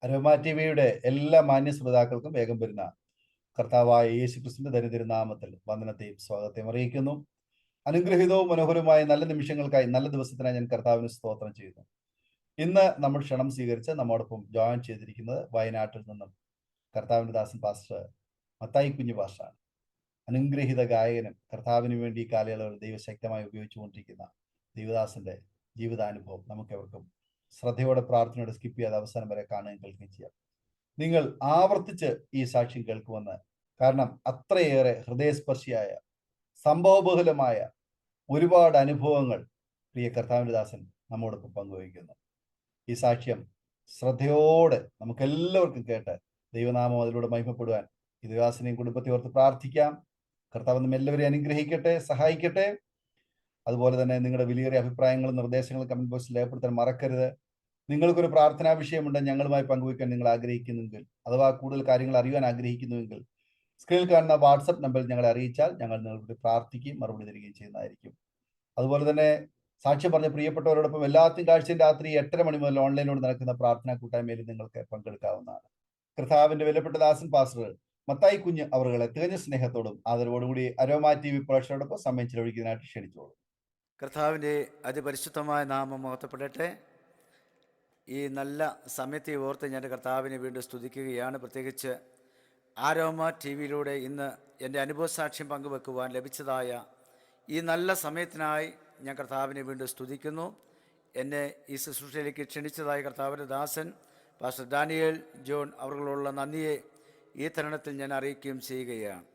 Aroma T വിയുടെ എല്ലാ മാന്യ ശ്രോതാക്കൾക്കും വേഗം വരുന്ന കർത്താവായ യേശു ക്രിസ്തുവിന്റെ ധന്യതിരുനാമത്തിൽ വന്ദനത്തെയും സ്വാഗതത്തെയും അറിയിക്കുന്നു. അനുഗ്രഹീതവും മനോഹരവുമായ നല്ല നിമിഷങ്ങൾക്കായി നല്ല ദിവസത്തിനായി ഞാൻ കർത്താവിന് സ്തോത്രം ചെയ്യുന്നു. ഇന്ന് നമ്മൾ ക്ഷണം സ്വീകരിച്ച് നമ്മോടൊപ്പം ജോയിൻ ചെയ്തിരിക്കുന്നത് വയനാട്ടിൽ നിന്നും കർത്താവിന്റെ ദാസൻ പാസ്റ്റർ മത്തായി കുഞ്ഞു പാസ്റ്ററാണ്. അനുഗ്രഹീത ഗായകനും കർത്താവിന് വേണ്ടി ഈ കാലയളവിൽ ദൈവശക്തമായി ഉപയോഗിച്ചുകൊണ്ടിരിക്കുന്ന ദൈവദാസന്റെ ജീവിതാനുഭവം നമുക്കെവർക്കും ശ്രദ്ധയോടെ പ്രാർത്ഥനയോടെ സ്കിപ്പ് ചെയ്യാതെ അവസാനം വരെ കാണുകയും കേൾക്കുകയും ചെയ്യാം. നിങ്ങൾ ആവർത്തിച്ച് ഈ സാക്ഷ്യം കേൾക്കുമെന്ന്, കാരണം അത്രയേറെ ഹൃദയസ്പർശിയായ സംഭവബഹുലമായ ഒരുപാട് അനുഭവങ്ങൾ പ്രിയ കർത്താവിന്റെ ദാസൻ നമ്മോടൊപ്പം പങ്കുവയ്ക്കുന്നു. ഈ സാക്ഷ്യം ശ്രദ്ധയോടെ നമുക്കെല്ലാവർക്കും കേട്ട് ദൈവനാമം അതിലൂടെ മഹിമപ്പെടുവാൻ ഈ ദൈവദാസനെയും കുടുംബത്തെ ഓർത്ത് പ്രാർത്ഥിക്കാം. കർത്താവ് നമ്മെ എല്ലാവരെയും അനുഗ്രഹിക്കട്ടെ, സഹായിക്കട്ടെ. അതുപോലെ തന്നെ നിങ്ങളുടെ വിലയേറിയ അഭിപ്രായങ്ങളും നിർദ്ദേശങ്ങളും കമന്റ് ബോക്സിൽ രേഖപ്പെടുത്താൻ മറക്കരുത്. നിങ്ങൾക്കൊരു പ്രാർത്ഥനാ വിഷയമുണ്ട് ഞങ്ങളുമായി പങ്കുവയ്ക്കാൻ നിങ്ങൾ ആഗ്രഹിക്കുന്നുവെങ്കിൽ, അഥവാ കൂടുതൽ കാര്യങ്ങൾ അറിയാൻ ആഗ്രഹിക്കുന്നുവെങ്കിൽ, സ്ക്രീനിൽ കാണുന്ന വാട്സപ്പ് നമ്പറിൽ ഞങ്ങളെ അറിയിച്ചാൽ ഞങ്ങൾ നിങ്ങൾക്ക് പ്രാർത്ഥിക്കുകയും മറുപടി തരികയും ചെയ്യുന്നതായിരിക്കും. അതുപോലെ തന്നെ സാക്ഷ്യം പറഞ്ഞ പ്രിയപ്പെട്ടവരോടൊപ്പം എല്ലാ തിങ്കളാഴ്ചയും രാത്രി 8:30 മണി മുതൽ ഓൺലൈനിലൂടെ നടക്കുന്ന പ്രാർത്ഥനാ കൂട്ടായ്മയിൽ നിങ്ങൾക്ക് പങ്കെടുക്കാവുന്നതാണ്. കർത്താവിന്റെ വിലപ്പെട്ട ദാസൻ പാസ്റ്റർ മത്തായി കുഞ്ഞ് അവറുകളെ തികഞ്ഞ സ്നേഹത്തോടും ആദരവോടുകൂടി അരോമ ടി വി പ്രേക്ഷകരോടൊപ്പം സമയം ചിലവഴിക്കുന്നതിനായിട്ട് ക്ഷണിച്ചോളൂ. കർത്താവിൻ്റെ അതിപരിശുദ്ധമായ നാമം മഹത്വപ്പെടട്ടെ. ഈ നല്ല സമയത്തെ ഓർത്ത് ഞാൻ കർത്താവിനെ വീണ്ടും സ്തുതിക്കുകയാണ്. പ്രത്യേകിച്ച് ആരോമ ടി വിയിലൂടെ ഇന്ന് എൻ്റെ അനുഭവസാക്ഷ്യം പങ്കുവെക്കുവാൻ ലഭിച്ചതായ ഈ നല്ല സമയത്തിനായി ഞാൻ കർത്താവിനെ വീണ്ടും സ്തുതിക്കുന്നു. എന്നെ ഈ ശുശ്രൂഷയിലേക്ക് ക്ഷണിച്ചതായ കർത്താവിൻ്റെ ദാസൻ പാസ്റ്റർ ഡാനിയേൽ ജോൺ അവർക്കുള്ള നന്ദിയെ ഈ തരുണത്തിൽ ഞാൻ അറിയിക്കുകയും ചെയ്യുകയാണ്.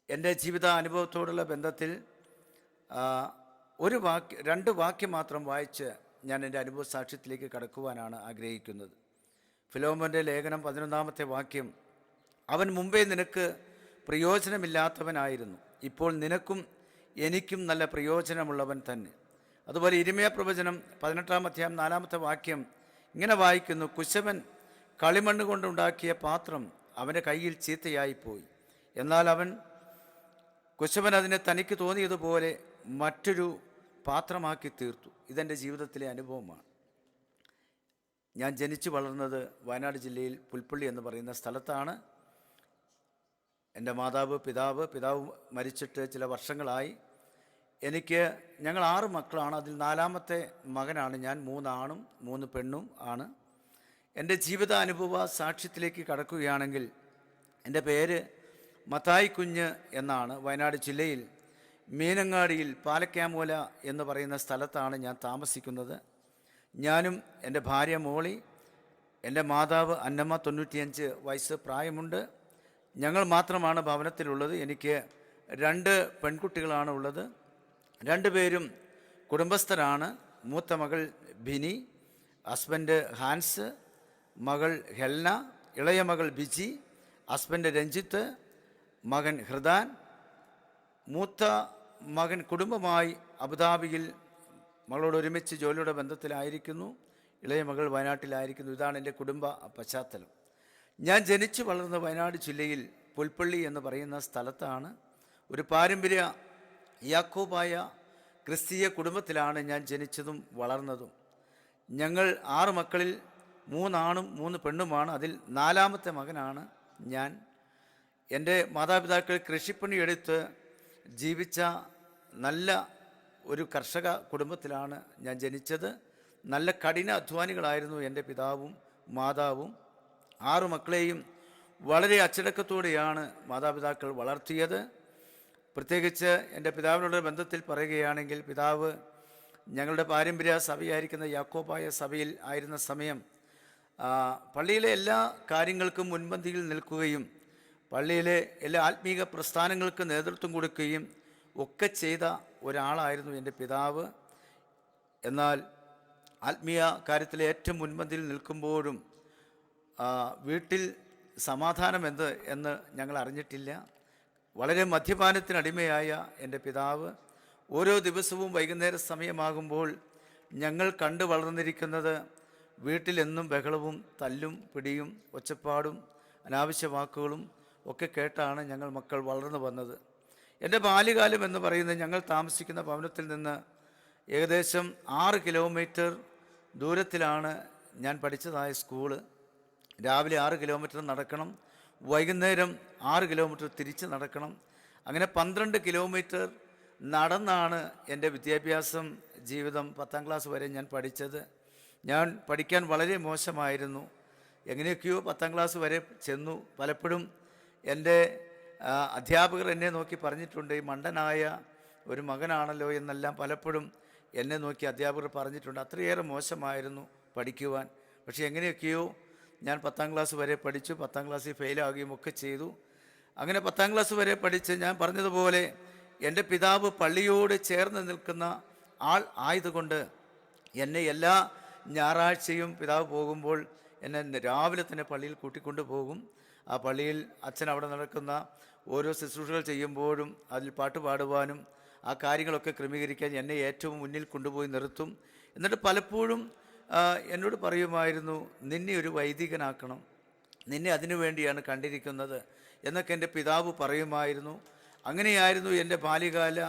എൻ്റെ ജീവിത അനുഭവത്തോടുള്ള ബന്ധത്തിൽ രണ്ട് വാക്യം മാത്രം വായിച്ച് ഞാൻ എൻ്റെ അനുഭവ സാക്ഷ്യത്തിലേക്ക് കടക്കുവാനാണ് ആഗ്രഹിക്കുന്നത്. ഫിലോമോൻ്റെ ലേഖനം 11-ാമത്തെ വാക്യം, അവൻ മുമ്പേ നിനക്ക് പ്രയോജനമില്ലാത്തവനായിരുന്നു, ഇപ്പോൾ നിനക്കും എനിക്കും നല്ല പ്രയോജനമുള്ളവൻ തന്നെ. അതുപോലെ ഇരിമയ പ്രവചനം 18-ാം അധ്യായം 4-ാമത്തെ വാക്യം ഇങ്ങനെ വായിക്കുന്നു, കുശവൻ കളിമണ്ണ് കൊണ്ടുണ്ടാക്കിയ പാത്രം അവൻ്റെ കയ്യിൽ ചീത്തയായിപ്പോയി, എന്നാൽ കുശവൻ അതിനെ തനിക്ക് തോന്നിയതുപോലെ മറ്റൊരു പാത്രമാക്കി തീർത്തു. ഇതെൻ്റെ ജീവിതത്തിലെ അനുഭവമാണ്. ഞാൻ ജനിച്ചു വളർന്നത് വയനാട് ജില്ലയിൽ പുൽപ്പള്ളി എന്ന് പറയുന്ന സ്ഥലത്താണ്. എൻ്റെ പിതാവ് മരിച്ചിട്ട് ചില വർഷങ്ങളായി. ഞങ്ങൾ 6 മക്കളാണ്. അതിൽ 4-ാമത്തെ മകനാണ് ഞാൻ. 3 ആണും 3 പെണ്ണും ആണ്. എൻ്റെ ജീവിത അനുഭവ സാക്ഷ്യത്തിലേക്ക് കടക്കുകയാണെങ്കിൽ, എൻ്റെ പേര് മത്തായി കുഞ്ഞ് എന്നാണ്. വയനാട് ജില്ലയിൽ മീനങ്ങാടിയിൽ പാലക്കാമൂല എന്ന് പറയുന്ന സ്ഥലത്താണ് ഞാൻ താമസിക്കുന്നത്. ഞാനും എൻ്റെ ഭാര്യ മോളി, എൻ്റെ മാതാവ് അന്നമ്മ, 95 വയസ്സ് പ്രായമുണ്ട്. ഞങ്ങൾ മാത്രമാണ് ഭവനത്തിലുള്ളത്. എനിക്ക് 2 പെൺകുട്ടികളാണ് ഉള്ളത്. 2 പേരും കുടുംബസ്ഥരാണ്. മൂത്ത മകൾ ബിനി, ഹസ്ബൻഡ് ഹാൻസ്, മകൾ ഹെൽന, ഇളയ മകൾ ബിജി, ഹസ്ബൻഡ് രഞ്ജിത്ത്, മകൻ ഹൃദാൻ. മൂത്ത മകൻ കുടുംബമായി അബുദാബിയിൽ മകളോട് ഒരുമിച്ച് ജോലിയുടെ ബന്ധത്തിലായിരിക്കുന്നു. ഇളയ മകൾ വയനാട്ടിലായിരിക്കുന്നു. ഇതാണ് എൻ്റെ കുടുംബ പശ്ചാത്തലം. ഞാൻ ജനിച്ചു വളർന്ന വയനാട് ജില്ലയിൽ പുൽപ്പള്ളി എന്ന് പറയുന്ന സ്ഥലത്താണ്. ഒരു പാരമ്പര്യ യാക്കോബായ ക്രിസ്തീയ കുടുംബത്തിലാണ് ഞാൻ ജനിച്ചതും വളർന്നതും. ഞങ്ങൾ 6 മക്കളിൽ 3 ആണും 3 പെണ്ണുമാണ്. അതിൽ 4-ാമത്തെ മകനാണ് ഞാൻ. എൻ്റെ മാതാപിതാക്കൾ കൃഷിപ്പണിയെടുത്ത് ജീവിച്ച നല്ല ഒരു കർഷക കുടുംബത്തിലാണ് ഞാൻ ജനിച്ചത്. നല്ല കഠിന അധ്വാനികളായിരുന്നു എൻ്റെ പിതാവും മാതാവും. 6 മക്കളെയും വളരെ അച്ചടക്കത്തോടെയാണ് മാതാപിതാക്കൾ വളർത്തിയത്. പ്രത്യേകിച്ച് എൻ്റെ പിതാവിനോട് ബന്ധത്തിൽ പറയുകയാണെങ്കിൽ, പിതാവ് ഞങ്ങളുടെ പാരമ്പര്യ സഭയായിരിക്കുന്ന യാക്കോബായ സഭയിൽ ആയിരുന്ന സമയം പള്ളിയിലെ എല്ലാ കാര്യങ്ങൾക്കും മുൻപന്തിയിൽ നിൽക്കുകയും പള്ളിയിലെ എല്ലാ ആത്മീക പ്രസ്ഥാനങ്ങൾക്ക് നേതൃത്വം കൊടുക്കുകയും ഒക്കെ ചെയ്ത ഒരാളായിരുന്നു എൻ്റെ പിതാവ്. എന്നാൽ ആത്മീയ കാര്യത്തിലെ ഏറ്റവും മുൻപന്തിയിൽ നിൽക്കുമ്പോഴും വീട്ടിൽ സമാധാനം എന്ന് ഞങ്ങൾ അറിഞ്ഞിട്ടില്ല. വളരെ മദ്യപാനത്തിനടിമയായ എൻ്റെ പിതാവ് ഓരോ ദിവസവും വൈകുന്നേര സമയമാകുമ്പോൾ ഞങ്ങൾ കണ്ടു വളർന്നിരിക്കുന്നത് വീട്ടിലെന്നും ബഹളവും തല്ലും പിടിയും ഒച്ചപ്പാടും അനാവശ്യ വാക്കുകളും ഒക്കെ കേട്ടാണ് ഞങ്ങൾ മക്കൾ വളർന്നു വന്നത്. എൻ്റെ ബാല്യകാലം എന്ന് പറയുന്നത് ഞങ്ങൾ താമസിക്കുന്ന ഭവനത്തിൽ നിന്ന് ഏകദേശം 6 കിലോമീറ്റർ ദൂരത്തിലാണ് ഞാൻ പഠിച്ചതായ സ്കൂള് രാവിലെ 6 കിലോമീറ്റർ നടക്കണം, വൈകുന്നേരം 6 കിലോമീറ്റർ തിരിച്ച് നടക്കണം. അങ്ങനെ 12 കിലോമീറ്റർ നടന്നാണ് എൻ്റെ വിദ്യാഭ്യാസം ജീവിതം 10ാം ക്ലാസ് വരെ ഞാൻ പഠിച്ചത്. ഞാൻ പഠിക്കാൻ വളരെ മോശമായിരുന്നു. എങ്ങനെയൊക്കെയോ 10ാം ക്ലാസ് വരെ ചെന്നു. പലപ്പോഴും എൻ്റെ അധ്യാപകർ എന്നെ നോക്കി പറഞ്ഞിട്ടുണ്ട്, ഈ മണ്ടനായ ഒരു മകനാണല്ലോ എന്നെല്ലാം പലപ്പോഴും എന്നെ നോക്കി അധ്യാപകർ പറഞ്ഞിട്ടുണ്ട്. അത്രയേറെ മോശമായിരുന്നു പഠിക്കുവാൻ. പക്ഷേ എങ്ങനെയൊക്കെയോ ഞാൻ 10ാം ക്ലാസ് വരെ പഠിച്ചു. 10ാം ക്ലാസ്സിൽ ഫെയിലാകുകയും ഒക്കെ ചെയ്തു. അങ്ങനെ 10ാം ക്ലാസ് വരെ പഠിച്ച് ഞാൻ പറഞ്ഞതുപോലെ എൻ്റെ പിതാവ് പള്ളിയോട് ചേർന്ന് നിൽക്കുന്ന ആൾ ആയതുകൊണ്ട് എന്നെ എല്ലാ ഞായറാഴ്ചയും പിതാവ് പോകുമ്പോൾ എന്നെ രാവിലെ തന്നെ പള്ളിയിൽ കൂട്ടിക്കൊണ്ടു പോകും. ആ പള്ളിയിൽ അച്ഛൻ അവിടെ നടക്കുന്ന ഓരോ ശുശ്രൂഷകൾ ചെയ്യുമ്പോഴും അതിൽ പാട്ട് പാടുവാനും ആ കാര്യങ്ങളൊക്കെ ക്രമീകരിക്കാൻ എന്നെ ഏറ്റവും മുന്നിൽ കൊണ്ടുപോയി നിർത്തും. എന്നിട്ട് പലപ്പോഴും എന്നോട് പറയുമായിരുന്നു, നിന്നെ ഒരു വൈദികനാക്കണം, നിന്നെ അതിനു വേണ്ടിയാണ് കണ്ടിരിക്കുന്നത് എന്നൊക്കെ എൻ്റെ പിതാവ് പറയുമായിരുന്നു. അങ്ങനെയായിരുന്നു എൻ്റെ ബാല്യകാല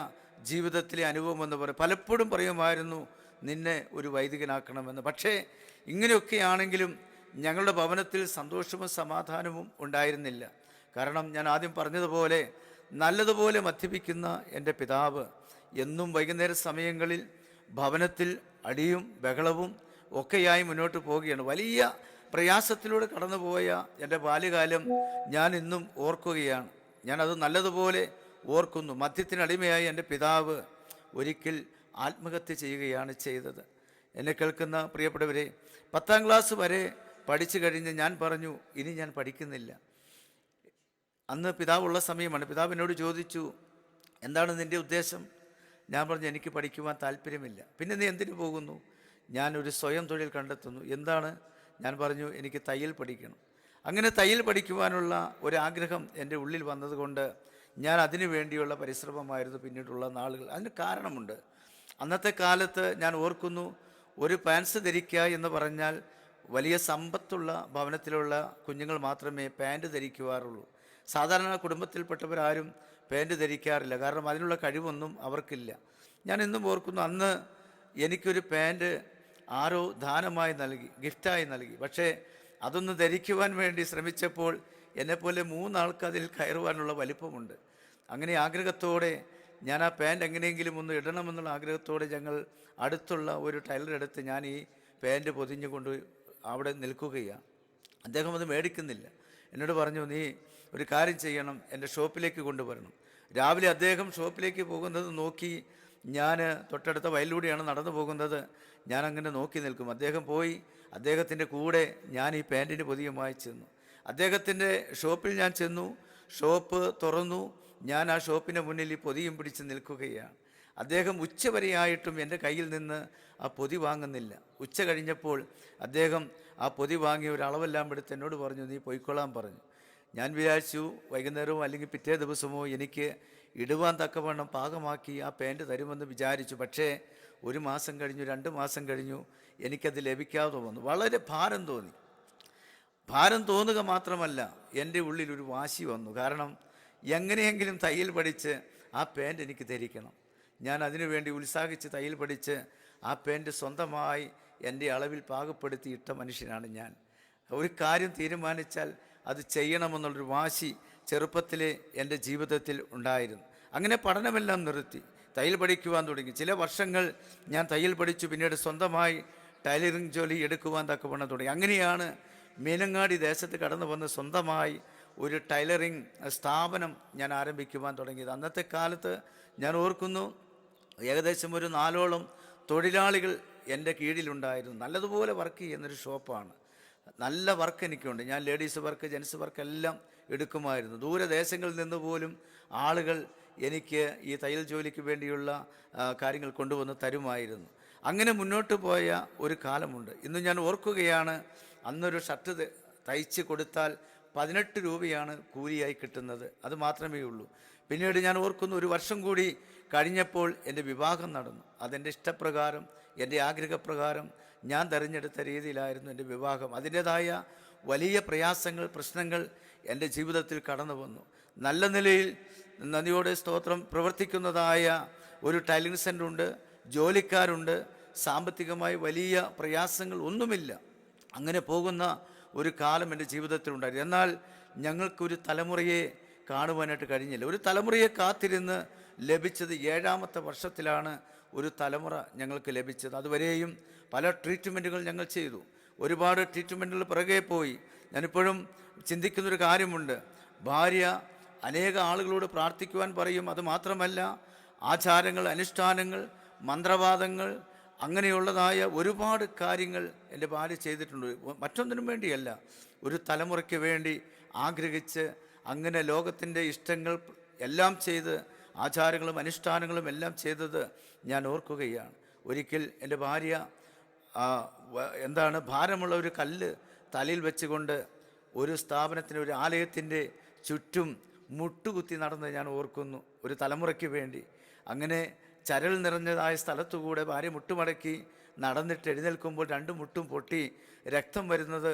ജീവിതത്തിലെ അനുഭവം എന്ന് പറയും. പലപ്പോഴും പറയുമായിരുന്നു, നിന്നെ ഒരു വൈദികനാക്കണമെന്ന്. പക്ഷേ ഇങ്ങനെയൊക്കെയാണെങ്കിലും ഞങ്ങളുടെ ഭവനത്തിൽ സന്തോഷവും സമാധാനവും ഉണ്ടായിരുന്നില്ല. കാരണം ഞാൻ ആദ്യം പറഞ്ഞതുപോലെ നല്ലതുപോലെ മദ്യപിക്കുന്ന എൻ്റെ പിതാവ് എന്നും വൈകുന്നേര സമയങ്ങളിൽ ഭവനത്തിൽ അടിയും ബഹളവും ഒക്കെയായി മുന്നോട്ട് പോവുകയാണ്. വലിയ പ്രയാസത്തിലൂടെ കടന്നുപോയ എൻ്റെ ബാല്യകാലം ഞാൻ ഇന്നും ഓർക്കുകയാണ്. ഞാനത് നല്ലതുപോലെ ഓർക്കുന്നു. മദ്യത്തിനടിമയായി എൻ്റെ പിതാവ് ഒരിക്കൽ ആത്മഹത്യ ചെയ്യുകയാണ് ചെയ്തത്. എന്നെ കേൾക്കുന്ന പ്രിയപ്പെട്ടവരെ, 10ാം ക്ലാസ് വരെ പഠിച്ചു കഴിഞ്ഞ് ഞാൻ പറഞ്ഞു, ഇനി ഞാൻ പഠിക്കുന്നില്ല. അന്ന് പിതാവുള്ള സമയമാണ്. പിതാവ് എന്നോട് ചോദിച്ചു, എന്താണ് നിൻ്റെ ഉദ്ദേശം? ഞാൻ പറഞ്ഞു, എനിക്ക് പഠിക്കുവാൻ താല്പര്യമില്ല. പിന്നെ നീ എന്തിനു പോകുന്നു? ഞാനൊരു സ്വയം തൊഴിൽ കണ്ടെത്തുന്നു. എന്താണ്? ഞാൻ പറഞ്ഞു, എനിക്ക് തയ്യൽ പഠിക്കണം. അങ്ങനെ തയ്യൽ പഠിക്കുവാനുള്ള ഒരാഗ്രഹം എൻ്റെ ഉള്ളിൽ വന്നതുകൊണ്ട് ഞാൻ അതിനു വേണ്ടിയുള്ള പരിശ്രമമായിരുന്നു പിന്നീടുള്ള നാളുകൾ. അതിന് കാരണമുണ്ട്. അന്നത്തെ കാലത്ത് ഞാൻ ഓർക്കുന്നു, ഒരു പാൻസ് ധരിക്കുക എന്ന് പറഞ്ഞാൽ വലിയ സമ്പത്തുള്ള ഭവനത്തിലുള്ള കുഞ്ഞുങ്ങൾ മാത്രമേ പാൻറ് ധരിക്കുവാറുള്ളൂ. സാധാരണ കുടുംബത്തിൽപ്പെട്ടവരാരും പാൻറ് ധരിക്കാറില്ല. കാരണം അതിനുള്ള കഴിവൊന്നും അവർക്കില്ല. ഞാൻ എന്നും ഓർക്കുന്നു, അന്ന് എനിക്കൊരു പാൻറ് ആരോ ദാനമായി നൽകി, ഗിഫ്റ്റായി നൽകി. പക്ഷേ അതൊന്ന് ധരിക്കുവാൻ വേണ്ടി ശ്രമിച്ചപ്പോൾ എന്നെപ്പോലെ 3 ആൾക്ക് അതിൽ കയറുവാനുള്ള വലിപ്പമുണ്ട്. അങ്ങനെ ആഗ്രഹത്തോടെ ഞാൻ ആ പാൻറ് എങ്ങനെയെങ്കിലും ഒന്ന് ഇടണമെന്നുള്ള ആഗ്രഹത്തോടെ ഞങ്ങൾ അടുത്തുള്ള ഒരു ടൈലറെടുത്ത് ഞാൻ ഈ പാൻറ് പൊതിഞ്ഞുകൊണ്ട് അവിടെ നിൽക്കുകയാണ്. അദ്ദേഹം അത് മേടിക്കുന്നില്ല. എന്നോട് പറഞ്ഞു, നീ ഒരു കാര്യം ചെയ്യണം, എൻ്റെ ഷോപ്പിലേക്ക് കൊണ്ടുവരണം. രാവിലെ അദ്ദേഹം ഷോപ്പിലേക്ക് പോകുന്നത് നോക്കി ഞാൻ തൊട്ടടുത്ത വയലിലൂടെയാണ് നടന്നു പോകുന്നത്. ഞാനങ്ങനെ നോക്കി നിൽക്കും. അദ്ദേഹം പോയി, അദ്ദേഹത്തിൻ്റെ കൂടെ ഞാൻ ഈ പാൻറ്റിന് പൊതിയുമായി ചെന്നു. അദ്ദേഹത്തിൻ്റെ ഷോപ്പിൽ ഞാൻ ചെന്നു. ഷോപ്പ് തുറന്നു. ഞാൻ ആ ഷോപ്പിൻ്റെ മുന്നിൽ ഈ പൊതിയും പിടിച്ച് നിൽക്കുകയാണ്. അദ്ദേഹം ഉച്ചവരെയായിട്ടും എൻ്റെ കയ്യിൽ നിന്ന് ആ പൊതി വാങ്ങുന്നില്ല. ഉച്ച കഴിഞ്ഞപ്പോൾ അദ്ദേഹം ആ പൊതി വാങ്ങിയ ഒരു അളവെല്ലാം എടുത്ത് എന്നോട് പറഞ്ഞു, നീ പോയിക്കൊള്ളാൻ പറഞ്ഞു. ഞാൻ വിചാരിച്ചു വൈകുന്നേരമോ അല്ലെങ്കിൽ പിറ്റേ ദിവസമോ എനിക്ക് ഇടുവാൻ തക്കവണ്ണം പാകമാക്കി ആ പാൻറ് തരുമെന്ന് വിചാരിച്ചു. പക്ഷേ 1 മാസം കഴിഞ്ഞു, 2 മാസം കഴിഞ്ഞു, എനിക്കത് ലഭിക്കാതെ വന്നു. വളരെ ഭാരം തോന്നി. ഭാരം തോന്നുക മാത്രമല്ല, എൻ്റെ ഉള്ളിലൊരു വാശി വന്നു. കാരണം എങ്ങനെയെങ്കിലും തയ്യൽ പഠിച്ച് ആ പാൻറ് എനിക്ക് ധരിക്കണം. ഞാൻ അതിനുവേണ്ടി ഉത്സാഹിച്ച് തയ്യൽ പഠിച്ച് ആ പാൻറ് സ്വന്തമായി എൻ്റെ അളവിൽ പാകപ്പെടുത്തി ഇട്ട മനുഷ്യനാണ് ഞാൻ. ഒരു കാര്യം തീരുമാനിച്ചാൽ അത് ചെയ്യണമെന്നുള്ളൊരു വാശി ചെറുപ്പത്തിലെ എൻ്റെ ജീവിതത്തിൽ ഉണ്ടായിരുന്നു. അങ്ങനെ പഠനമെല്ലാം നിർത്തി തയ്യൽ പഠിക്കുവാൻ തുടങ്ങി. ചില വർഷങ്ങൾ ഞാൻ തയ്യൽ പഠിച്ചു. പിന്നീട് സ്വന്തമായി ടൈലറിങ് ജോലി എടുക്കുവാൻ തക്കവണ്ണം തുടങ്ങി. അങ്ങനെയാണ് മീനങ്ങാടി ദേശത്ത് കടന്നു വന്ന് സ്വന്തമായി ഒരു ടൈലറിങ് സ്ഥാപനം ഞാൻ ആരംഭിക്കുവാൻ തുടങ്ങിയത്. അന്നത്തെ കാലത്ത് ഞാൻ ഓർക്കുന്നു, ഏകദേശം ഒരു 4ഓളം തൊഴിലാളികൾ എൻ്റെ കീഴിലുണ്ടായിരുന്നു. നല്ലതുപോലെ വർക്ക് ചെയ്യുന്നൊരു ഷോപ്പാണ്. നല്ല വർക്ക് എനിക്കുണ്ട്. ഞാൻ ലേഡീസ് വർക്ക്, ജെൻസ് വർക്ക് എല്ലാം എടുക്കുമായിരുന്നു. ദൂരദേശങ്ങളിൽ നിന്ന് പോലും ആളുകൾ എനിക്ക് ഈ തയ്യൽ ജോലിക്ക് വേണ്ടിയുള്ള കാര്യങ്ങൾ കൊണ്ടുവന്ന് തരുമായിരുന്നു. അങ്ങനെ മുന്നോട്ട് പോയ ഒരു കാലമുണ്ട്. ഇന്ന് ഞാൻ ഓർക്കുകയാണ്, അന്നൊരു ഷർട്ട് തയ്ച്ച് കൊടുത്താൽ 18 രൂപയാണ് കൂലിയായി കിട്ടുന്നത്. അത് മാത്രമേ ഉള്ളൂ. പിന്നീട് ഞാൻ ഓർക്കുന്നു, 1 വർഷം കൂടി കഴിഞ്ഞപ്പോൾ എൻ്റെ വിവാഹം നടന്നു. അതെൻ്റെ ഇഷ്ടപ്രകാരം, എൻ്റെ ആഗ്രഹപ്രകാരം ഞാൻ തിരഞ്ഞെടുത്ത രീതിയിലായിരുന്നു എൻ്റെ വിവാഹം. അതിൻ്റേതായ വലിയ പ്രയാസങ്ങൾ, പ്രശ്നങ്ങൾ എൻ്റെ ജീവിതത്തിൽ കടന്നു വന്നു. നല്ല നിലയിൽ നന്ദിയോടെ സ്തോത്രം പ്രവർത്തിക്കുന്നതായ ഒരു ടൈലറിംഗ് സെൻ്ററുണ്ട്, ജോലിക്കാരുണ്ട്, സാമ്പത്തികമായി വലിയ പ്രയാസങ്ങൾ ഒന്നുമില്ല. അങ്ങനെ പോകുന്ന ഒരു കാലം എൻ്റെ ജീവിതത്തിലുണ്ടായിരുന്നു. എന്നാൽ ഞങ്ങൾക്കൊരു തലമുറയെ കാണുവാനായിട്ട് കഴിഞ്ഞില്ല. ഒരു തലമുറയെ കാത്തിരുന്ന് ലഭിച്ചത് 7ാമത്തെ വർഷത്തിലാണ് ഒരു തലമുറ ഞങ്ങൾക്ക് ലഭിച്ചത്. അതുവരെയും പല ട്രീറ്റ്മെൻറ്റുകൾ ഞങ്ങൾ ചെയ്തു, ഒരുപാട് ട്രീറ്റ്മെൻറ്റുകൾ പിറകെ പോയി. ഞാനിപ്പോഴും ചിന്തിക്കുന്നൊരു കാര്യമുണ്ട്. ഭാര്യ അനേക ആളുകളോട് പ്രാർത്ഥിക്കുവാൻ പറയും. അതുമാത്രമല്ല, ആചാരങ്ങൾ, അനുഷ്ഠാനങ്ങൾ, മന്ത്രവാദങ്ങൾ, അങ്ങനെയുള്ളതായ ഒരുപാട് കാര്യങ്ങൾ എൻ്റെ ഭാര്യ ചെയ്തിട്ടുണ്ട്. മറ്റൊന്നിനും വേണ്ടിയല്ല, ഒരു തലമുറയ്ക്ക് വേണ്ടി ആഗ്രഹിച്ച് അങ്ങനെ ലോകത്തിൻ്റെ ഇഷ്ടങ്ങൾ എല്ലാം ചെയ്ത്, ആചാരങ്ങളും അനുഷ്ഠാനങ്ങളും എല്ലാം ചെയ്തത് ഞാൻ ഓർക്കുകയാണ്. ഒരിക്കൽ എൻ്റെ ഭാര്യ ഭാരമുള്ള ഒരു കല്ല് തലയിൽ വെച്ചുകൊണ്ട് ഒരു സ്ഥാപനത്തിന്, ഒരു ആലയത്തിൻ്റെ ചുറ്റും മുട്ടുകുത്തി നടന്നത് ഞാൻ ഓർക്കുന്നു, ഒരു തലമുറയ്ക്ക് വേണ്ടി. അങ്ങനെ ചരൽ നിറഞ്ഞതായ സ്ഥലത്തുകൂടെ ഭാര്യ മുട്ടുമടക്കി നടന്നിട്ട് എഴുന്നേൽക്കുമ്പോൾ 2 മുട്ടും പൊട്ടി രക്തം വരുന്നത്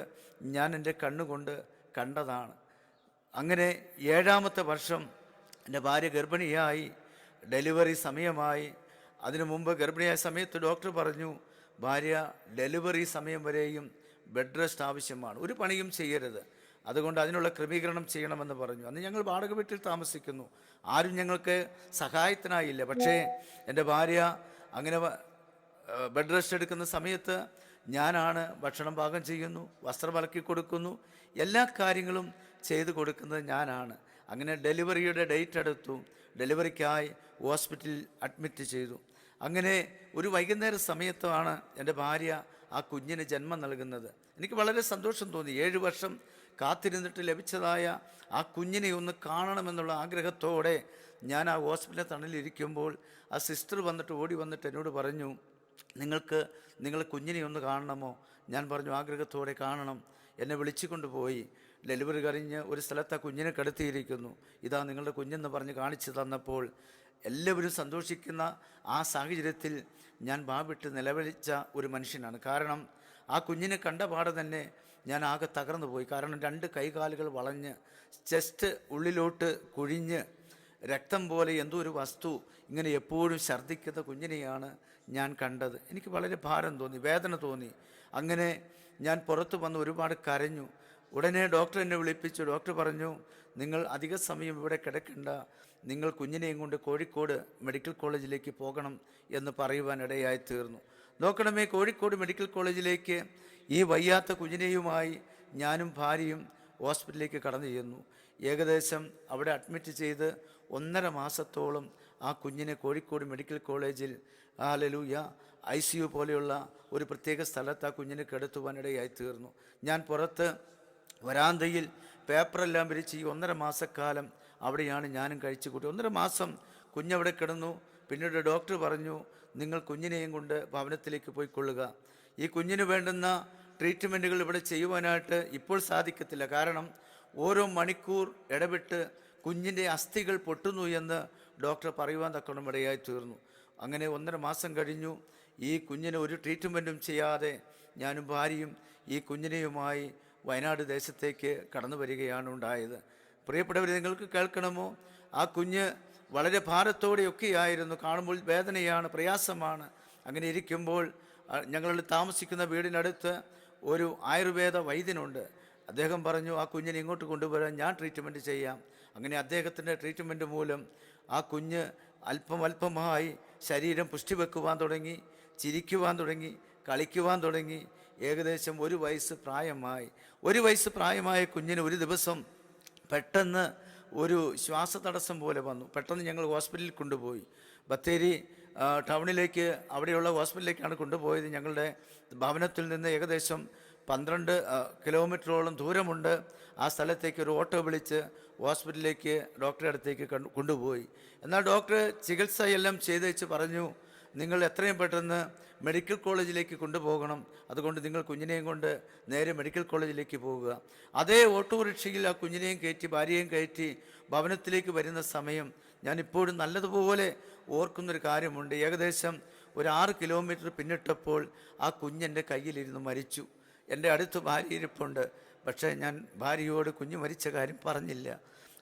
ഞാൻ എൻ്റെ കണ്ണുകൊണ്ട് കണ്ടതാണ്. അങ്ങനെ 7ാമത്തെ വർഷം എൻ്റെ ഭാര്യ ഗർഭിണിയായി, ഡെലിവറി സമയമായി. അതിനു മുമ്പ് ഗർഭിണിയായ സമയത്ത് ഡോക്ടർ പറഞ്ഞു, ഭാര്യ ഡെലിവറി സമയം വരെയും ബെഡ് റെസ്റ്റ് ആവശ്യമാണ്, ഒരു പണിയും ചെയ്യരുത്, അതുകൊണ്ട് അതിനുള്ള ക്രമീകരണം ചെയ്യണമെന്ന് പറഞ്ഞു. അന്ന് ഞങ്ങൾ വാടക വീട്ടിൽ താമസിക്കുന്നു, ആരും ഞങ്ങൾക്ക് സഹായത്തിനായില്ല. പക്ഷേ എൻ്റെ ഭാര്യ അങ്ങനെ ബെഡ് റെസ്റ്റ് എടുക്കുന്ന സമയത്ത് ഞാനാണ് ഭക്ഷണം പാകം ചെയ്യുന്നു, വസ്ത്രം അലക്കി കൊടുക്കുന്നു, എല്ലാ കാര്യങ്ങളും ചെയ്തു കൊടുക്കുന്നത് ഞാനാണ്. അങ്ങനെ ഡെലിവറിയുടെ ഡേറ്റ് എടുത്തു, ഡെലിവറിക്കായി ഹോസ്പിറ്റലിൽ അഡ്മിറ്റ് ചെയ്തു. അങ്ങനെ ഒരു വൈകുന്നേര സമയത്താണ് എൻ്റെ ഭാര്യ ആ കുഞ്ഞിന് ജന്മം നൽകുന്നത്. എനിക്ക് വളരെ സന്തോഷം തോന്നി. 7 വർഷം കാത്തിരുന്നിട്ട് ലഭിച്ചതായ ആ കുഞ്ഞിനെ ഒന്ന് കാണണമെന്നുള്ള ആഗ്രഹത്തോടെ ഞാൻ ആ ഹോസ്പിറ്റലിലെ തണലിരിക്കുമ്പോൾ ആ സിസ്റ്റർ ഓടി വന്നിട്ട് എന്നോട് പറഞ്ഞു, നിങ്ങൾ കുഞ്ഞിനെ ഒന്ന് കാണണമോ? ഞാൻ പറഞ്ഞു, ആഗ്രഹത്തോടെ കാണണം. എന്നെ വിളിച്ചുകൊണ്ട് പോയി. ഡെലിവറി കഴിഞ്ഞ് ഒരു സ്ഥലത്ത് ആ കുഞ്ഞിനെ കിടത്തിയിരിക്കുന്നു. ഇതാ നിങ്ങളുടെ കുഞ്ഞെന്ന് പറഞ്ഞ് കാണിച്ചു തന്നപ്പോൾ എല്ലാവരും സന്തോഷിക്കുന്ന ആ സാഹചര്യത്തിൽ ഞാൻ വാവിട്ട് നിലവിളിച്ച ഒരു മനുഷ്യനാണ്. കാരണം ആ കുഞ്ഞിനെ കണ്ട പാടെ തന്നെ ഞാൻ ആകെ തകർന്നു പോയി. കാരണം 2 കൈകാലുകൾ വളഞ്ഞ്, ചെസ്റ്റ് ഉള്ളിലോട്ട് കുഴിഞ്ഞ്, രക്തം പോലെ എന്തോ ഒരു വസ്തു ഇങ്ങനെ എപ്പോഴും ഛർദ്ദിക്കുന്ന കുഞ്ഞിനെയാണ് ഞാൻ കണ്ടത്. എനിക്ക് വളരെ ഭാരം തോന്നി, വേദന തോന്നി. അങ്ങനെ ഞാൻ പുറത്ത് വന്ന് ഒരുപാട് കരഞ്ഞു. ഉടനെ ഡോക്ടർ എന്നെ വിളിപ്പിച്ചു. ഡോക്ടർ പറഞ്ഞു, നിങ്ങൾ അധിക സമയം ഇവിടെ കിടക്കണ്ട, നിങ്ങൾ കുഞ്ഞിനെയും കൊണ്ട് കോഴിക്കോട് മെഡിക്കൽ കോളേജിലേക്ക് പോകണം എന്ന് പറയുവാനിടയായി തീർന്നു. നോക്കണമേ, കോഴിക്കോട് മെഡിക്കൽ കോളേജിലേക്ക് ഈ വയ്യാത്ത കുഞ്ഞിനെയുമായി ഞാനും ഭാര്യയും ഹോസ്പിറ്റലിലേക്ക് കടന്നു ചെന്നു. ഏകദേശം അവിടെ അഡ്മിറ്റ് ചെയ്ത് 1.5 മാസത്തോളം ആ കുഞ്ഞിനെ കോഴിക്കോട് മെഡിക്കൽ കോളേജിൽ ഹല്ലേലൂയ ICU പോലെയുള്ള ഒരു പ്രത്യേക സ്ഥലത്ത് ആ കുഞ്ഞിനെ കിടത്തുവാനിടയായി തീർന്നു. ഞാൻ പുറത്ത് വരാന്തയിൽ പേപ്പറെല്ലാം വിരിച്ച് ഈ 1.5 മാസക്കാലം അവിടെയാണ് ഞാനും കഴിച്ചു കൂട്ടി. 1.5 മാസം കുഞ്ഞവിടെ കിടന്നു. പിന്നീട് ഡോക്ടർ പറഞ്ഞു, നിങ്ങൾ കുഞ്ഞിനെയും കൊണ്ട് ഭവനത്തിലേക്ക് പോയിക്കൊള്ളുക. ഈ കുഞ്ഞിന് വേണ്ടുന്ന ട്രീറ്റ്മെൻറ്റുകൾ ഇവിടെ ചെയ്യുവാനായിട്ട് ഇപ്പോൾ സാധിക്കത്തില്ല. കാരണം ഓരോ മണിക്കൂർ ഇടവിട്ട് കുഞ്ഞിൻ്റെ അസ്ഥികൾ പൊട്ടുന്നു എന്ന് ഡോക്ടർ പറയുവാൻ തക്കോണം ഇടയായി തീർന്നു. അങ്ങനെ 1.5 മാസം കഴിഞ്ഞു. ഈ കുഞ്ഞിന് ഒരു ട്രീറ്റ്മെൻറ്റും ചെയ്യാതെ ഞാനും ഭാര്യയും ഈ കുഞ്ഞിനെയുമായി വയനാട് ദേശത്തേക്ക് കടന്നു വരികയാണ് ഉണ്ടായത്. പ്രിയപ്പെട്ടവർ, നിങ്ങൾക്ക് കേൾക്കണമോ? ആ കുഞ്ഞ് വളരെ ഭാരത്തോടെയൊക്കെയായിരുന്നു. കാണുമ്പോൾ വേദനയാണ്, പ്രയാസമാണ്. അങ്ങനെ ഇരിക്കുമ്പോൾ ഞങ്ങൾ താമസിക്കുന്ന വീടിനടുത്ത് ഒരു ആയുർവേദ വൈദ്യനുണ്ട്. അദ്ദേഹം പറഞ്ഞു, ആ കുഞ്ഞിനെ ഇങ്ങോട്ട് കൊണ്ടുവരാൻ ഞാൻ ട്രീറ്റ്മെൻറ്റ് ചെയ്യാം. അങ്ങനെ അദ്ദേഹത്തിൻ്റെ ട്രീറ്റ്മെൻറ്റ് മൂലം ആ കുഞ്ഞ് അല്പമായി ശരീരം പുഷ്ടി വെക്കുവാൻ തുടങ്ങി, ചിരിക്കുവാൻ തുടങ്ങി, കളിക്കുവാൻ തുടങ്ങി. ഏകദേശം 1 വയസ്സ് പ്രായമായി. 1 വയസ്സ് പ്രായമായ കുഞ്ഞിന് ഒരു ദിവസം പെട്ടെന്ന് ഒരു ശ്വാസതടസ്സം പോലെ വന്നു. പെട്ടെന്ന് ഞങ്ങൾ ഹോസ്പിറ്റലിൽ കൊണ്ടുപോയി. ബത്തേരി ടൗണിലേക്ക്, അവിടെയുള്ള ഹോസ്പിറ്റലിലേക്കാണ് കൊണ്ടുപോയത്. ഞങ്ങളുടെ ഭവനത്തിൽ നിന്ന് ഏകദേശം 12 കിലോമീറ്ററോളം ദൂരമുണ്ട്. ആ സ്ഥലത്തേക്ക് ഒരു ഓട്ടോ വിളിച്ച് ഹോസ്പിറ്റലിലേക്ക് ഡോക്ടറുടെ അടുത്തേക്ക് കൊണ്ടുപോയി. എന്നാൽ ഡോക്ടർ ചികിത്സയെല്ലാം ചെയ്തേച്ച് പറഞ്ഞു, നിങ്ങൾ എത്രയും പെട്ടെന്ന് മെഡിക്കൽ കോളേജിലേക്ക് കൊണ്ടുപോകണം, അതുകൊണ്ട് നിങ്ങൾ കുഞ്ഞിനെയും കൊണ്ട് നേരെ മെഡിക്കൽ കോളേജിലേക്ക് പോകുക. അതേ ഓട്ടോറിക്ഷയിൽ ആ കുഞ്ഞിനെയും കയറ്റി ഭാര്യയെയും കയറ്റി ഭവനത്തിലേക്ക് വരുന്ന സമയം ഞാനിപ്പോഴും നല്ലതുപോലെ ഓർക്കുന്നൊരു കാര്യമുണ്ട്. ഏകദേശം ഒരു 6 കിലോമീറ്റർ പിന്നിട്ടപ്പോൾ ആ കുഞ്ഞെൻ്റെ കയ്യിലിരുന്ന് മരിച്ചു. എൻ്റെ അടുത്ത് ഭാര്യ ഇരിപ്പുണ്ട്. പക്ഷേ ഞാൻ ഭാര്യയോട് കുഞ്ഞ് മരിച്ച കാര്യം പറഞ്ഞില്ല.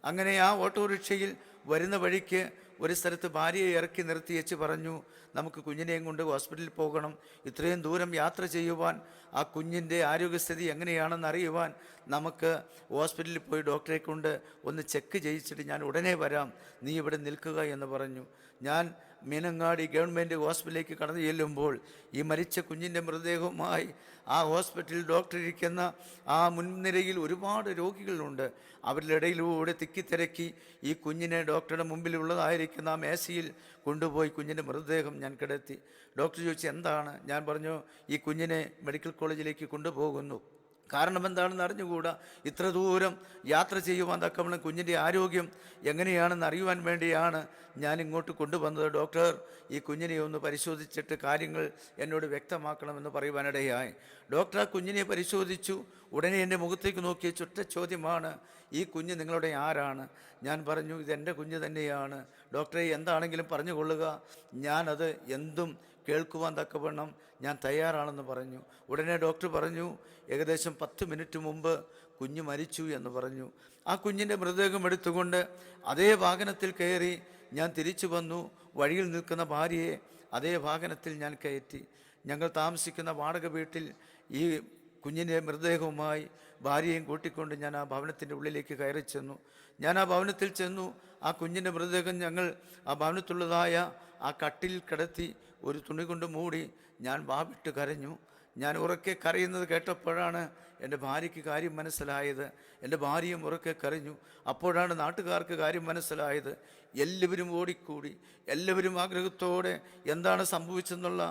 അങ്ങനെ ആ ഓട്ടോറിക്ഷയിൽ വരുന്ന വഴിക്ക് ഒരു സ്ഥലത്ത് ഭാര്യയെ ഇറക്കി നിർത്തിയേച്ച് പറഞ്ഞു, നമുക്ക് കുഞ്ഞിനെയും കൊണ്ട് ഹോസ്പിറ്റലിൽ പോകണം. ഇത്രയും ദൂരം യാത്ര ചെയ്യുവാൻ, ആ കുഞ്ഞിൻ്റെ ആരോഗ്യസ്ഥിതി എങ്ങനെയാണെന്ന് അറിയുവാൻ നമുക്ക് ഹോസ്പിറ്റലിൽ പോയി ഡോക്ടറെ കൊണ്ട് ഒന്ന് ചെക്ക് ചെയ്യിച്ചിട്ട് ഞാൻ ഉടനെ വരാം, നീ ഇവിടെ നിൽക്കുക എന്ന് പറഞ്ഞു. ഞാൻ മീനങ്ങാടി ഗവൺമെൻറ് ഹോസ്പിറ്റലിലേക്ക് കടന്നു ചെല്ലുമ്പോൾ ഈ മരിച്ച കുഞ്ഞിൻ്റെ മൃതദേഹവുമായി ആ ഹോസ്പിറ്റലിൽ ഡോക്ടർ ഇരിക്കുന്ന ആ മുൻനിരയിൽ ഒരുപാട് രോഗികളുണ്ട്. അവരുടെ ഇടയിലൂടെ തിക്കിത്തിരക്കി ഈ കുഞ്ഞിനെ ഡോക്ടറുടെ മുമ്പിലുള്ളതായിരിക്കുന്ന ആ മേശയിൽ കൊണ്ടുപോയി കുഞ്ഞിൻ്റെ മൃതദേഹം ഞാൻ കിടത്തി. ഡോക്ടർ ചോദിച്ചു, എന്താണ്? ഞാൻ പറഞ്ഞു, ഈ കുഞ്ഞിനെ മെഡിക്കൽ കോളേജിലേക്ക് കൊണ്ടുപോകുന്നു. കാരണം എന്താണെന്ന് അറിഞ്ഞുകൂടാ. ഇത്ര ദൂരം യാത്ര ചെയ്യുവാൻ തക്കവണ്ണം കുഞ്ഞിൻ്റെ ആരോഗ്യം എങ്ങനെയാണെന്ന് അറിയുവാൻ വേണ്ടിയാണ് ഞാൻ ഇങ്ങോട്ട് കൊണ്ടുവന്നത്. ഡോക്ടർ, ഈ കുഞ്ഞിനെ ഒന്ന് പരിശോധിച്ചിട്ട് കാര്യങ്ങൾ എന്നോട് വ്യക്തമാക്കണമെന്ന് പറയുവാനിടയായി. ഡോക്ടർ ആ കുഞ്ഞിനെ പരിശോധിച്ചു. ഉടനെ എൻ്റെ മുഖത്തേക്ക് നോക്കിയ ചുറ്റ ചോദ്യമാണ്, ഈ കുഞ്ഞ് നിങ്ങളുടെ ആരാണ്? ഞാൻ പറഞ്ഞു, ഇതെൻ്റെ കുഞ്ഞ് തന്നെയാണ്. ഡോക്ടറെ, എന്താണെങ്കിലും പറഞ്ഞുകൊള്ളുക, ഞാനത് എന്തും കേൾക്കുവാൻ തക്കവണ്ണം ഞാൻ തയ്യാറാണെന്ന് പറഞ്ഞു. ഉടനെ ഡോക്ടർ പറഞ്ഞു, ഏകദേശം 10 മിനിറ്റ് മുമ്പ് കുഞ്ഞ് മരിച്ചു എന്ന് പറഞ്ഞു. ആ കുഞ്ഞിൻ്റെ മൃതദേഹം എടുത്തുകൊണ്ട് അതേ വാഹനത്തിൽ കയറി ഞാൻ തിരിച്ചു വന്നു. വഴിയിൽ നിൽക്കുന്ന ഭാര്യയെ അതേ വാഹനത്തിൽ ഞാൻ കയറ്റി. ഞങ്ങൾ താമസിക്കുന്ന വാടക വീട്ടിൽ ഈ കുഞ്ഞിൻ്റെ മൃതദേഹവുമായി ഭാര്യയും കൂട്ടിക്കൊണ്ട് ഞാൻ ആ ഭവനത്തിൻ്റെ ഉള്ളിലേക്ക് കയറി ചെന്നു. ഞാൻ ആ ഭവനത്തിൽ ചെന്നു. ആ കുഞ്ഞിൻ്റെ മൃതദേഹം ഞങ്ങൾ ആ ഭവനത്തുള്ളതായ ആ കട്ടിൽ കിടത്തി ഒരു തുണി കൊണ്ട് മൂടി ഞാൻ വാവിട്ട് കരഞ്ഞു. ഞാൻ ഉറക്കെ കരയുന്നത് കേട്ടപ്പോഴാണ് എൻ്റെ ഭാര്യയ്ക്ക് കാര്യം മനസ്സിലായത്. എൻ്റെ ഭാര്യയും ഉറക്കെ കരഞ്ഞു. അപ്പോഴാണ് നാട്ടുകാർക്ക് കാര്യം മനസ്സിലായത്. എല്ലാവരും ഓടിക്കൂടി. എല്ലാവരും ആഗ്രഹത്തോടെ എന്താണ് സംഭവിച്ചെന്നുള്ള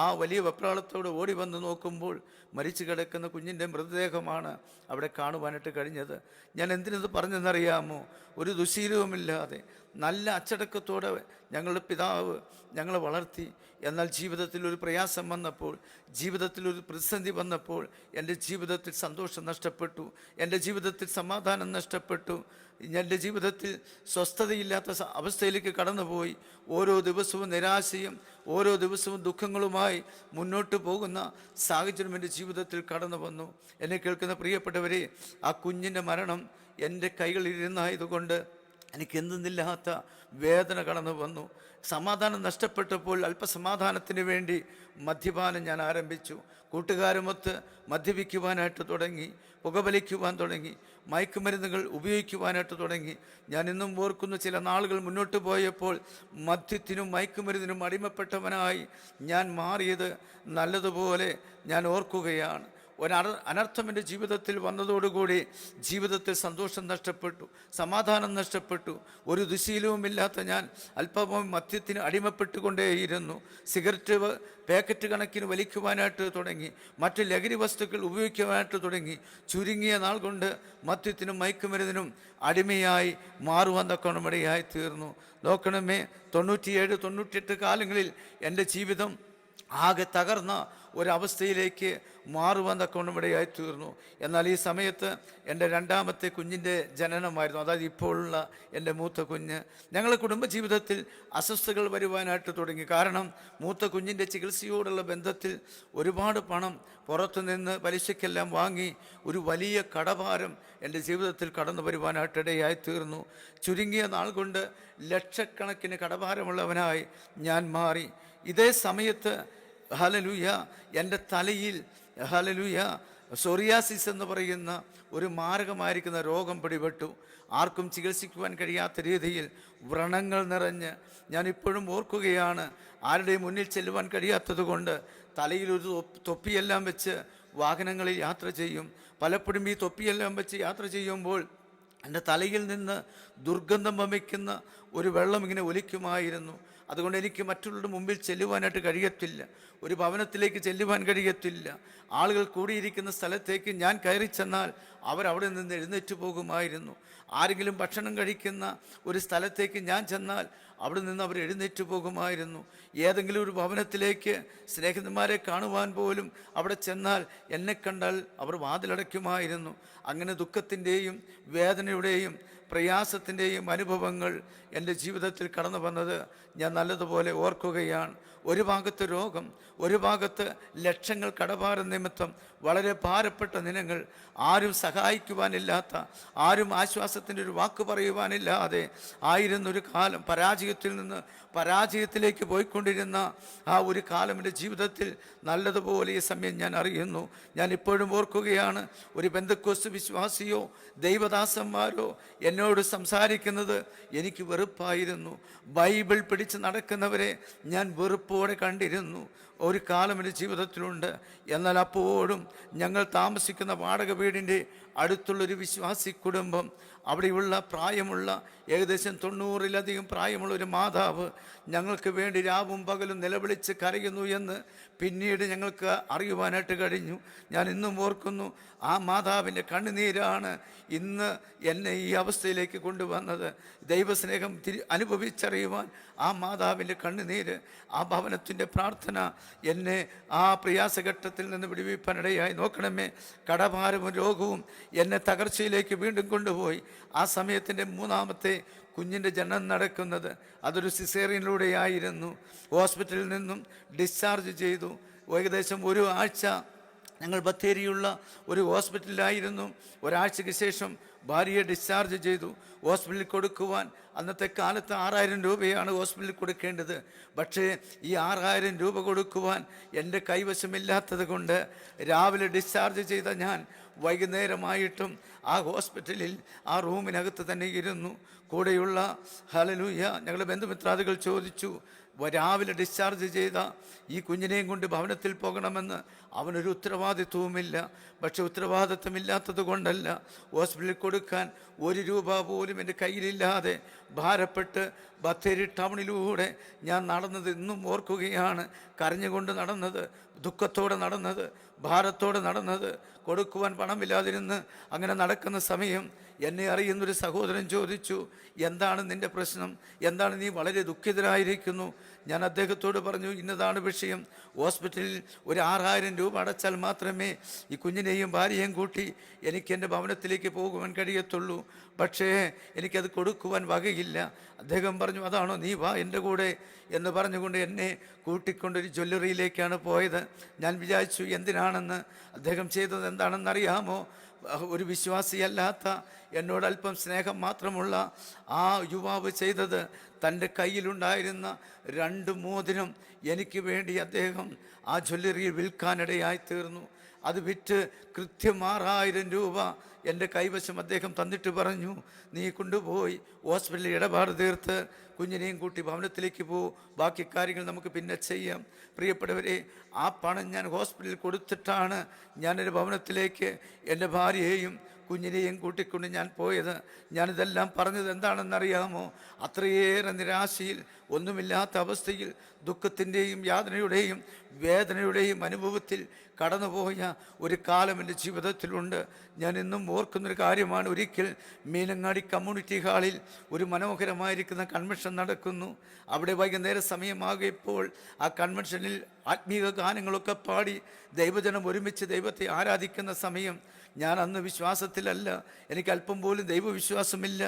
ആ വലിയ വെപ്രാളത്തോടെ ഓടി വന്ന് നോക്കുമ്പോൾ മരിച്ചു കിടക്കുന്ന കുഞ്ഞിൻ്റെ മൃതദേഹമാണ് അവിടെ കാണുവാനായിട്ട് കഴിഞ്ഞത്. ഞാൻ എന്തിനത് പറഞ്ഞെന്നറിയാമോ? ഒരു ദുശീലവുമില്ലാതെ നല്ല അച്ചടക്കത്തോടെ ഞങ്ങളുടെ പിതാവ് ഞങ്ങളെ വളർത്തി. എന്നാൽ ജീവിതത്തിൽ ഒരു പ്രയാസം വന്നപ്പോൾ, ജീവിതത്തിൽ ഒരു പ്രതിസന്ധി വന്നപ്പോൾ എൻ്റെ ജീവിതത്തിൽ സന്തോഷം നഷ്ടപ്പെട്ടു, എൻ്റെ ജീവിതത്തിൽ സമാധാനം നഷ്ടപ്പെട്ടു, എൻ്റെ ജീവിതത്തിൽ സ്വസ്ഥതയില്ലാത്ത അവസ്ഥയിലേക്ക് കടന്നുപോയി. ഓരോ ദിവസവും നിരാശയും ഓരോ ദിവസവും ദുഃഖങ്ങളുമായി മുന്നോട്ട് പോകുന്ന സാഹചര്യം എൻ്റെ ജീവിതത്തിൽ കടന്നു വന്നു. എന്നെ കേൾക്കുന്ന പ്രിയപ്പെട്ടവരെ, ആ കുഞ്ഞിൻ്റെ മരണം എൻ്റെ കൈകളിലിരുന്നായതുകൊണ്ട് എനിക്ക് എന്തെന്നില്ലാത്ത വേദന കടന്നു വന്നു. സമാധാനം നഷ്ടപ്പെട്ടപ്പോൾ അല്പസമാധാനത്തിന് വേണ്ടി മദ്യപാനം ഞാൻ ആരംഭിച്ചു. കൂട്ടുകാരുമൊത്ത് മദ്യപിക്കുവാനായിട്ട് തുടങ്ങി, പുകവലിക്കുവാൻ തുടങ്ങി, മയക്കുമരുന്നുകൾ ഉപയോഗിക്കുവാനായിട്ട് തുടങ്ങി. ഞാൻ ഇന്നും ഓർക്കുന്നു, ചില നാളുകൾ മുന്നോട്ട് പോയപ്പോൾ മദ്യത്തിനും മയക്കുമരുന്നിനും അടിമപ്പെട്ടവനായി ഞാൻ മാറിയത് നല്ലതുപോലെ ഞാൻ ഓർക്കുകയാണ്. അനർത്ഥം എൻ്റെ ജീവിതത്തിൽ വന്നതോടുകൂടി ജീവിതത്തിൽ സന്തോഷം നഷ്ടപ്പെട്ടു, സമാധാനം നഷ്ടപ്പെട്ടു. ഒരു ദുശീലവുമില്ലാത്ത ഞാൻ അല്പവും മദ്യത്തിന് അടിമപ്പെട്ടുകൊണ്ടേയിരുന്നു. സിഗരറ്റ് പാക്കറ്റ് കണക്കിന് വലിക്കുവാനായിട്ട് തുടങ്ങി, മറ്റ് ലഹരി വസ്തുക്കൾ ഉപയോഗിക്കുവാനായിട്ട് തുടങ്ങി. ചുരുങ്ങിയ നാൾ കൊണ്ട് മദ്യത്തിനും മയക്കുമരുന്നിനും അടിമയായി മാറുവാൻ തക്കവണ്ണം ഇടയായി തീർന്നു. നോക്കണമേ, 97, 98 കാലങ്ങളിൽ എൻ്റെ ജീവിതം ആകെ തകർന്ന ഒരവസ്ഥയിലേക്ക് മാറുവാൻ തക്കവണ്ണം ഇടയായി തീർന്നു. എന്നാൽ ഈ സമയത്ത് എൻ്റെ രണ്ടാമത്തെ കുഞ്ഞിൻ്റെ ജനനമായിരുന്നു, അതായത് ഇപ്പോഴുള്ള എൻ്റെ മൂത്ത കുഞ്ഞ്. ഞങ്ങളുടെ കുടുംബജീവിതത്തിൽ അസ്വസ്ഥതകൾ വരുവാനായിട്ട് തുടങ്ങി. കാരണം മൂത്ത കുഞ്ഞിൻ്റെ ചികിത്സയോടുള്ള ബന്ധത്തിൽ ഒരുപാട് പണം പുറത്തുനിന്ന് പലിശയ്ക്കെല്ലാം വാങ്ങി ഒരു വലിയ കടഭാരം എൻ്റെ ജീവിതത്തിൽ കടന്നു വരുവാനായിട്ടിടയായി തീർന്നു. ചുരുങ്ങിയ നാൾ കൊണ്ട് ലക്ഷക്കണക്കിന് കടഭാരമുള്ളവനായി ഞാൻ മാറി. ഇതേ സമയത്ത് ഹല്ലേലൂയ, എൻ്റെ തലയിൽ ഹല്ലേലൂയ സോറിയാസിസ് എന്ന് പറയുന്ന ഒരു മാരകമായിരിക്കുന്ന രോഗം പിടിപെട്ടു. ആർക്കും ചികിത്സിക്കുവാൻ കഴിയാത്ത രീതിയിൽ വ്രണങ്ങൾ നിറഞ്ഞ് ഞാൻ ഇപ്പോഴും ഓർക്കുകയാണ്. ആരുടെയും മുന്നിൽ ചെല്ലുവാൻ കഴിയാത്തത് കൊണ്ട് തലയിലൊരു തൊപ്പിയെല്ലാം വെച്ച് വാഹനങ്ങളിൽ യാത്ര ചെയ്യും. പലപ്പോഴും ഈ തൊപ്പിയെല്ലാം വെച്ച് യാത്ര ചെയ്യുമ്പോൾ എൻ്റെ തലയിൽ നിന്ന് ദുർഗന്ധം വമിക്കുന്ന ഒരു വെള്ളം ഇങ്ങനെ ഒലിക്കുമായിരുന്നു. അതുകൊണ്ട് എനിക്ക് മറ്റുള്ളവരുടെ മുമ്പിൽ ചെല്ലുവാനായിട്ട് കഴിയത്തില്ല, ഒരു ഭവനത്തിലേക്ക് ചെല്ലുവാൻ കഴിയത്തില്ല. ആളുകൾ കൂടിയിരിക്കുന്ന സ്ഥലത്തേക്ക് ഞാൻ കയറി ചെന്നാൽ അവരവിടെ നിന്ന് എഴുന്നേറ്റ് പോകുമായിരുന്നു. ആരെങ്കിലും ഭക്ഷണം കഴിക്കുന്ന ഒരു സ്ഥലത്തേക്ക് ഞാൻ ചെന്നാൽ അവിടെ നിന്ന് അവർ എഴുന്നേറ്റ് പോകുമായിരുന്നു. ഏതെങ്കിലും ഒരു ഭവനത്തിലേക്ക് സ്നേഹിതന്മാരെ കാണുവാൻ പോലും അവിടെ ചെന്നാൽ എന്നെ കണ്ടാൽ അവർ വാതിലടയ്ക്കുമായിരുന്നു. അങ്ങനെ ദുഃഖത്തിൻ്റെയും വേദനയുടെയും പ്രയാസത്തിൻ്റെയും അനുഭവങ്ങൾ എൻ്റെ ജീവിതത്തിൽ കടന്നു വന്നത് ഞാൻ നല്ലതുപോലെ ഓർക്കുകയാണ്. ഒരു ഭാഗത്ത് രോഗം, ഒരു ഭാഗത്ത് ലക്ഷങ്ങൾ കടഭാരം നിമിത്തം വളരെ ഭാരപ്പെട്ട ദിനങ്ങൾ, ആരും സഹായിക്കുവാനില്ലാത്ത, ആരും ആശ്വാസത്തിൻ്റെ ഒരു വാക്ക് പറയുവാനില്ലാതെ ആയിരുന്നൊരു കാലം, പരാജയത്തിൽ നിന്ന് പരാജയത്തിലേക്ക് പോയിക്കൊണ്ടിരുന്ന ആ ഒരു കാലം എൻ്റെ ജീവിതത്തിൽ നല്ലതുപോലെ ഈ സമയം ഞാൻ അറിയുന്നു. ഞാൻ ഇപ്പോഴും ഓർക്കുകയാണ്, ഒരു പെന്തക്കോസ്ത് വിശ്വാസിയോ ദൈവദാസന്മാരോ എന്നോട് സംസാരിക്കുന്നത് എനിക്ക് വെറുപ്പായിരുന്നു. ബൈബിൾ പിടിച്ച് നടക്കുന്നവരെ ഞാൻ വെറുപ്പോടെ കണ്ടിരുന്നു. ഒരു കാലം എൻ്റെ ജീവിതത്തിലുണ്ട്. എന്നാൽ അപ്പോഴും ഞങ്ങൾ താമസിക്കുന്ന വാടക വീടിൻ്റെ അടുത്തുള്ളൊരു വിശ്വാസി കുടുംബം, അവിടെയുള്ള പ്രായമുള്ള ഏകദേശം 90-ലധികം പ്രായമുള്ള ഒരു മാതാവ് ഞങ്ങൾക്ക് വേണ്ടി രാവും പകലും നിലവിളിച്ച് കരയുന്നു എന്ന് പിന്നീട് ഞങ്ങൾക്ക് അറിയുവാനായിട്ട് കഴിഞ്ഞു. ഞാൻ ഇന്നും ഓർക്കുന്നു, ആ മാതാവിൻ്റെ കണ്ണുനീരാണ് ഇന്ന് എന്നെ ഈ അവസ്ഥയിലേക്ക് കൊണ്ടുവന്നത്. ദൈവസ്നേഹം അനുഭവിച്ചറിയുവാൻ ആ മാതാവിൻ്റെ കണ്ണുനീര്, ആ ഭവനത്തിൻ്റെ പ്രാർത്ഥന എന്നെ ആ പ്രയാസഘട്ടത്തിൽ നിന്ന് വിടുവിപ്പാനിടയായി. നോക്കണമേ, കടഭാരവും രോഗവും എന്നെ തകർച്ചയിലേക്ക് വീണ്ടും കൊണ്ടുപോയി. ആ സമയത്തിൻ്റെ 3ാമത്തെ കുഞ്ഞിൻ്റെ ജനനം നടക്കുന്നത് അതൊരു സിസേറിയനിലൂടെയായിരുന്നു. ഹോസ്പിറ്റലിൽ നിന്നും ഡിസ്ചാർജ് ചെയ്തു. ഏകദേശം ഒരു ആഴ്ച ഞങ്ങൾ ബത്തേരിയുള്ള ഒരു ഹോസ്പിറ്റലിലായിരുന്നു. ഒരാഴ്ചയ്ക്ക് ശേഷം ഭാര്യയെ ഡിസ്ചാർജ് ചെയ്തു. ഹോസ്പിറ്റലിൽ കൊടുക്കുവാൻ അന്നത്തെ കാലത്ത് 6000 രൂപയാണ് ഹോസ്പിറ്റലിൽ കൊടുക്കേണ്ടത്. പക്ഷേ ഈ 6000 രൂപ കൊടുക്കുവാൻ എൻ്റെ കൈവശമില്ലാത്തത് കൊണ്ട് രാവിലെ ഡിസ്ചാർജ് ചെയ്ത ഞാൻ വൈകുന്നേരമായിട്ടും ആ ഹോസ്പിറ്റലിൽ ആ റൂമിനകത്ത് തന്നെ ഇരുന്നു. കൂടെയുള്ള ഹല്ലേലൂയ ഞങ്ങളുടെ ബന്ധുമിത്രാദികൾ ചോദിച്ചു, രാവിലെ ഡിസ്ചാർജ് ചെയ്ത ഈ കുഞ്ഞിനെയും കൊണ്ട് ഭവനത്തിൽ പോകണമെന്ന്. അവനൊരു ഉത്തരവാദിത്വവുമില്ല. പക്ഷെ ഉത്തരവാദിത്വമില്ലാത്തത് കൊണ്ടല്ല, ഹോസ്പിറ്റലിൽ കൊടുക്കാൻ 1 രൂപ പോലും എൻ്റെ കയ്യിലില്ലാതെ ഭാരപ്പെട്ട് ബത്തേരി ടൗണിലൂടെ ഞാൻ നടന്നത് ഇന്നും ഓർക്കുകയാണ്. കരഞ്ഞുകൊണ്ട് നടന്നത്, ദുഃഖത്തോടെ നടന്നത്, ഭാരത്തോടെ നടന്നത്. കൊടുക്കുവാൻ പണമില്ലാതിരുന്ന് അങ്ങനെ നടക്കുന്ന സമയം എന്നെ അറിയുന്നൊരു സഹോദരൻ ചോദിച്ചു, എന്താണ് നിൻ്റെ പ്രശ്നം, എന്താണ് നീ വളരെ ദുഃഖിതരായിരിക്കുന്നു? ഞാൻ അദ്ദേഹത്തോട് പറഞ്ഞു, ഇന്നതാണ് വിഷയം. ഹോസ്പിറ്റലിൽ ഒരു 6000 രൂപ അടച്ചാൽ മാത്രമേ ഈ കുഞ്ഞിനെയും ഭാര്യയെയും കൂട്ടി എനിക്ക് എൻ്റെ ഭവനത്തിലേക്ക് പോകുവാൻ കഴിയത്തുള്ളൂ. പക്ഷേ എനിക്കത് കൊടുക്കുവാൻ വകയില്ല. അദ്ദേഹം പറഞ്ഞു, അതാണോ, നീ വാ എൻ്റെ കൂടെ എന്ന് പറഞ്ഞുകൊണ്ട് എന്നെ കൂട്ടിക്കൊണ്ടൊരു ജ്വല്ലറിയിലേക്കാണ് പോയത്. ഞാൻ വിചാരിച്ചു എന്തിനാണെന്ന്. അദ്ദേഹം ചെയ്തത് എന്താണെന്നറിയാമോ? ഒരു വിശ്വാസിയല്ലാത്ത, എന്നോട് അല്പം സ്നേഹം മാത്രമുള്ള ആ യുവാവ് ചെയ്തത്, തൻ്റെ കയ്യിലുണ്ടായിരുന്ന 2 മോതിരം എനിക്ക് വേണ്ടി അദ്ദേഹം ആ ജ്വല്ലറിയിൽ വിൽക്കാനിടയായി തീർന്നു. അത് വിറ്റ് കൃത്യം 6000 രൂപ എൻ്റെ കൈവശം അദ്ദേഹം തന്നിട്ട് പറഞ്ഞു, നീ കൊണ്ടുപോയി ഹോസ്പിറ്റലിൽ ഇടപാട് തീർത്ത് കുഞ്ഞിനെയും കൂട്ടി ഭവനത്തിലേക്ക് പോ, ബാക്കി കാര്യങ്ങൾ നമുക്ക് പിന്നെ ചെയ്യാം. പ്രിയപ്പെട്ടവരെ, ആ പണം ഞാൻ ഹോസ്പിറ്റലിൽ കൊടുത്തിട്ടാണ് ഞാനൊരു ഭവനത്തിലേക്ക് എൻ്റെ ഭാര്യയെയും കുഞ്ഞിനെയും കൂട്ടിക്കൊണ്ട് ഞാൻ പോയത്. ഞാനിതെല്ലാം പറഞ്ഞത് എന്താണെന്നറിയാമോ? അത്രയേറെ നിരാശയിൽ, ഒന്നുമില്ലാത്ത അവസ്ഥയിൽ, ദുഃഖത്തിൻ്റെയും യാതനയുടെയും വേദനയുടെയും അനുഭവത്തിൽ കടന്നുപോയ ഒരു കാലം എൻ്റെ ജീവിതത്തിലുണ്ട്. ഞാൻ ഇന്നും ഓർക്കുന്നൊരു കാര്യമാണ്. ഒരിക്കൽ മീനങ്ങാടി കമ്മ്യൂണിറ്റി ഹാളിൽ ഒരു മനോഹരമായിരിക്കുന്ന കൺവെൻഷൻ നടക്കുന്നു. അവിടെ വൈകുന്നേര സമയമാകിയപ്പോൾ ആ കൺവെൻഷനിൽ ആത്മീയ ഗാനങ്ങളൊക്കെ പാടി ദൈവജനം ഒരുമിച്ച് ദൈവത്തെ ആരാധിക്കുന്ന സമയം, ഞാൻ അന്ന് വിശ്വാസത്തിലല്ല, എനിക്ക് അല്പം പോലും ദൈവവിശ്വാസമില്ല.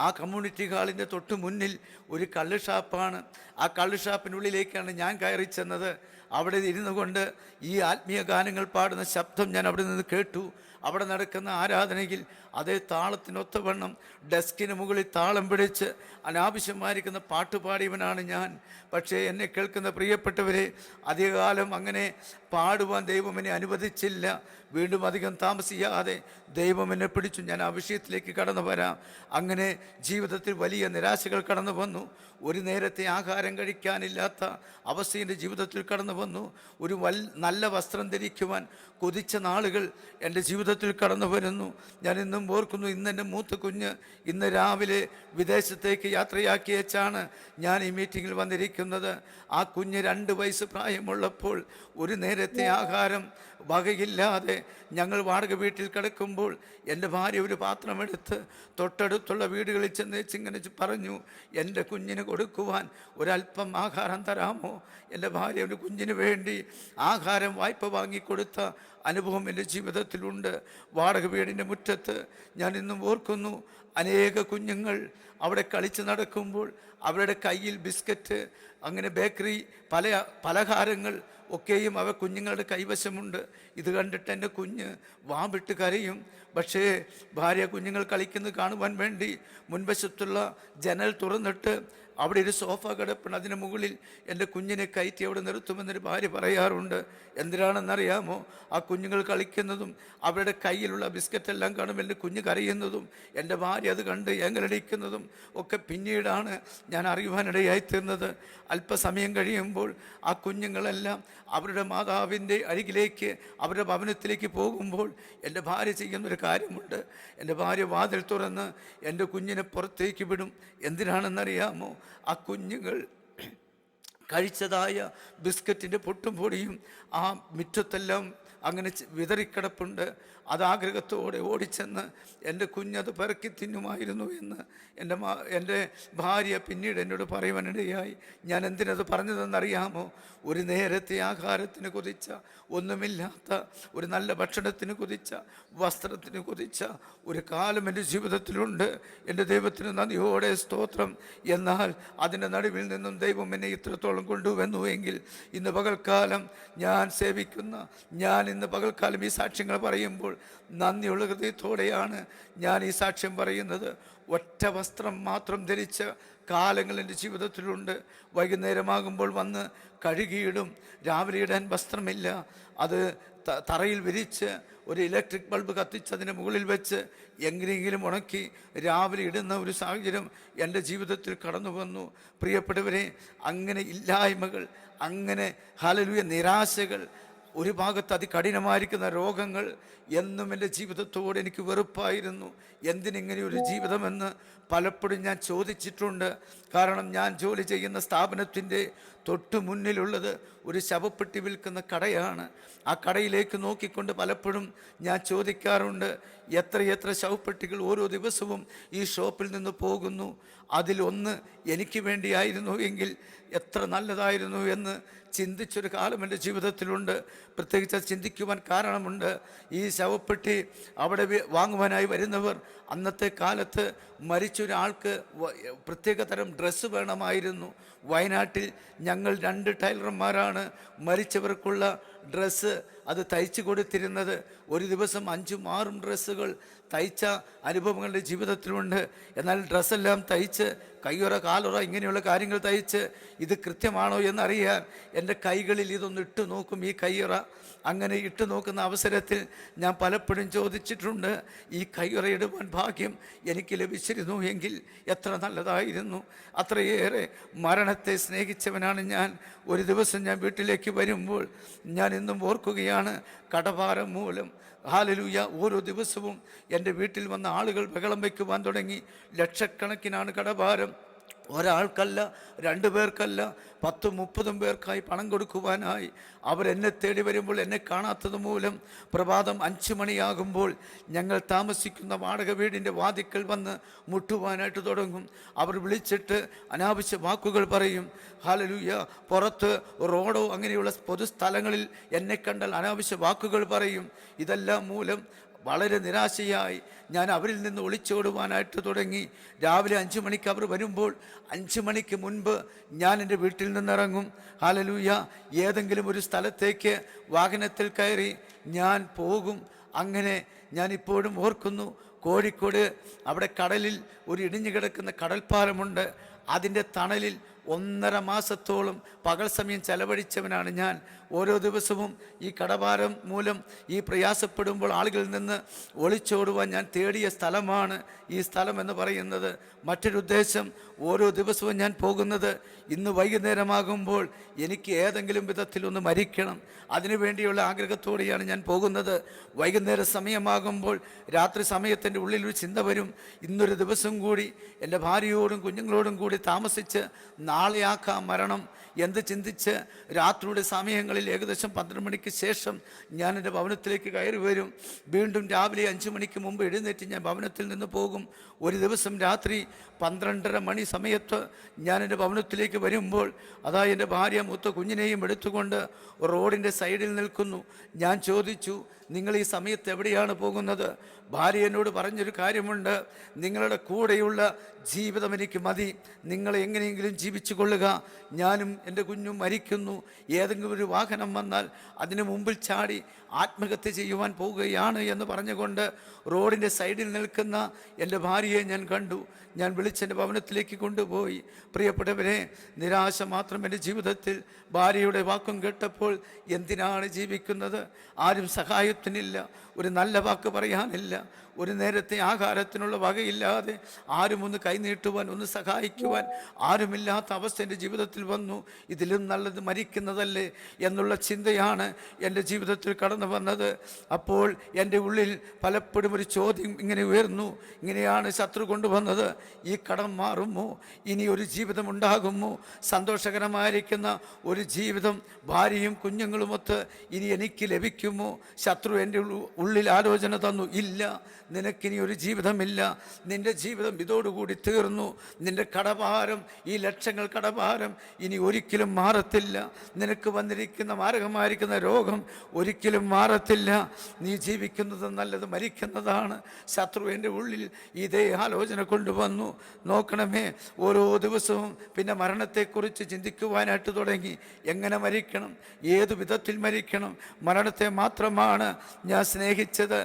ആ കമ്മ്യൂണിറ്റി ഹാളിൻ്റെ തൊട്ട് മുന്നിൽ ഒരു കള്ള് ഷാപ്പാണ്. ആ കള്ള് ഷാപ്പിനുള്ളിലേക്കാണ് ഞാൻ കയറി ചെന്നത്. അവിടെ ഇരുന്നു കൊണ്ട് ഈ ആത്മീയ ഗാനങ്ങൾ പാടുന്ന ശബ്ദം ഞാൻ അവിടെ നിന്ന് കേട്ടു. അവിടെ നടക്കുന്ന ആരാധനയിൽ അതേ താളത്തിനൊത്തവണ്ണം ഡെസ്കിന് മുകളിൽ താളം പിടിച്ച് അനാവശ്യമായിരിക്കുന്ന പാട്ടുപാടിയവനാണ് ഞാൻ. പക്ഷേ എന്നെ കേൾക്കുന്ന പ്രിയപ്പെട്ടവരെ, അധികകാലം അങ്ങനെ പാടുവാൻ ദൈവം എന്നെ അനുവദിച്ചില്ല. വീണ്ടും അധികം താമസിയാതെ ദൈവം എന്നെ പിടിച്ചു. ഞാൻ ആ വിഷയത്തിലേക്ക് കടന്നു വരാം. അങ്ങനെ ജീവിതത്തിൽ വലിയ നിരാശകൾ കടന്നു വന്നു. ഒരു നേരത്തെ ആഹാരം കഴിക്കാനില്ലാത്ത അവസ്ഥയുടെ ജീവിതത്തിൽ കടന്നു വന്നു. ഒരു നല്ല വസ്ത്രം ധരിക്കുവാൻ കൊതിച്ച നാളുകൾ എൻ്റെ ജീവിതത്തിൽ കടന്നു വരുന്നു. ഞാൻ ഇന്നും ഓർക്കുന്നു, ഇന്ന് എൻ്റെ മൂത്ത കുഞ്ഞ് ഇന്ന് രാവിലെ വിദേശത്തേക്ക് യാത്രയാക്കിയേച്ചാണ് ഞാൻ ഈ മീറ്റിങ്ങിൽ വന്നിരിക്കുന്നത്. ആ കുഞ്ഞ് 2 വയസ്സ് പ്രായമുള്ളപ്പോൾ ഒരു നേരത്തെ ആഹാരം വകയില്ലാതെ ഞങ്ങൾ വാടക വീട്ടിൽ കിടക്കുമ്പോൾ എൻ്റെ ഭാര്യ ഒരു പാത്രമെടുത്ത് തൊട്ടടുത്തുള്ള വീടുകളിൽ ചെന്നേച്ച് ഇങ്ങനെ പറഞ്ഞു, എൻ്റെ കുഞ്ഞിന് കൊടുക്കുവാൻ ഒരല്പം ആഹാരം തരാമോ? എൻ്റെ ഭാര്യ ഒരു കുഞ്ഞിന് വേണ്ടി ആഹാരം വായ്പ വാങ്ങിക്കൊടുത്ത അനുഭവം എൻ്റെ ജീവിതത്തിലുണ്ട്. വാടക വീടിൻ്റെ മുറ്റത്ത് ഞാൻ ഇന്നും ഓർക്കുന്നു, അനേക കുഞ്ഞുങ്ങൾ അവിടെ കളിച്ച് നടക്കുമ്പോൾ അവരുടെ കയ്യിൽ ബിസ്ക്കറ്റ്, അങ്ങനെ ബേക്കറി, പല പലഹാരങ്ങൾ ഒക്കെയും അവ കുഞ്ഞുങ്ങളുടെ കൈവശമുണ്ട്. ഇത് കണ്ടിട്ട് എൻ്റെ കുഞ്ഞ് വാവിട്ട് കരയും. പക്ഷേ ഭാര്യ കുഞ്ഞുങ്ങൾ കളിക്കുന്നത് കാണുവാൻ വേണ്ടി മുൻവശത്തുള്ള ജനൽ തുറന്നിട്ട് അവിടെ ഒരു സോഫ കിടപ്പുണ്ട്, അതിന് മുകളിൽ എൻ്റെ കുഞ്ഞിനെ കയറ്റി അവിടെ നിർത്തുമെന്നൊരു ഭാര്യ പറയാറുണ്ട്. എന്തിനാണെന്നറിയാമോ? ആ കുഞ്ഞുങ്ങൾ കളിക്കുന്നതും അവരുടെ കയ്യിലുള്ള ബിസ്ക്കറ്റെല്ലാം കാണും എൻ്റെ കുഞ്ഞ് കരയുന്നതും എൻ്റെ ഭാര്യ അത് കണ്ട് ഏങ്ങലടിക്കുന്നതും ഒക്കെ പിന്നീടാണ് ഞാൻ അറിയുവാനിടയായിത്തീർന്നത്. അല്പസമയം കഴിയുമ്പോൾ ആ കുഞ്ഞുങ്ങളെല്ലാം അവരുടെ മാതാവിൻ്റെ അരികിലേക്ക്, അവരുടെ ഭവനത്തിലേക്ക് പോകുമ്പോൾ എൻ്റെ ഭാര്യ ചെയ്യുന്നൊരു കാര്യമുണ്ട്. എൻ്റെ ഭാര്യ വാതിൽ തുറന്ന് എൻ്റെ കുഞ്ഞിനെ പുറത്തേക്ക് വിടും. എന്തിനാണെന്നറിയാമോ? ആ കുഞ്ഞുങ്ങൾ കഴിച്ചതായ ബിസ്ക്കറ്റിൻ്റെ പൊട്ടും പൊടിയും ആ മുറ്റത്തെല്ലാം അങ്ങനെ വിതറിക്കിടപ്പുണ്ട്. അത് ആഗ്രഹത്തോടെ ഓടിച്ചെന്ന് എൻ്റെ കുഞ്ഞത് പെറുക്കി തിന്നുമായിരുന്നു എന്ന് എൻ്റെ ഭാര്യ പിന്നീട് എന്നോട് പറയുവാനിടയായി. ഞാൻ എന്തിനത് പറഞ്ഞതെന്നറിയാമോ? ഒരു നേരത്തെ ആഹാരത്തിന് കൊതിച്ച, ഒന്നുമില്ലാത്ത ഒരു നല്ല ഭക്ഷണത്തിന് കൊതിച്ച, വസ്ത്രത്തിന് കൊതിച്ച ഒരു കാലം എൻ്റെ ജീവിതത്തിലുണ്ട്. എൻ്റെ ദൈവത്തിന് നന്ദിയോടെ സ്തോത്രം. എന്നാൽ അതിൻ്റെ നടുവിൽ നിന്നും ദൈവം എന്നെ ഇത്രത്തോളം കൊണ്ടുവന്നു എങ്കിൽ ഇന്ന് പകൽക്കാലം ഞാൻ സേവിക്കുന്ന, ഞാൻ ഇന്ന് പകൽക്കാലം ഈ സാക്ഷ്യങ്ങൾ പറയുമ്പോൾ നന്ദിയുള്ള ഹൃദയത്തോടെയാണ് ഞാൻ ഈ സാക്ഷ്യം പറയുന്നത്. ഒറ്റ വസ്ത്രം മാത്രം ധരിച്ച കാലങ്ങൾ എൻ്റെ ജീവിതത്തിലുണ്ട്. വൈകുന്നേരമാകുമ്പോൾ വന്ന് കഴുകിയിടും. രാവിലെ ഇടാൻ വസ്ത്രമില്ല. അത് തറയിൽ വിരിച്ച് ഒരു ഇലക്ട്രിക് ബൾബ് കത്തിച്ച് അതിന് മുകളിൽ വെച്ച് എങ്ങനെയെങ്കിലും ഉണക്കി രാവിലെ ഇടുന്ന ഒരു സാഹചര്യം എൻ്റെ ജീവിതത്തിൽ കടന്നു വന്നു. പ്രിയപ്പെട്ടവരെ, അങ്ങനെ ഇല്ലായ്മകൾ, അങ്ങനെ ഹല്ലേലൂയ നിരാശകൾ, ഒരു ഭാഗത്ത് അതികഠിനമായിരിക്കുന്ന രോഗങ്ങൾ എന്നും എൻ്റെ ജീവിതത്തോട് എനിക്ക് വെറുപ്പായിരുന്നു. എന്തിനിങ്ങനെ ഒരു ജീവിതമെന്ന് പലപ്പോഴും ഞാൻ ചോദിച്ചിട്ടുണ്ട്. കാരണം ഞാൻ ജോലി ചെയ്യുന്ന സ്ഥാപനത്തിൻ്റെ തൊട്ടു മുന്നിലുള്ളത് ഒരു ശവപ്പെട്ടി വിൽക്കുന്ന കടയാണ്. ആ കടയിലേക്ക് നോക്കിക്കൊണ്ട് പലപ്പോഴും ഞാൻ ചോദിക്കാറുണ്ട്, എത്രയെത്ര ശവപ്പെട്ടികൾ ഓരോ ദിവസവും ഈ ഷോപ്പിൽ നിന്ന് പോകുന്നു. അതിലൊന്ന് എനിക്ക് വേണ്ടിയായിരുന്നു എങ്കിൽ എത്ര നല്ലതായിരുന്നു എന്ന് ചിന്തിച്ചൊരു കാലം എൻ്റെ ജീവിതത്തിലുണ്ട്. പ്രത്യേകിച്ച് ചിന്തിക്കുവാൻ കാരണമുണ്ട്. ഈ ശവപ്പെട്ടി അവിടെ വാങ്ങുവാനായി വരുന്നവർ അന്നത്തെ കാലത്ത് മരിച്ചൊരാൾക്ക് പ്രത്യേക തരം ഡ്രസ്സ് വേണമായിരുന്നു. വയനാട്ടിൽ ഞങ്ങൾ 2 ടൈലർമാരാണ് മരിച്ചവർക്കുള്ള ഡ്രസ്സ് അത് തയ്ച്ചു കൊടുത്തിരുന്നത്. ഒരു ദിവസം 5ഉം 6ഉം ഡ്രസ്സുകൾ തയ്ച്ച അനുഭവങ്ങളുടെ ജീവിതത്തിലുണ്ട്. എന്നാൽ ഡ്രസ്സെല്ലാം തയ്ച്ച് കയ്യുറ, കാലുറ, ഇങ്ങനെയുള്ള കാര്യങ്ങൾ തയ്ച്ച് ഇത് കൃത്യമാണോ എന്നറിയാൻ എൻ്റെ കൈകളിൽ ഇതൊന്ന് ഇട്ട് നോക്കും, ഈ കയ്യുറ. അങ്ങനെ ഇട്ട് നോക്കുന്ന അവസരത്തിൽ ഞാൻ പലപ്പോഴും ചോദിച്ചിട്ടുണ്ട്, ഈ കയ്യുറ ഇടുവാൻ ഭാഗ്യം എനിക്ക് ലഭിച്ചിരുന്നു എങ്കിൽ എത്ര നല്ലതായിരുന്നു. അത്രയേറെ മരണത്തെ സ്നേഹിച്ചവനാണ് ഞാൻ. ഒരു ദിവസം ഞാൻ വീട്ടിലേക്ക് വരുമ്പോൾ ഞാൻ ഇന്നും ഓർക്കുകയാണ്, കടഭാരം മൂലം ഹല്ലേലൂയ ഓരോ ദിവസവും എൻ്റെ വീട്ടിൽ വന്ന ആളുകൾ ബഹളം വയ്ക്കുവാൻ തുടങ്ങി. ലക്ഷക്കണക്കിനാണ് കടഭാരം. ഒരാൾക്കല്ല, 2 പേർക്കല്ല, 10ഉം 30ഉം പേർക്കായി പണം കൊടുക്കുവാനായി അവരെന്നെ തേടി വരുമ്പോൾ എന്നെ കാണാത്തത് മൂലം പ്രഭാതം 5 മണിയാകുമ്പോൾ ഞങ്ങൾ താമസിക്കുന്ന വാടക വീടിൻ്റെ വാതിക്കൽ വന്ന് മുട്ടുവാനായിട്ട് തുടങ്ങും. അവർ വിളിച്ചിട്ട് അനാവശ്യ വാക്കുകൾ പറയും. ഹല്ലേലൂയ, പുറത്ത് റോഡോ അങ്ങനെയുള്ള പൊതുസ്ഥലങ്ങളിൽ എന്നെ കണ്ടാൽ അനാവശ്യ വാക്കുകൾ പറയും. ഇതെല്ലാം മൂലം വളരെ നിരാശയായി ഞാൻ അവരിൽ നിന്ന് ഒളിച്ചോടുവാനായിട്ട് തുടങ്ങി. രാവിലെ 5 മണിക്ക് അവർ വരുമ്പോൾ 5 മണിക്ക് മുൻപ് ഞാൻ എൻ്റെ വീട്ടിൽ നിന്നിറങ്ങും. ഹല്ലേലൂയ, ഏതെങ്കിലും ഒരു സ്ഥലത്തേക്ക് വാഹനത്തിൽ കയറി ഞാൻ പോകും. അങ്ങനെ ഞാൻ ഇപ്പോഴും ഓർക്കുന്നു, കോഴിക്കോട് അവിടെ കടലിൽ ഒരു ഇടിഞ്ഞു കിടക്കുന്ന കടൽപ്പാലമുണ്ട്. അതിൻ്റെ തണലിൽ 1.5 മാസത്തോളം പകൽ സമയം ചെലവഴിച്ചവനാണ് ഞാൻ. ഓരോ ദിവസവും ഈ കടഭാരം മൂലം ഈ പ്രയാസപ്പെടുമ്പോൾ ആളുകളിൽ നിന്ന് ഒളിച്ചോടുവാൻ ഞാൻ തേടിയ സ്ഥലമാണ് ഈ സ്ഥലം എന്ന് പറയുന്നത്. മറ്റൊരു ഉദ്ദേശം, ഓരോ ദിവസവും ഞാൻ പോകുന്നത് ഇന്ന് വൈകുന്നേരമാകുമ്പോൾ എനിക്ക് ഏതെങ്കിലും വിധത്തിലൊന്ന് മരിക്കണം, അതിനുവേണ്ടിയുള്ള ആഗ്രഹത്തോടെയാണ് ഞാൻ പോകുന്നത്. വൈകുന്നേര സമയമാകുമ്പോൾ രാത്രി സമയത്തിൻ്റെ ഉള്ളിലൊരു ചിന്ത വരും, ഇന്നൊരു ദിവസം കൂടി എൻ്റെ ഭാര്യയോടും കുഞ്ഞുങ്ങളോടും കൂടി താമസിച്ച് നാളെയാക്കാം മരണം എന്ത് ചിന്തിച്ച് രാത്രിയുടെ സമയങ്ങളിൽ ഏകദേശം 12 മണിക്ക് ശേഷം ഞാൻ എൻ്റെ ഭവനത്തിലേക്ക് കയറി വരും. വീണ്ടും രാവിലെ 5 മണിക്ക് മുമ്പ് എഴുന്നേറ്റ് ഞാൻ ഭവനത്തിൽ നിന്ന് പോകും. ഒരു ദിവസം രാത്രി 12:30 മണി സമയത്ത് ഞാൻ എൻ്റെ ഭവനത്തിലേക്ക് വരുമ്പോൾ അതാ എൻ്റെ ഭാര്യ മൂത്ത കുഞ്ഞിനെയും എടുത്തുകൊണ്ട് റോഡിൻ്റെ സൈഡിൽ നിൽക്കുന്നു. ഞാൻ ചോദിച്ചു, നിങ്ങൾ ഈ സമയത്ത് എവിടെയാണ് പോകുന്നത്? ഭാര്യ എന്നോട് പറഞ്ഞൊരു കാര്യമുണ്ട്, നിങ്ങളുടെ കൂടെയുള്ള ജീവിതം എനിക്ക് മതി, നിങ്ങൾ എങ്ങനെയെങ്കിലും ജീവിച്ചു കൊള്ളുക, ഞാനും എൻ്റെ കുഞ്ഞും മരിക്കുന്നു. ഏതെങ്കിലും ഒരു വാഹനം വന്നാൽ അതിന് മുമ്പിൽ ചാടി ആത്മഹത്യ ചെയ്യുവാൻ പോവുകയാണ് എന്ന് പറഞ്ഞുകൊണ്ട് റോഡിൻ്റെ സൈഡിൽ നിൽക്കുന്ന എൻ്റെ ഭാര്യയെ ഞാൻ കണ്ടു. ഞാൻ വിളിച്ചെൻ്റെ ഭവനത്തിലേക്ക് കൊണ്ടുപോയി. പ്രിയപ്പെട്ടവരെ, നിരാശ മാത്രം എൻ്റെ ജീവിതത്തിൽ. ഭാര്യയുടെ വാക്കും കേട്ടപ്പോൾ എന്തിനാണ് ജീവിക്കുന്നത്? ആരും സഹായത്തിനില്ല, ഒരു നല്ല വാക്ക് പറയാനില്ല, ഒരു നേരത്തെ ആഹാരത്തിനുള്ള വകയില്ലാതെ ആരും ഒന്ന് കൈനീട്ടുവാൻ, ഒന്ന് സഹായിക്കുവാൻ ആരുമില്ലാത്ത അവസ്ഥ എൻ്റെ ജീവിതത്തിൽ വന്നു. ഇതിലും നല്ലത് മരിക്കുന്നതല്ലേ എന്നുള്ള ചിന്തയാണ് എൻ്റെ ജീവിതത്തിൽ കടന്നു വന്നത്. അപ്പോൾ എൻ്റെ ഉള്ളിൽ പലപ്പോഴും ഒരു ചോദ്യം ഇങ്ങനെ ഉയർന്നു. ഇങ്ങനെയാണ് ശത്രു കൊണ്ടുവന്നത്, ഈ കടം മാറുമോ? ഇനി ഒരു ജീവിതം ഉണ്ടാകുമോ? സന്തോഷകരമായിരിക്കുന്ന ഒരു ജീവിതം ഭാര്യയും കുഞ്ഞുങ്ങളുമൊത്ത് ഇനി എനിക്ക് ലഭിക്കുമോ? ശത്രു എൻ്റെ ഉള്ളിൽ ആലോചന തന്നു, ഇല്ല, നിനക്കിനി ഒരു ജീവിതമില്ല, നിന്റെ ജീവിതം ഇതോടുകൂടി തീർന്നു, നിന്റെ കടഭാരം, ഈ ലക്ഷങ്ങൾ കടഭാരം ഇനി ഒരിക്കലും മാറത്തില്ല, നിനക്ക് വന്നിരിക്കുന്ന മാരകമായിരിക്കുന്ന രോഗം ഒരിക്കലും മാറത്തില്ല, നീ ജീവിക്കുന്നത് നല്ലത് മരിക്കുന്നതാണ്. ശത്രു എൻ്റെ ഉള്ളിൽ ഇതേ ആലോചന കൊണ്ടുവന്നു. നോക്കണമേ, ഓരോ ദിവസവും പിന്നെ മരണത്തെക്കുറിച്ച് ചിന്തിക്കുവാനായിട്ട് തുടങ്ങി. എങ്ങനെ മരിക്കണം, ഏതു വിധത്തിൽ മരിക്കണം? മരണത്തെ മാത്രമാണ് ഞാൻ സ്നേഹിച്ചത്.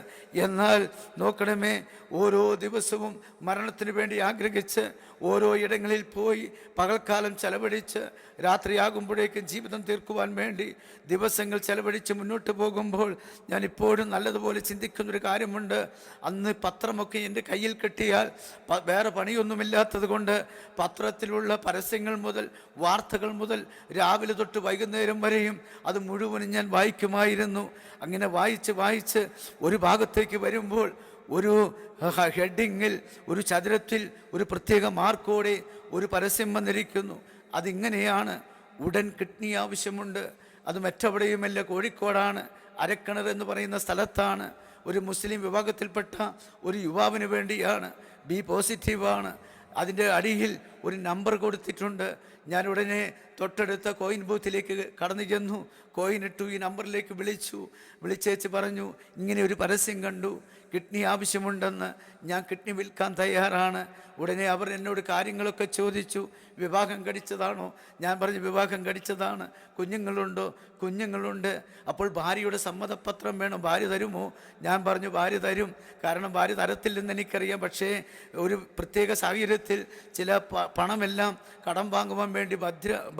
എന്നാൽ നോക്കണമേ, ഓരോ ദിവസവും മരണത്തിന് വേണ്ടി ആഗ്രഹിച്ച് ഓരോ ഇടങ്ങളിൽ പോയി പകൽക്കാലം ചെലവഴിച്ച് രാത്രിയാകുമ്പോഴേക്കും ജീവിതം തീർക്കുവാൻ വേണ്ടി ദിവസങ്ങൾ ചെലവഴിച്ച് മുന്നോട്ട് പോകുമ്പോൾ ഞാൻ ഇപ്പോഴും നല്ലതുപോലെ ചിന്തിക്കുന്നൊരു കാര്യമുണ്ട്. അന്ന് പത്രമൊക്കെ എൻ്റെ കയ്യിൽ കിട്ടിയാൽ വേറെ പണിയൊന്നുമില്ലാത്തത് കൊണ്ട് പത്രത്തിലുള്ള പരസ്യങ്ങൾ മുതൽ വാർത്തകൾ മുതൽ രാവിലെ തൊട്ട് വൈകുന്നേരം വരെയും അത് മുഴുവനും ഞാൻ വായിക്കുമായിരുന്നു. അങ്ങനെ വായിച്ച് ഒരു ഭാഗത്തേക്ക് വരുമ്പോൾ ഒരു ഹെഡിങ്ങിൽ, ഒരു ചതുരത്തിൽ ഒരു പ്രത്യേക മാർക്കോടെ ഒരു പരസ്യം വന്നിരിക്കുന്നു. അതിങ്ങനെയാണ്, ഉടൻ കിഡ്നി ആവശ്യമുണ്ട്. അത് മറ്റെവിടെയുമല്ല, കോഴിക്കോടാണ്, അരക്കിണർ എന്ന് പറയുന്ന സ്ഥലത്താണ്. ഒരു മുസ്ലിം വിഭാഗത്തിൽപ്പെട്ട ഒരു യുവാവിന് വേണ്ടിയാണ്. ബി പോസിറ്റീവാണ്. അതിൻ്റെ അടിയിൽ ഒരു നമ്പർ കൊടുത്തിട്ടുണ്ട്. ഞാൻ ഉടനെ തൊട്ടടുത്ത കോയിൻ ബൂത്തിലേക്ക് കടന്നു ചെന്നു, കോയിൻ ഇട്ടു, ഈ നമ്പറിലേക്ക് വിളിച്ചേച്ച് പറഞ്ഞു, ഇങ്ങനെ ഒരു പരസ്യം കണ്ടു, കിഡ്നി ആവശ്യമുണ്ടെന്ന്, ഞാൻ കിഡ്നി വിൽക്കാൻ തയ്യാറാണ്. ഉടനെ അവർ എന്നോട് കാര്യങ്ങളൊക്കെ ചോദിച്ചു. വിവാഹം കഴിച്ചതാണോ? ഞാൻ പറഞ്ഞു വിവാഹം കഴിച്ചതാണ്. കുഞ്ഞുങ്ങളുണ്ടോ? കുഞ്ഞുങ്ങളുണ്ട്. അപ്പോൾ ഭാര്യയുടെ സമ്മതപത്രം വേണം, ഭാര്യ തരുമോ? ഞാൻ പറഞ്ഞു ഭാര്യ തരും, കാരണം ഭാര്യ തരത്തില്ലെന്ന് എനിക്കറിയാം. പക്ഷേ ഒരു പ്രത്യേക സാഹചര്യത്തിൽ ചില പണമെല്ലാം കടം വാങ്ങുവാൻ വേണ്ടി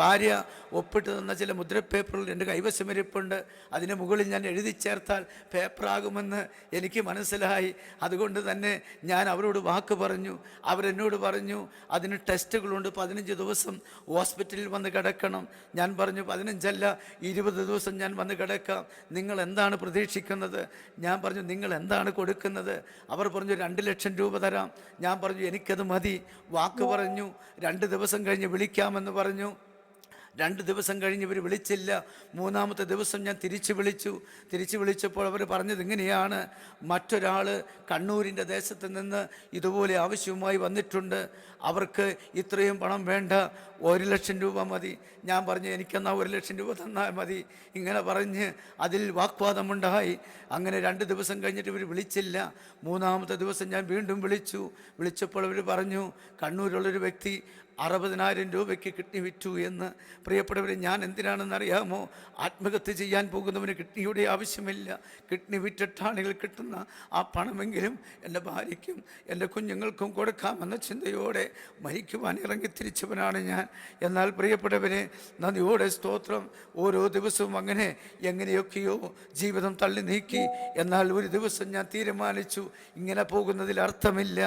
ഭാര്യ ഒപ്പിട്ട് തന്ന ചില മുദ്രപ്പേപ്പറുകൾ എൻ്റെ കൈവശമിരിപ്പുണ്ട്. അതിന് മുകളിൽ ഞാൻ എഴുതി ചേർത്താൽ പേപ്പറാകുമെന്ന് എനിക്ക് മനസ്സിലായി. അതുകൊണ്ട് തന്നെ ഞാൻ അവരോട് വാക്ക് പറഞ്ഞു. അവരെന്നോട് പറഞ്ഞു അതിന് ടെസ്റ്റുകളുണ്ട്, 15 ദിവസം ഹോസ്പിറ്റലിൽ വന്ന് കിടക്കണം. ഞാൻ പറഞ്ഞു 15 അല്ല 20 ദിവസം ഞാൻ വന്ന് കിടക്കാം. നിങ്ങൾ എന്താണ് പ്രതീക്ഷിക്കുന്നത്? ഞാൻ പറഞ്ഞു നിങ്ങൾ എന്താണ് കൊടുക്കുന്നത്? അവർ പറഞ്ഞു 2 ലക്ഷം രൂപ തരാം. ഞാൻ പറഞ്ഞു എനിക്കത് മതി. വാക്ക് പറഞ്ഞു. 2 ദിവസം കഴിഞ്ഞ് വിളിക്കാമെന്ന് പറഞ്ഞു. 2 ദിവസം കഴിഞ്ഞ് ഇവർ വിളിച്ചില്ല. 3-ാമത്തെ ദിവസം ഞാൻ തിരിച്ചു വിളിച്ചപ്പോൾ അവർ പറഞ്ഞത് ഇങ്ങനെയാണ്, മറ്റൊരാൾ കണ്ണൂരിൻ്റെ ദേശത്ത് നിന്ന് ഇതുപോലെ ആവശ്യവുമായി വന്നിട്ടുണ്ട്, അവർക്ക് ഇത്രയും പണം വേണ്ട, 1 ലക്ഷം രൂപ മതി. ഞാൻ പറഞ്ഞു എനിക്കെന്നാൽ 1 ലക്ഷം രൂപ തന്നാൽ മതി. ഇങ്ങനെ പറഞ്ഞ് അതിൽ വാഗ്വാദമുണ്ടായി. അങ്ങനെ 2 ദിവസം കഴിഞ്ഞിട്ട് ഇവർ വിളിച്ചില്ല. 3-ാമത്തെ ദിവസം ഞാൻ വീണ്ടും വിളിച്ചപ്പോൾ അവർ പറഞ്ഞു കണ്ണൂരുള്ളൊരു വ്യക്തി 60,000 രൂപയ്ക്ക് കിഡ്നി വിറ്റു എന്ന്. പ്രിയപ്പെട്ടവരെ, ഞാൻ എന്തിനാണെന്നറിയാമോ? ആത്മഹത്യ ചെയ്യാൻ പോകുന്നവന് കിഡ്നിയുടെ ആവശ്യമില്ല. കിഡ്നി വിറ്റിട്ടാണെങ്കിൽ കിട്ടുന്ന ആ പണമെങ്കിലും എൻ്റെ ഭാര്യയ്ക്കും എൻ്റെ കുഞ്ഞുങ്ങൾക്കും കൊടുക്കാമെന്ന ചിന്തയോടെ മരിക്കുവാൻ ഇറങ്ങി തിരിച്ചവനാണ് ഞാൻ. എന്നാൽ പ്രിയപ്പെട്ടവരെ, നന്ദിയോടെ സ്തോത്രം. ഓരോ ദിവസവും അങ്ങനെ എങ്ങനെയൊക്കെയോ ജീവിതം തള്ളി നീക്കി. എന്നാൽ ഒരു ദിവസം ഞാൻ തീരുമാനിച്ചു, ഇങ്ങനെ പോകുന്നതിൽ അർത്ഥമില്ല.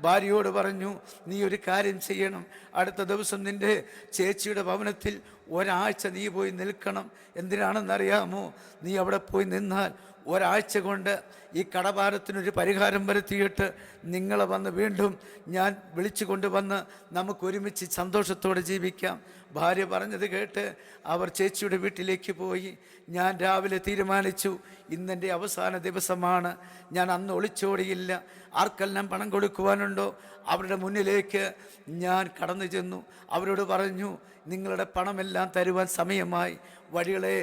ഭാര്യയോട് പറഞ്ഞു, നീ ഒരു കാര്യം ചെയ്യണം, അടുത്ത ദിവസം നിൻ്റെ ചേച്ചിയുടെ ഭവനത്തിൽ ഒരാഴ്ച നീ പോയി നിൽക്കണം. എന്തിനാണെന്നറിയാമോ? നീ അവിടെ പോയി നിന്നാൽ ഒരാഴ്ച കൊണ്ട് ഈ കടഭാരത്തിനൊരു പരിഹാരം വരുത്തിയിട്ട് നിങ്ങളെ വന്ന് വീണ്ടും ഞാൻ വിളിച്ചു കൊണ്ടുവന്ന് നമുക്ക് ഒരുമിച്ച് സന്തോഷത്തോടെ ജീവിക്കാം. ഭാര്യ പറഞ്ഞത് കേട്ട് അവർ ചേച്ചിയുടെ വീട്ടിലേക്ക് പോയി. ഞാൻ രാവിലെ തീരുമാനിച്ചു, ഇന്നെൻ്റെ അവസാന ദിവസമാണ്. ഞാൻ അന്ന് ഒളിച്ചോടിയില്ല. ആർക്കെല്ലാം പണം കൊടുക്കുവാനുണ്ടോ അവരുടെ മുന്നിലേക്ക് ഞാൻ കടന്നു ചെന്നു. അവരോട് പറഞ്ഞു, നിങ്ങളുടെ പണമെല്ലാം തരുവാൻ സമയമായി. വഴികളെ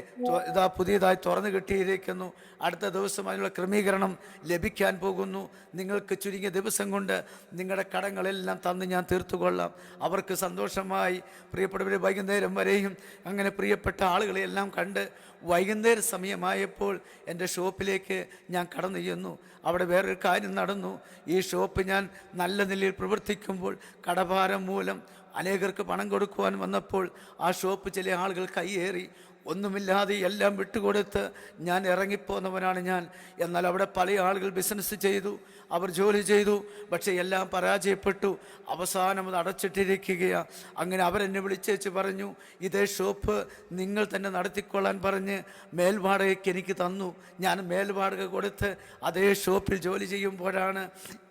ഇതാ പുതിയതായി തുറന്നു കിട്ടിയിരിക്കുന്നു. അടുത്ത ദിവസം അതിനുള്ള ക്രമീകരണം ലഭിക്കാൻ പോകുന്നു. നിങ്ങൾക്ക് ചുരുങ്ങിയ ദിവസം കൊണ്ട് നിങ്ങളുടെ കടങ്ങളെല്ലാം തന്ന് ഞാൻ തീർത്തുകൊള്ളാം. അവർക്ക് സന്തോഷമായി. പ്രിയപ്പെട്ടവരെ, വൈകുന്നേരം വരെയും അങ്ങനെ പ്രിയപ്പെട്ട ആളുകളെയെല്ലാം കണ്ട് വൈകുന്നേര സമയമായപ്പോൾ എൻ്റെ ഷോപ്പിലേക്ക് ഞാൻ കടന്നു ചെന്നു. അവിടെ വേറൊരു കാര്യം നടന്നു. ഈ ഷോപ്പ് ഞാൻ നല്ല നിലയിൽ പ്രവർത്തിക്കുമ്പോൾ കടഭാരം മൂലം അനേകർക്ക് പണം കൊടുക്കുവാൻ വന്നപ്പോൾ ആ ഷോപ്പ് ചില ആളുകൾ കയ്യേറി. ഒന്നുമില്ലാതെ എല്ലാം വിട്ടുകൊടുത്ത് ഞാൻ ഇറങ്ങിപ്പോന്നവനാണ് ഞാൻ. എന്നാൽ അവിടെ പല ആളുകൾ ബിസിനസ് ചെയ്തു, അവർ ജോലി ചെയ്തു, പക്ഷേ എല്ലാം പരാജയപ്പെട്ടു. അവസാനം അത് അടച്ചിട്ടിരിക്കുകയാണ്. അങ്ങനെ അവരെന്നെ വിളിച്ചേച്ച് പറഞ്ഞു, ഇതേ ഷോപ്പ് നിങ്ങൾ തന്നെ നടത്തിക്കൊള്ളാൻ പറഞ്ഞ് മേൽവാടകയ്ക്ക് എനിക്ക് തന്നു. ഞാൻ മേൽവാടക കൊടുത്ത് അതേ ഷോപ്പിൽ ജോലി ചെയ്യുമ്പോഴാണ്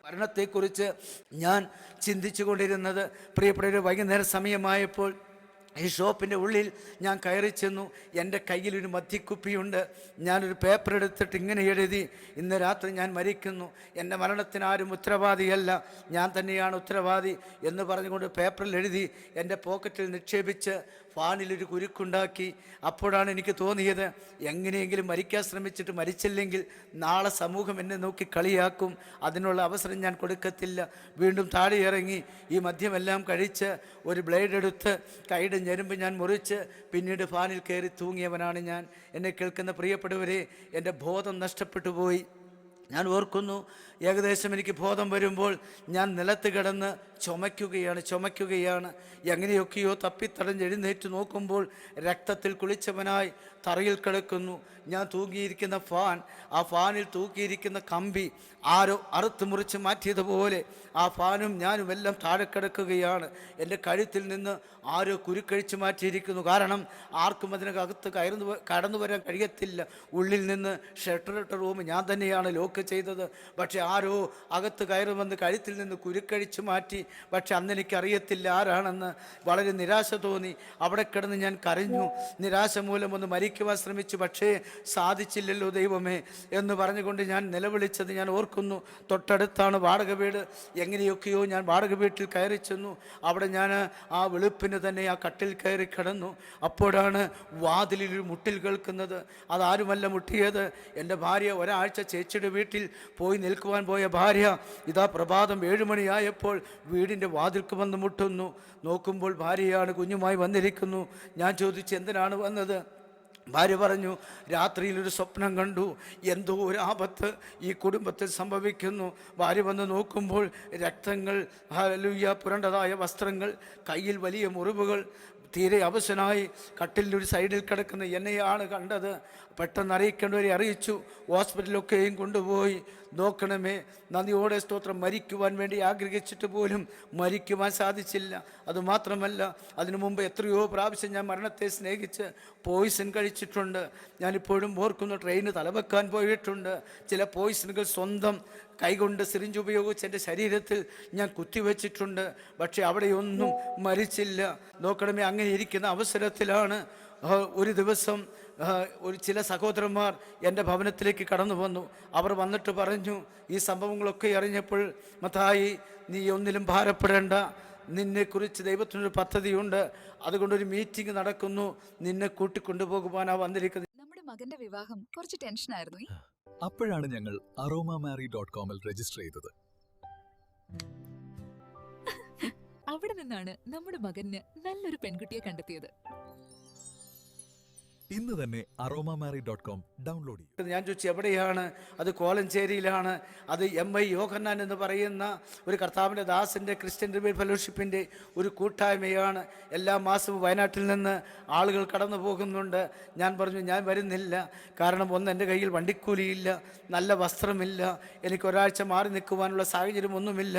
മരണത്തെക്കുറിച്ച് ഞാൻ ചിന്തിച്ചു കൊണ്ടിരുന്നത്. പ്രിയപ്പെട്ടവരെ, വൈകുന്നേര സമയമായപ്പോൾ ഈ ഷോപ്പിൻ്റെ ഉള്ളിൽ ഞാൻ കയറി ചെന്നു. എൻ്റെ കയ്യിലൊരു മദ്യക്കുപ്പിയുണ്ട്. ഞാനൊരു പേപ്പർ എടുത്തിട്ട് ഇങ്ങനെ എഴുതി, ഇന്ന് രാത്രി ഞാൻ മരിക്കുന്നു, എൻ്റെ മരണത്തിന് ആരും ഉത്തരവാദിയല്ല, ഞാൻ തന്നെയാണ് ഉത്തരവാദി എന്ന് പറഞ്ഞുകൊണ്ട് പേപ്പറിൽ എഴുതി എൻ്റെ പോക്കറ്റിൽ നിക്ഷേപിച്ച് ഫാനിലൊരു കുരുക്കുണ്ടാക്കി. അപ്പോഴാണ് എനിക്ക് തോന്നിയത്, എങ്ങനെയെങ്കിലും മരിക്കാൻ ശ്രമിച്ചിട്ട് മരിച്ചില്ലെങ്കിൽ നാളെ സമൂഹം എന്നെ നോക്കി കളിയാക്കും. അതിനുള്ള അവസരം ഞാൻ കൊടുക്കത്തില്ല. വീണ്ടും താഴെ ഇറങ്ങി ഈ മദ്യമെല്ലാം കഴിച്ച് ഒരു ബ്ലേഡ് എടുത്ത് കൈയുടെ ഞെരുമ്പ് ഞാൻ മുറിച്ച് പിന്നീട് ഫാനിൽ കയറി തൂങ്ങിയവനാണ് ഞാൻ. എന്നെ കേൾക്കുന്ന പ്രിയപ്പെട്ടവരെ, എൻ്റെ ബോധം നഷ്ടപ്പെട്ടു പോയി. ഞാൻ ഓർക്കുന്നു, ഏകദേശം എനിക്ക് ബോധം വരുമ്പോൾ ഞാൻ നിലത്ത് കിടന്ന് ചുമയ്ക്കുകയാണ്. എങ്ങനെയൊക്കെയോ തപ്പിത്തടഞ്ഞ് എഴുന്നേറ്റ് നോക്കുമ്പോൾ രക്തത്തിൽ കുളിച്ചവനായി തറയിൽ കിടക്കുന്നു. ഞാൻ തൂങ്ങിയിരിക്കുന്ന ആ ഫാനിൽ തൂക്കിയിരിക്കുന്ന കമ്പി ആരോ അറുത്ത് മുറിച്ച് മാറ്റിയതുപോലെ ആ ഫാനും ഞാനും എല്ലാം താഴെ കിടക്കുകയാണ്. എൻ്റെ കഴുത്തിൽ നിന്ന് ആരോ കുരുക്കഴിച്ച് മാറ്റിയിരിക്കുന്നു. കാരണം ആർക്കും അതിനകത്ത് കടന്നു വരാൻ കഴിയത്തില്ല. ഉള്ളിൽ നിന്ന് ഷട്ടറിട്ട റൂം ഞാൻ തന്നെയാണ് ലോക്ക് ചെയ്തത്. പക്ഷെ ആരോ അകത്ത് കയറുമെന്ന് കഴുത്തിൽ നിന്ന് കുരുക്കഴിച്ച് മാറ്റി. പക്ഷെ അന്ന് എനിക്കറിയത്തില്ല ആരാണെന്ന്. വളരെ നിരാശ തോന്നി. അവിടെ കിടന്ന് ഞാൻ കരഞ്ഞു. നിരാശ മൂലം ഒന്ന് മരിക്കുവാൻ ശ്രമിച്ചു, പക്ഷേ സാധിച്ചില്ലല്ലോ ദൈവമേ എന്ന് പറഞ്ഞുകൊണ്ട് ഞാൻ നിലവിളിച്ചത് ഞാൻ ഓർക്കുന്നു. തൊട്ടടുത്താണ് വാടക വീട്. എങ്ങനെയൊക്കെയോ ഞാൻ വാടക വീട്ടിൽ കയറി ചെന്നു. അവിടെ ഞാൻ ആ വെളുപ്പിന് തന്നെ ആ കട്ടിൽ കയറി കിടന്നു. അപ്പോഴാണ് വാതിലിൽ മുട്ടിൽ കേൾക്കുന്നത്. അതാരുമല്ല മുട്ടിയത്, എൻ്റെ ഭാര്യ. ഒരാഴ്ച ചേച്ചിയുടെ വീട്ടിൽ പോയി നിൽക്കുവാൻ പോയ ഭാര്യ ഇതാ പ്രഭാതം 7 മണിയായപ്പോൾ വീടിൻ്റെ വാതിൽക്ക് വന്ന് മുട്ടുന്നു. നോക്കുമ്പോൾ ഭാര്യയാണ്, കുഞ്ഞുമായി വന്നിരിക്കുന്നു. ഞാൻ ചോദിച്ചു, എന്തിനാണ് വന്നത്? ഭാര്യ പറഞ്ഞു, രാത്രിയിലൊരു സ്വപ്നം കണ്ടു, എന്തോ ഒരു ആപത്ത് ഈ കുടുംബത്തിൽ സംഭവിക്കുന്നു. ഭാര്യ വന്ന് നോക്കുമ്പോൾ രക്തങ്ങൾ, ഹല്ലേലൂയ, പുരണ്ടതായ വസ്ത്രങ്ങൾ, കയ്യിൽ വലിയ മുറിവുകൾ. തീരെ അവശനായി കട്ടിലിൻ്റെ സൈഡിൽ കിടക്കുന്ന എന്നെയാണ് കണ്ടത്. പെട്ടെന്ന് അറിയിക്കേണ്ടവരെ അറിയിച്ചു. ഹോസ്പിറ്റലൊക്കെയും കൊണ്ടുപോയി. നോക്കണമേ, നന്ദിയോടെ സ്തോത്രം, മരിക്കുവാൻ വേണ്ടി ആഗ്രഹിച്ചിട്ട് പോലും മരിക്കുവാൻ സാധിച്ചില്ല. അതുമാത്രമല്ല, അതിനു മുമ്പ് എത്രയോ പ്രാവശ്യം ഞാൻ മരണത്തെ സ്നേഹിച്ച് പോയിസൺ കഴിച്ചിട്ടുണ്ട്. ഞാനിപ്പോഴും ഓർക്കുന്നു, ട്രെയിന് തലവെക്കാൻ പോയിട്ടുണ്ട്. ചില പോയിസണുകൾ സ്വന്തം കൈകൊണ്ട് സിറിഞ്ച് ഉപയോഗിച്ച് എൻ്റെ ശരീരത്തിൽ ഞാൻ കുത്തിവെച്ചിട്ടുണ്ട്. പക്ഷെ അവിടെയൊന്നും മരിച്ചില്ല. നോക്കണമേ, അങ്ങനെ ഇരിക്കുന്ന അവസരത്തിലാണ് ഒരു ദിവസം ചില സഹോദരന്മാർ എൻ്റെ ഭവനത്തിലേക്ക് കടന്നു വന്നു. അവർ വന്നിട്ട് പറഞ്ഞു, ഈ സംഭവങ്ങളൊക്കെ അറിഞ്ഞപ്പോൾ, മത്തായി, നീ ഒന്നിലും ഭാരപ്പെടേണ്ട, നിന്നെക്കുറിച്ച് ദൈവത്തിനൊരു പദ്ധതിയുണ്ട്. അതുകൊണ്ടൊരു മീറ്റിംഗ് നടക്കുന്നു, നിന്നെ കൂട്ടിക്കൊണ്ടുപോകുവാനാണ് വന്നിരിക്കുന്നത്. നമ്മുടെ മകന്റെ വിവാഹം കുറച്ച് ടെൻഷനായിരുന്നു. അപ്പോഴാണ് ഞങ്ങൾ aromamary.comൽ രജിസ്റ്റർ ചെയ്തത്. അവിടെ നിന്നാണ് നമ്മുടെ മകന് നല്ലൊരു പെൺകുട്ടിയെ കണ്ടെത്തിയത്. ഇന്ന് തന്നെ aromamary.com ഡൗൺലോഡ് ചെയ്യൂ. ഞാൻ ചോദിച്ചു എവിടെയാണ്? അത് കോലഞ്ചേരിയിലാണ്. അത് MI യോഹന്നാൻ എന്ന് പറയുന്ന ഒരു കർത്താവിൻ്റെ ദാസൻ്റെ ക്രിസ്ത്യൻ റിവൈവൽ ഫെലോഷിപ്പിൻ്റെ ഒരു കൂട്ടായ്മയാണ്. എല്ലാ മാസവും വയനാട്ടിൽ നിന്ന് ആളുകൾ കടന്നു പോകുന്നുണ്ട്. ഞാൻ പറഞ്ഞു ഞാൻ വരുന്നില്ല, കാരണം ഒന്ന് എൻ്റെ കയ്യിൽ വണ്ടിക്കൂലിയില്ല, നല്ല വസ്ത്രമില്ല, എനിക്ക് ഒരാഴ്ച മാറി നിൽക്കുവാനുള്ള സാഹചര്യമൊന്നുമില്ല.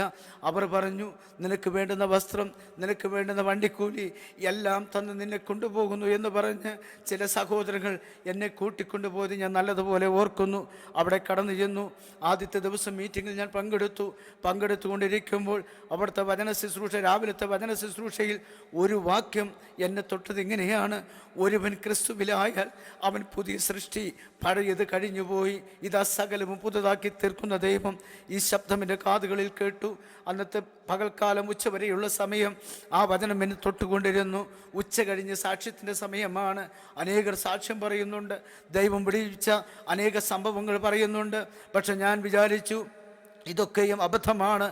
അവർ പറഞ്ഞു നിനക്ക് വേണ്ടുന്ന വസ്ത്രം, നിനക്ക് വേണ്ടുന്ന വണ്ടിക്കൂലി എല്ലാം തന്ന് നിന്നെ കൊണ്ടുപോകുന്നു എന്ന് പറഞ്ഞ് ചില സഹോദരങ്ങൾ എന്നെ കൂട്ടിക്കൊണ്ടുപോയത് ഞാൻ നല്ലതുപോലെ ഓർക്കുന്നു. അവിടെ കടന്നു ചെന്നു. ആദ്യത്തെ ദിവസം മീറ്റിങ്ങിൽ ഞാൻ പങ്കെടുത്തുകൊണ്ടിരിക്കുമ്പോൾ അവിടുത്തെ വചന ശുശ്രൂഷ, രാവിലത്തെ വചന ശുശ്രൂഷയിൽ ഒരു വാക്യം എന്നെ തൊട്ടത് ഇങ്ങനെയാണ്: ഒരുവൻ ക്രിസ്തുവിലായാൽ അവൻ പുതിയ സൃഷ്ടി, പഴയത് കഴിഞ്ഞുപോയി, ഇതാ സകലവും പുതുതാക്കി തീർക്കുന്ന ദൈവം. ഈ ശബ്ദം എൻ്റെ കാതുകളിൽ കേട്ടു. അന്നത്തെ പകൽക്കാലം ഉച്ചവരെയുള്ള സമയം ആ വചനം എന്നെ തൊട്ടുകൊണ്ടിരുന്നു. ഉച്ച കഴിഞ്ഞ് സാക്ഷ്യത്തിൻ്റെ സമയമാണ്. അനേകർ സാക്ഷ്യം പറയുന്നുണ്ട്, ദൈവം വിടിവിച്ച അനേക സംഭവങ്ങൾ പറയുന്നുണ്ട്. പക്ഷെ ഞാൻ വിചാരിച്ചു ഇതൊക്കെയും അബദ്ധമാണ്,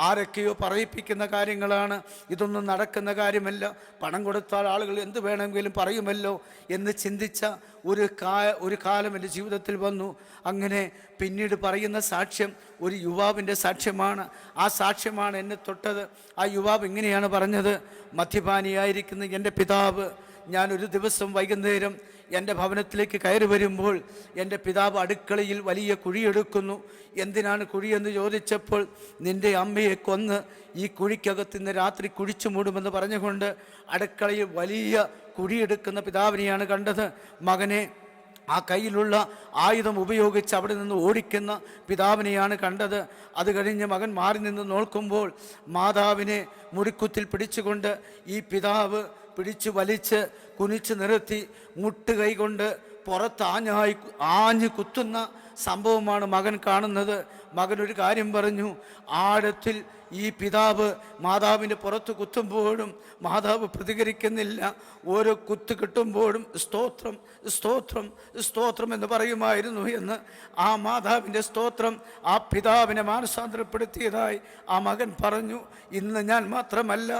ആരൊക്കെയോ പറയിപ്പിക്കുന്ന കാര്യങ്ങളാണ്, ഇതൊന്നും നടക്കുന്ന കാര്യമല്ല, പണം കൊടുത്താൽ ആളുകൾ എന്ത് വേണമെങ്കിലും പറയുമല്ലോ എന്ന് ചിന്തിച്ച ഒരു കാലം എൻ്റെ ജീവിതത്തിൽ വന്നു. അങ്ങനെ പിന്നീട് പറയുന്ന സാക്ഷ്യം ഒരു യുവാവിൻ്റെ സാക്ഷ്യമാണ്. ആ സാക്ഷ്യമാണ് എന്നെ തൊട്ടത്. ആ യുവാവ് ഇങ്ങനെയാണ് പറഞ്ഞത്: മദ്യപാനിയായിരിക്കുന്ന എൻ്റെ പിതാവ്, ഞാനൊരു ദിവസം വൈകുന്നേരം എൻ്റെ ഭവനത്തിലേക്ക് കയറി വരുമ്പോൾ എൻ്റെ പിതാവ് അടുക്കളയിൽ വലിയ കുഴിയെടുക്കുന്നു. എന്തിനാണ് കുഴിയെന്ന് ചോദിച്ചപ്പോൾ, നിൻ്റെ അമ്മയെ കൊന്ന് ഈ കുഴിക്കകത്ത് ഇന്ന് രാത്രി കുഴിച്ചു മൂടുമെന്ന് പറഞ്ഞുകൊണ്ട് അടുക്കളയിൽ വലിയ കുഴിയെടുക്കുന്ന പിതാവിനെയാണ് കണ്ടത്. മകനെ ആ കയ്യിലുള്ള ആയുധം ഉപയോഗിച്ച് അവിടെ നിന്ന് ഓടിക്കുന്ന പിതാവിനെയാണ് കണ്ടത്. അത് കഴിഞ്ഞ് മകൻ മാറി നിന്ന് നോക്കുമ്പോൾ മാതാവിനെ മുടിക്കുത്തിൽ പിടിച്ചുകൊണ്ട് ഈ പിതാവ് പിടിച്ചു വലിച്ച് കുനിച്ച് നിർത്തി മുട്ടുകൈ കൊണ്ട് പുറത്ത് ആഞ്ഞു കുത്തുന്ന സംഭവമാണ് മകൻ കാണുന്നത്. മകനൊരു കാര്യം പറഞ്ഞു: ആഴത്തിൽ ഈ പിതാവ് മാതാവിൻ്റെ പുറത്ത് കുത്തുമ്പോഴും മാതാവ് പ്രതികരിക്കുന്നില്ല. ഓരോ കുത്ത് കിട്ടുമ്പോഴും സ്തോത്രം സ്തോത്രം സ്തോത്രം എന്ന് പറയുമായിരുന്നു എന്ന് ആ മാതാവിൻ്റെ സ്തോത്രം ആ പിതാവിനെ മാനസാന്തരപ്പെടുത്തിയതായി ആ മകൻ പറഞ്ഞു. ഇന്ന് ഞാൻ മാത്രമല്ല,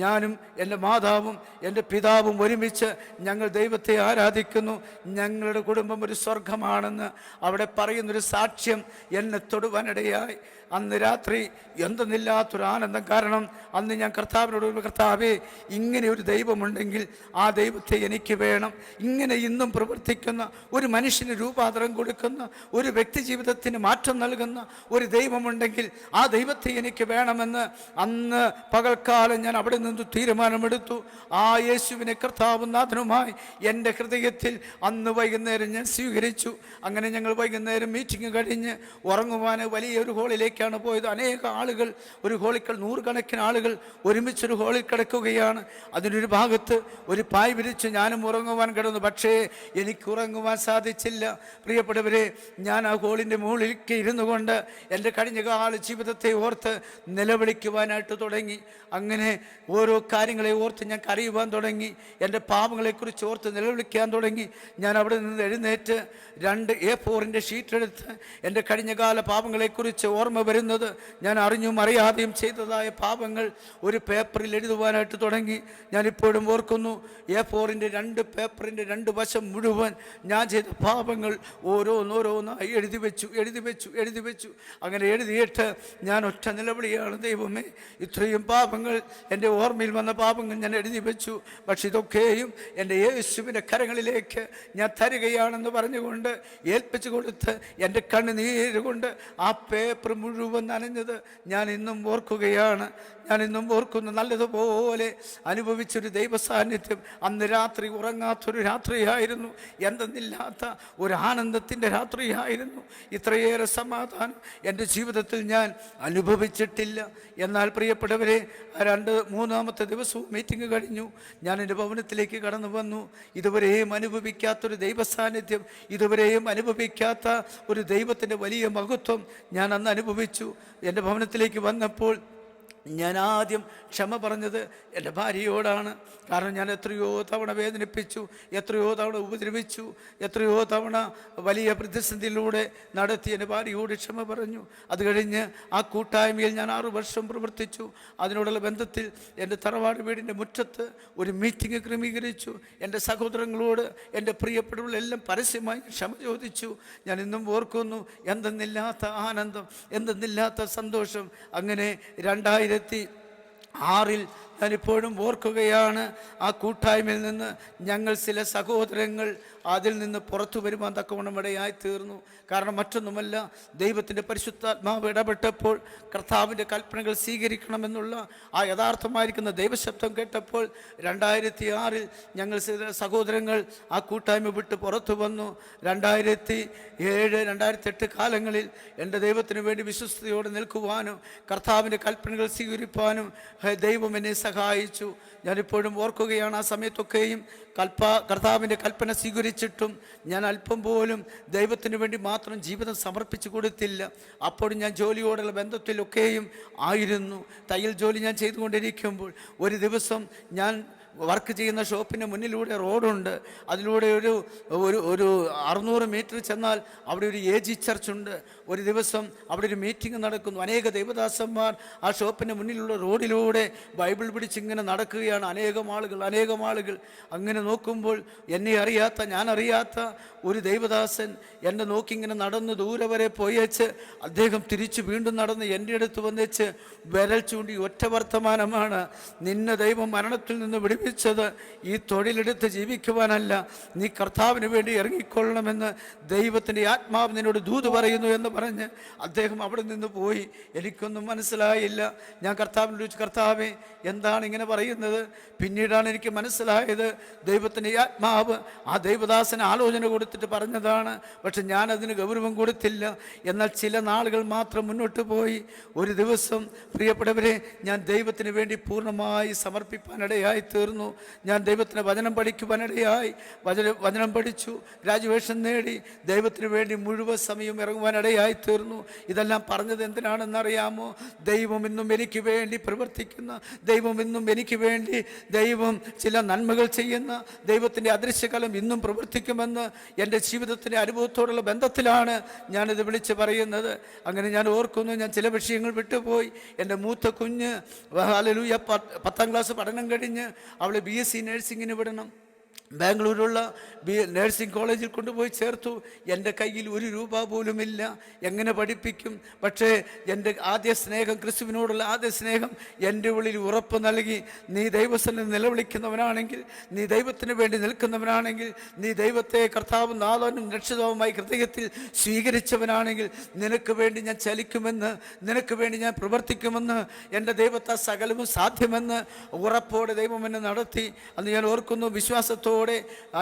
ഞാനും എൻ്റെ മാതാവും എൻ്റെ പിതാവും ഒരുമിച്ച് ഞങ്ങൾ ദൈവത്തെ ആരാധിക്കുന്നു. ഞങ്ങളുടെ കുടുംബം ഒരു സ്വർഗമാണെന്ന് അവിടെ പറയുന്നൊരു സാക്ഷ്യം എന്നെ തൊടുവാനിടയായി. അന്ന് രാത്രി എന്തെന്നില്ലാത്തൊരാനന്ദം. കാരണം അന്ന് ഞാൻ കർത്താവിനോട്, കർത്താവേ, ഇങ്ങനെ ഒരു ദൈവമുണ്ടെങ്കിൽ ആ ദൈവത്തെ എനിക്ക് വേണം. ഇങ്ങനെ ഇന്നും പ്രവർത്തിക്കുന്ന, ഒരു മനുഷ്യന് രൂപാന്തരം കൊടുക്കുന്ന, ഒരു വ്യക്തി ജീവിതത്തിന് മാറ്റം നൽകുന്ന ഒരു ദൈവമുണ്ടെങ്കിൽ ആ ദൈവത്തെ എനിക്ക് വേണമെന്ന് അന്ന് പകൽക്കാലം ഞാൻ അവിടെ നിന്ന് തീരുമാനമെടുത്തു. ആ യേശുവിനെ കർത്താവും നാഥനുമായി എൻ്റെ ഹൃദയത്തിൽ അന്ന് വൈകുന്നേരം ഞാൻ സ്വീകരിച്ചു. അങ്ങനെ ഞങ്ങൾ വൈകുന്നേരം മീറ്റിംഗ് കഴിഞ്ഞ് ഉറങ്ങുവാൻ വലിയൊരു ഹോളിലേക്കാണ് പോയത്. അനേക ആളുകൾ, ഒരു ഹോളിൽ നൂറുകണക്കിന് ആളുകൾ ഒരുമിച്ചൊരു ഹോളിൽ കിടക്കുകയാണ്. അതിനൊരു ഭാഗത്ത് ഒരു പായ് വിരിച്ച് ഞാനും ഉറങ്ങുവാൻ കിടന്നു. പക്ഷേ എനിക്ക് ഉറങ്ങുവാൻ സാധിച്ചില്ല. പ്രിയപ്പെട്ടവരെ, ഞാൻ ആ ഹോളിൻ്റെ മുകളിലേക്ക് ഇരുന്നു കൊണ്ട് എൻ്റെ കഴിഞ്ഞ കാല ജീവിതത്തെ ഓർത്ത് നിലവിളിക്കുവാനായിട്ട് തുടങ്ങി. അങ്ങനെ ഓരോ കാര്യങ്ങളെ ഓർത്ത് ഞാൻ കരയുവാൻ തുടങ്ങി. എൻ്റെ പാപങ്ങളെക്കുറിച്ച് ഓർത്ത് നിലവിളിക്കാൻ തുടങ്ങി. ഞാൻ അവിടെ നിന്ന് എഴുന്നേറ്റ് 2 A4 ഷീറ്റ് എടുത്ത് എൻ്റെ കഴിഞ്ഞകാല പാപങ്ങളെക്കുറിച്ച് ഓർമ്മ വരുന്നത്, ഞാൻ അറിഞ്ഞും അറിയാതെയും ചെയ്തതായ പാപങ്ങൾ ഒരു പേപ്പറിൽ എഴുതുവാനായിട്ട് തുടങ്ങി. ഞാനിപ്പോഴും ഓർക്കുന്നു, A4 പേപ്പറിൻ്റെ 2 വശം മുഴുവൻ ഞാൻ ചെയ്ത പാപങ്ങൾ ഓരോന്നോരോന്നായി എഴുതി വെച്ചു. അങ്ങനെ എഴുതിയിട്ട് ഞാൻ ഒറ്റ നിലവിളിയാണ്: ദൈവമേ, ഇത്രയും പാപങ്ങൾ, എൻ്റെ ഓർമ്മയിൽ വന്ന പാപങ്ങൾ ഞാൻ എഴുതി വെച്ചു. പക്ഷെ ഇതൊക്കെയും എൻ്റെ യേശുവിൻ്റെ കരങ്ങളിലേക്ക് ഞാൻ തരികയാണെന്ന് പറഞ്ഞുകൊണ്ട് ഏൽപ്പിച്ചു കൊടുത്ത് എൻ്റെ കണ്ണുനീര് കൊണ്ട് ആ പേപ്പർ മുഴുവൻ നനഞ്ഞത് ഞാൻ ഇന്നും ഓർക്കുകയാണ്. ഞാൻ ഇന്നും ഓർക്കുന്നു. നല്ലതുപോലെ അനുഭവിച്ചൊരു ദൈവ സാന്നിധ്യം. അന്ന് രാത്രി ഉറങ്ങാത്തൊരു രാത്രിയായിരുന്നു. എന്തെന്നില്ലാത്ത ഒരു ആനന്ദത്തിൻ്റെ രാത്രിയായിരുന്നു. ഇത്രയേറെ സമാധാനം എൻ്റെ ജീവിതത്തിൽ ഞാൻ അനുഭവിച്ചിട്ടില്ല. എന്നാൽ പ്രിയപ്പെട്ടവരെ, 2-3 ദിവസവും മീറ്റിംഗ് കഴിഞ്ഞു. ഞാൻ എൻ്റെ ഭവനത്തിലേക്ക് കടന്നു വന്നു. ഇതുവരെയും അനുഭവിക്കാത്തൊരു ദൈവ സാന്നിധ്യം, ഇതുവരെയും അനുഭവിക്കാത്ത ഒരു ദൈവത്തിൻ്റെ വലിയ മഹത്വം ഞാൻ അന്ന് അനുഭവിച്ചു. എൻ്റെ ഭവനത്തിലേക്ക് വന്നപ്പോൾ ഞാൻ ആദ്യം ക്ഷമ പറഞ്ഞത് എൻ്റെ ഭാര്യയോടാണ്. കാരണം ഞാൻ എത്രയോ തവണ വേദനിപ്പിച്ചു, എത്രയോ തവണ ഉപദ്രവിച്ചു, എത്രയോ തവണ വലിയ പ്രതിസന്ധിയിലൂടെ നടത്തി എൻ്റെ ഭാര്യയോട് ക്ഷമ പറഞ്ഞു. അത് കഴിഞ്ഞ് ആ കൂട്ടായ്മയിൽ ഞാൻ 6 വർഷം പ്രവർത്തിച്ചു. അതിനോടുള്ള ബന്ധത്തിൽ എൻ്റെ തറവാട് വീടിൻ്റെ മുറ്റത്ത് ഒരു മീറ്റിംഗ് ക്രമീകരിച്ചു. എൻ്റെ സഹോദരങ്ങളോട്, എൻ്റെ പ്രിയപ്പെട്ടവരെല്ലാം പരസ്യമായി ക്ഷമ ചോദിച്ചു. ഞാൻ ഇന്നും ഓർക്കുന്നു, എന്തെന്നില്ലാത്ത ആനന്ദം, എന്തെന്നില്ലാത്ത സന്തോഷം. അങ്ങനെ 2006 ഞാനിപ്പോഴും ഓർക്കുകയാണ്. ആ കൂട്ടായ്മയിൽ നിന്ന് ഞങ്ങൾ ചില സഹോദരങ്ങൾ അതിൽ നിന്ന് പുറത്തു വരുവാൻ തക്കവണ്ണം ഇടയായി തീർന്നു. കാരണം മറ്റൊന്നുമല്ല, ദൈവത്തിൻ്റെ പരിശുദ്ധാത്മാവ് ഇടപെട്ടപ്പോൾ, കർത്താവിൻ്റെ കൽപ്പനകൾ സ്വീകരിക്കണമെന്നുള്ള ആ യഥാർത്ഥമായിരിക്കുന്ന ദൈവശബ്ദം കേട്ടപ്പോൾ 2006 ഞങ്ങൾ ചില സഹോദരങ്ങൾ ആ കൂട്ടായ്മ വിട്ട് പുറത്തു വന്നു. 2007, 2008 കാലങ്ങളിൽ എൻ്റെ ദൈവത്തിന് വേണ്ടി വിശ്വസ്തയോടെ നിൽക്കുവാനും കർത്താവിൻ്റെ കൽപ്പനകൾ സ്വീകരിപ്പാനും ദൈവം എന്നെ സഹായിച്ചു. ഞാനിപ്പോഴും ഓർക്കുകയാണ്, ആ സമയത്തൊക്കെയും കർത്താവിൻ്റെ കൽപ്പന സ്വീകരിച്ചിട്ടും ഞാൻ അല്പം പോലും ദൈവത്തിന് വേണ്ടി മാത്രം ജീവിതം സമർപ്പിച്ചു കൊടുത്തില്ല. അപ്പോഴും ഞാൻ ജോലിയോടുള്ള ബന്ധത്തിലൊക്കെയും ആയിരുന്നു. തയ്യൽ ജോലി ഞാൻ ചെയ്തുകൊണ്ടിരിക്കുമ്പോൾ ഒരു ദിവസം ഞാൻ വർക്ക് ചെയ്യുന്ന ഷോപ്പിൻ്റെ മുന്നിലൂടെ റോഡുണ്ട്. അതിലൂടെ ഒരു 600 മീറ്റർ ചെന്നാൽ അവിടെ ഒരു AG ചർച്ചുണ്ട്. ഒരു ദിവസം അവിടെ ഒരു മീറ്റിംഗ് നടക്കുന്നു. അനേക ദൈവദാസന്മാർ ആ ഷോപ്പിൻ്റെ മുന്നിലുള്ള റോഡിലൂടെ ബൈബിൾ പിടിച്ചിങ്ങനെ നടക്കുകയാണ്. അനേകം ആളുകൾ. അങ്ങനെ നോക്കുമ്പോൾ എന്നെ അറിയാത്ത, ഞാൻ അറിയാത്ത ഒരു ദൈവദാസൻ എന്നെ നോക്കി ഇങ്ങനെ നടന്ന് ദൂരെ വരെ പോയേച്ച് അദ്ദേഹം തിരിച്ചു വീണ്ടും നടന്ന് എൻ്റെ അടുത്ത് വന്നേച്ച് വിരൽ ചൂണ്ടി ഒറ്റ വർത്തമാനമാണ്: നിന്നെ ദൈവം മരണത്തിൽ നിന്ന് വിടുവിച്ചത് ഈ തൊഴിലെടുത്ത് ജീവിക്കുവാനല്ല, നീ കർത്താവിന് വേണ്ടി ഇറങ്ങിക്കൊള്ളണമെന്ന് ദൈവത്തിൻ്റെ ആത്മാവ് നിന്നോട് ദൂത് പറയുന്നു എന്ന് പറഞ്ഞ് അദ്ദേഹം അവിടെ നിന്ന് പോയി. എനിക്കൊന്നും മനസ്സിലായില്ല. ഞാൻ കർത്താവിനോട് ചോദിച്ചു, കർത്താവേ, എന്താണ് ഇങ്ങനെ പറയുന്നത്? പിന്നീടാണ് എനിക്ക് മനസ്സിലായത്, ദൈവത്തിൻ്റെ ആത്മാവ് ആ ദൈവദാസന് ആലോചന കൊടുത്തിട്ട് പറഞ്ഞതാണ്. പക്ഷെ ഞാനതിന് ഗൗരവം കൊടുത്തില്ല. എന്നാൽ ചില നാളുകൾ മാത്രം മുന്നോട്ട് പോയി. ഒരു ദിവസം പ്രിയപ്പെട്ടവരെ, ഞാൻ ദൈവത്തിന് വേണ്ടി പൂർണ്ണമായി സമർപ്പിക്കാനിടയായി തീർന്നു. ഞാൻ ദൈവത്തിന് വചനം പഠിക്കുവാനിടയായി. വചനം പഠിച്ചു, ഗ്രാജുവേഷൻ നേടി, ദൈവത്തിന് വേണ്ടി മുഴുവൻ സമയം ഇറങ്ങുവാനിടയായി തീർന്നു. ഇതെല്ലാം പറഞ്ഞത് എന്തിനാണെന്നറിയാമോ? ദൈവം ഇന്നും എനിക്ക് വേണ്ടി പ്രവർത്തിക്കുന്ന, ദൈവം ഇന്നും എനിക്ക് വേണ്ടി ദൈവം ചില നന്മകൾ ചെയ്യുന്ന ദൈവത്തിൻ്റെ അദൃശ്യകലം ഇന്നും പ്രവർത്തിക്കുമെന്ന് എൻ്റെ ജീവിതത്തിൻ്റെ അനുഭവത്തോടുള്ള ബന്ധത്തിലാണ് ഞാനിത് വിളിച്ച് പറയുന്നത്. അങ്ങനെ ഞാൻ ഓർക്കുന്നു, ഞാൻ ചില വിഷയങ്ങൾ വിട്ടുപോയി. എൻ്റെ മൂത്ത കുഞ്ഞ് ഹല്ലേലൂയ 10ാം ക്ലാസ് പഠനം കഴിഞ്ഞ് അവളെ BSc നഴ്സിങ്ങിന് വിടണം. ബാംഗ്ലൂരുള്ള നഴ്സിംഗ് കോളേജിൽ കൊണ്ടുപോയി ചേർത്തു. എൻ്റെ കയ്യിൽ 1 രൂപ പോലുമില്ല. എങ്ങനെ പഠിപ്പിക്കും? പക്ഷേ എൻ്റെ ആദ്യ സ്നേഹം, ക്രിസ്തുവിനോടുള്ള ആദ്യ സ്നേഹം എൻ്റെ ഉള്ളിൽ ഉറപ്പ് നൽകി. നീ ദൈവസന്നിധി നിലവിളിക്കുന്നവനാണെങ്കിൽ, നീ ദൈവത്തിന് വേണ്ടി നിൽക്കുന്നവനാണെങ്കിൽ, നീ ദൈവത്തെ കർത്താവും നാഥനും രക്ഷിതാവുമായി ഹൃദയത്തിൽ സ്വീകരിച്ചവനാണെങ്കിൽ നിനക്ക് വേണ്ടി ഞാൻ ചലിക്കുമെന്ന്, നിനക്ക് വേണ്ടി ഞാൻ പ്രവർത്തിക്കുമെന്ന്, എൻ്റെ ദൈവത്താൽ സകലവും സാധ്യമെന്ന് ഉറപ്പോടെ ദൈവം എന്നെ നടത്തി. അന്ന് ഞാൻ ഓർക്കുന്നു, വിശ്വാസത്തോടെ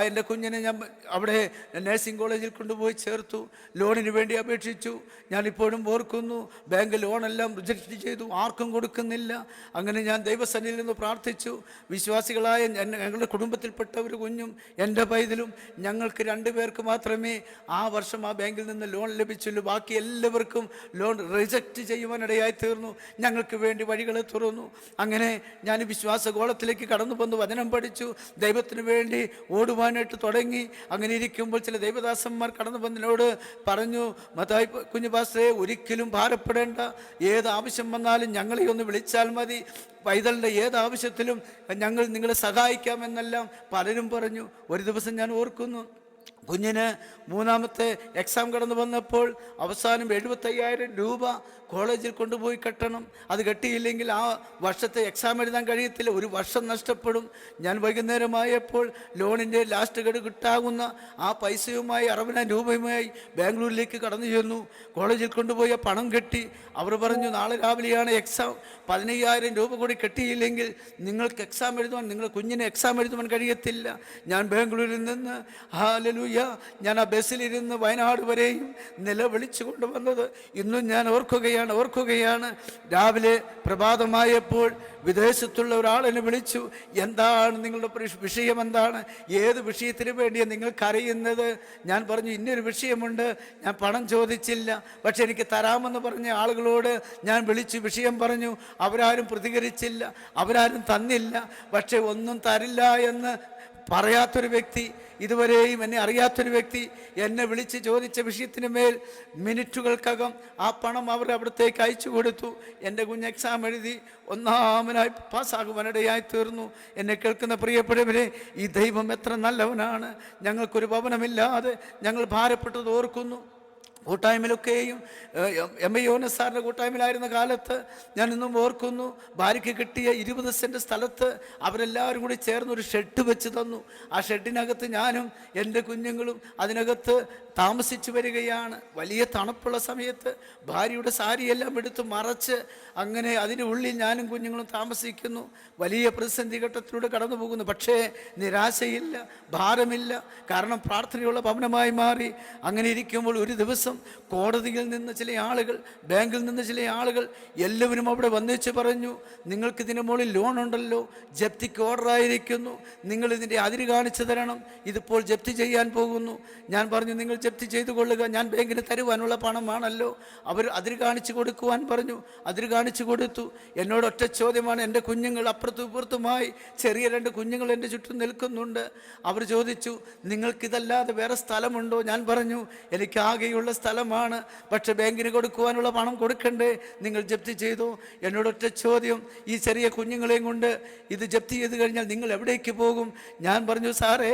എൻ്റെ കുഞ്ഞിനെ ഞാൻ അവിടെ നഴ്സിംഗ് കോളേജിൽ കൊണ്ടുപോയി ചേർത്തു. ലോണിന് വേണ്ടി അപേക്ഷിച്ചു. ഞാനിപ്പോഴും ഓർക്കുന്നു, ബാങ്ക് ലോണെല്ലാം റിജക്റ്റ് ചെയ്തു, ആർക്കും കൊടുക്കുന്നില്ല. അങ്ങനെ ഞാൻ ദൈവസന്നിധിയിൽ നിന്ന് പ്രാർത്ഥിച്ചു. വിശ്വാസികളായ ഞങ്ങളുടെ കുടുംബത്തിൽപ്പെട്ട ഒരു കുഞ്ഞും എൻ്റെ പൈതലും, ഞങ്ങൾക്ക് 2 പേർക്ക് മാത്രമേ ആ വർഷം ആ ബാങ്കിൽ നിന്ന് ലോൺ ലഭിച്ചുള്ളൂ. ബാക്കി എല്ലാവർക്കും ലോൺ റിജക്റ്റ് ചെയ്യുവാനിടയായി തീർന്നു. ഞങ്ങൾക്ക് വേണ്ടി വഴികളെ തുറന്നു. അങ്ങനെ ഞാൻ വിശ്വാസഗോളത്തിലേക്ക് കടന്നു വന്ന് വചനം പഠിച്ചു, ദൈവത്തിന് വേണ്ടി ഓടുവാനായിട്ട് തുടങ്ങി. അങ്ങനെ ഇരിക്കുമ്പോൾ ചില ദൈവദാസന്മാർ കടന്നു വന്നതിനോട് പറഞ്ഞു, മത്തായി കുഞ്ഞു പാസ്റ്ററെ, ഒരിക്കലും ഭാരപ്പെടേണ്ട, ഏത് ആവശ്യം വന്നാലും ഞങ്ങളെ ഒന്ന് വിളിച്ചാൽ മതി, പൈതലിൻ്റെ ഏത് ആവശ്യത്തിലും ഞങ്ങൾ നിങ്ങളെ സഹായിക്കാമെന്നെല്ലാം പലരും പറഞ്ഞു. ഒരു ദിവസം ഞാൻ ഓർക്കുന്നു, കുഞ്ഞിന് 3ാമത്തെ എക്സാം കടന്നു വന്നപ്പോൾ അവസാനം 75,000 രൂപ കോളേജിൽ കൊണ്ടുപോയി കെട്ടണം. അത് കെട്ടിയില്ലെങ്കിൽ ആ വർഷത്തെ എക്സാം എഴുതാൻ കഴിയത്തില്ല, 1 വർഷം നഷ്ടപ്പെടും. ഞാൻ വൈകുന്നേരമായപ്പോൾ ലോണിൻ്റെ ലാസ്റ്റ് ഗഡു കിട്ടാകുന്ന ആ പൈസയുമായി 60,000 രൂപയുമായി ബാംഗ്ലൂരിലേക്ക് കടന്നു ചെന്നു. കോളേജിൽ കൊണ്ടുപോയി പണം കെട്ടി. അവർ പറഞ്ഞു, നാളെ രാവിലെയാണ് എക്സാം, 15,000 രൂപ കൂടി കെട്ടിയില്ലെങ്കിൽ നിങ്ങൾക്ക് എക്സാം എഴുതുവാൻ, നിങ്ങളുടെ കുഞ്ഞിന് എക്സാം എഴുതുവാൻ കഴിയത്തില്ല. ഞാൻ ബാംഗ്ലൂരിൽ നിന്ന് ഹല്ലേലൂയ ഹല്ലേലൂയ. ഞാൻ ആ ബസ്സിലിരുന്ന് വയനാട് വരെയും നിലവിളിച്ചു കൊണ്ടുവന്നത് ഇന്നും ഞാൻ ഓർക്കുകയാണ്. രാവിലെ പ്രഭാതമായപ്പോൾ വിദേശത്തുള്ള ഒരാളെന്നെ വിളിച്ചു, എന്താണ് നിങ്ങളുടെ വിഷയം, എന്താണ്, ഏത് വിഷയത്തിന് വേണ്ടിയാണ് നിങ്ങൾ കരയുന്നത്? ഞാൻ പറഞ്ഞു, ഇന്നൊരു വിഷയമുണ്ട്, ഞാൻ പണം ചോദിച്ചില്ല, പക്ഷെ എനിക്ക് തരാമെന്ന് പറഞ്ഞ ആളുകളോട് ഞാൻ വിളിച്ചു വിഷയം പറഞ്ഞു. അവരാരും പ്രതികരിച്ചില്ല, അവരാരും തന്നില്ല. പക്ഷെ ഒന്നും തരില്ല എന്ന് പറയാത്തൊരു വ്യക്തി, ഇതുവരെയും എന്നെ അറിയാത്തൊരു വ്യക്തി എന്നെ വിളിച്ച് ചോദിച്ച വിഷയത്തിന് മേൽ മിനിറ്റുകൾക്കകം ആ പണം അവർ അവിടത്തേക്ക് അയച്ചു കൊടുത്തു. എൻ്റെ കുഞ്ഞ് എക്സാം എഴുതി ഒന്നാമനായി പാസ്സാകുവാനിടയായി തീർന്നു. എന്നെ കേൾക്കുന്ന പ്രിയപ്പെട്ടവരെ, ഈ ദൈവം എത്ര നല്ലവനാണ്. ഞങ്ങൾക്കൊരു ഭവനമില്ലാതെ ഞങ്ങൾ ഭാരപ്പെട്ടത് ഓർക്കുന്നു. കൂട്ടായ്മയിലൊക്കെയും യോനസ് സാറിൻ്റെ കൂട്ടായ്മയിലായിരുന്ന കാലത്ത് ഞാൻ ഇന്നും ഓർക്കുന്നു. ഭാര്യയ്ക്ക് കിട്ടിയ 20 സെൻറ്റ് സ്ഥലത്ത് അവരെല്ലാവരും കൂടി ചേർന്നൊരു ഷെഡ് വെച്ച് തന്നു. ആ ഷെഡിനകത്ത് ഞാനും എൻ്റെ കുഞ്ഞുങ്ങളും അതിനകത്ത് താമസിച്ചു വരികയാണ്. വലിയ തണുപ്പുള്ള സമയത്ത് ഭാര്യയുടെ സാരിയെല്ലാം എടുത്ത് മറച്ച് അങ്ങനെ അതിൻ്റെ ഉള്ളിൽ ഞാനും കുഞ്ഞുങ്ങളും താമസിക്കുന്നു. വലിയ പ്രതിസന്ധി ഘട്ടത്തിലൂടെ കടന്നു പോകുന്നു. പക്ഷേ നിരാശയില്ല, ഭാരമില്ല, കാരണം പ്രാർത്ഥനയുള്ള ഭവനമായി മാറി. അങ്ങനെ ഇരിക്കുമ്പോൾ ഒരു ദിവസം കോടതിയിൽ നിന്ന് ചില ആളുകൾ, ബാങ്കിൽ നിന്ന് ചില ആളുകൾ എല്ലാവരും അവിടെ വന്നേച്ച് പറഞ്ഞു, നിങ്ങൾക്കിതിന് മുകളിൽ ലോൺ ഉണ്ടല്ലോ, ജപ്തിക്ക് ഓർഡറായിരിക്കുന്നു, നിങ്ങൾ ഇതിൻ്റെ അതിര് കാണിച്ചു തരണം, ഇതിപ്പോൾ ജപ്തി ചെയ്യാൻ പോകുന്നു. ഞാൻ പറഞ്ഞു, നിങ്ങൾ ജപ്തി ചെയ്തു കൊള്ളുക, ഞാൻ ബാങ്കിന് തരുവാനുള്ള പണമാണല്ലോ. അവർ അതിര് കാണിച്ചു കൊടുക്കുവാൻ പറഞ്ഞു. അതിര് കാണിച്ചു കൊടുത്തു. എന്നോട് ഒറ്റ ചോദ്യമാണ്. എൻ്റെ കുഞ്ഞുങ്ങൾ അപ്പുറത്തും ഇപ്പുറത്തുമായി ചെറിയ 2 കുഞ്ഞുങ്ങൾ എൻ്റെ ചുറ്റും നിൽക്കുന്നുണ്ട്. അവർ ചോദിച്ചു, നിങ്ങൾക്കിതല്ലാതെ വേറെ സ്ഥലമുണ്ടോ? ഞാൻ പറഞ്ഞു, എനിക്ക് ആകെയുള്ള സ്ഥലമാണ്, പക്ഷെ ബാങ്കിന് കൊടുക്കുവാനുള്ള പണം കൊടുക്കണ്ടേ, നിങ്ങൾ ജപ്തി ചെയ്തു. എന്നോടൊറ്റ ചോദ്യം, ഈ ചെറിയ കുഞ്ഞുങ്ങളെയും കൊണ്ട് ഇത് ജപ്തി ചെയ്ത് കഴിഞ്ഞാൽ നിങ്ങൾ എവിടേക്ക് പോകും? ഞാൻ പറഞ്ഞു, സാറേ,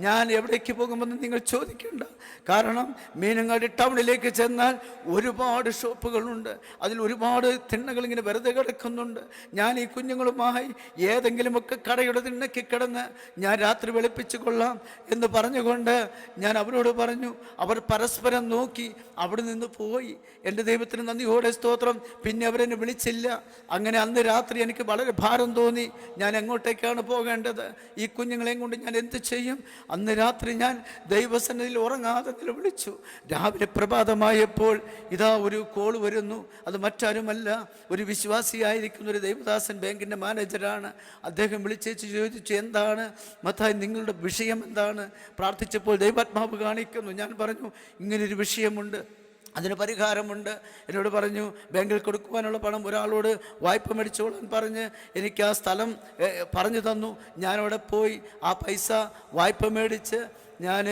ഞാൻ എവിടേക്ക് പോകുമെന്ന് നിങ്ങൾ ചോദിക്കേണ്ട. കാരണം മീനങ്ങാടി ടൗണിലേക്ക് ചെന്നാൽ ഒരുപാട് ഷോപ്പുകളുണ്ട്, അതിൽ ഒരുപാട് തിണ്ണകൾ ഇങ്ങനെ വെറുതെ കിടക്കുന്നുണ്ട്. ഞാൻ ഈ കുഞ്ഞുങ്ങളുമായി ഏതെങ്കിലുമൊക്കെ കടയുടെ തിണ്ണയ്ക്ക് കിടന്ന് ഞാൻ രാത്രി വെളുപ്പിച്ചു കൊള്ളാം എന്ന് പറഞ്ഞുകൊണ്ട് ഞാൻ അവരോട് പറഞ്ഞു. അവർ പരസ്പരം നോക്കി അവിടെ നിന്ന് പോയി. എൻ്റെ ദൈവത്തിന് നന്ദിയോടെ സ്തോത്രം. പിന്നെ അവരെന്നെ വിളിച്ചില്ല. അങ്ങനെ അന്ന് രാത്രി എനിക്ക് വളരെ ഭാരം തോന്നി. ഞാൻ എങ്ങോട്ടേക്കാണ് പോകേണ്ടത്? ഈ കുഞ്ഞുങ്ങളെയും കൊണ്ട് ഞാൻ എന്ത് ചെയ്യും? അന്ന് രാത്രി ഞാൻ ദൈവസന്നിധിയിൽ ഉറങ്ങാതെ നിലവിളിച്ചു. രാവിലെ പ്രഭാതമായപ്പോൾ ഇതാ ഒരു കോൾ വരുന്നു. അത് മറ്റാരുമല്ല, ഒരു വിശ്വാസിയായിരിക്കുന്ന ഒരു ദൈവദാസൻ, ബാങ്കിൻ്റെ മാനേജരാണ്. അദ്ദേഹം വിളിച്ചേച്ച് ചോദിച്ചു, എന്താണ് മത്തായി, നിങ്ങളുടെ വിഷയം എന്താണ്? പ്രാർത്ഥിച്ചപ്പോൾ ദൈവാത്മാവ് കാണിക്കുന്നു. ഞാൻ പറഞ്ഞു, ഇങ്ങനൊരു വിഷയമുണ്ട്, അതിന് പരിഹാരമുണ്ട്. എന്നോട് പറഞ്ഞു, ബാങ്കിൽ കൊടുക്കുവാനുള്ള പണം ഒരാളോട് വായ്പ മേടിച്ചോളാൻ പറഞ്ഞ് എനിക്ക് ആ സ്ഥലം പറഞ്ഞു തന്നു. ഞാനവിടെ പോയി ആ പൈസ വായ്പ മേടിച്ച് ഞാൻ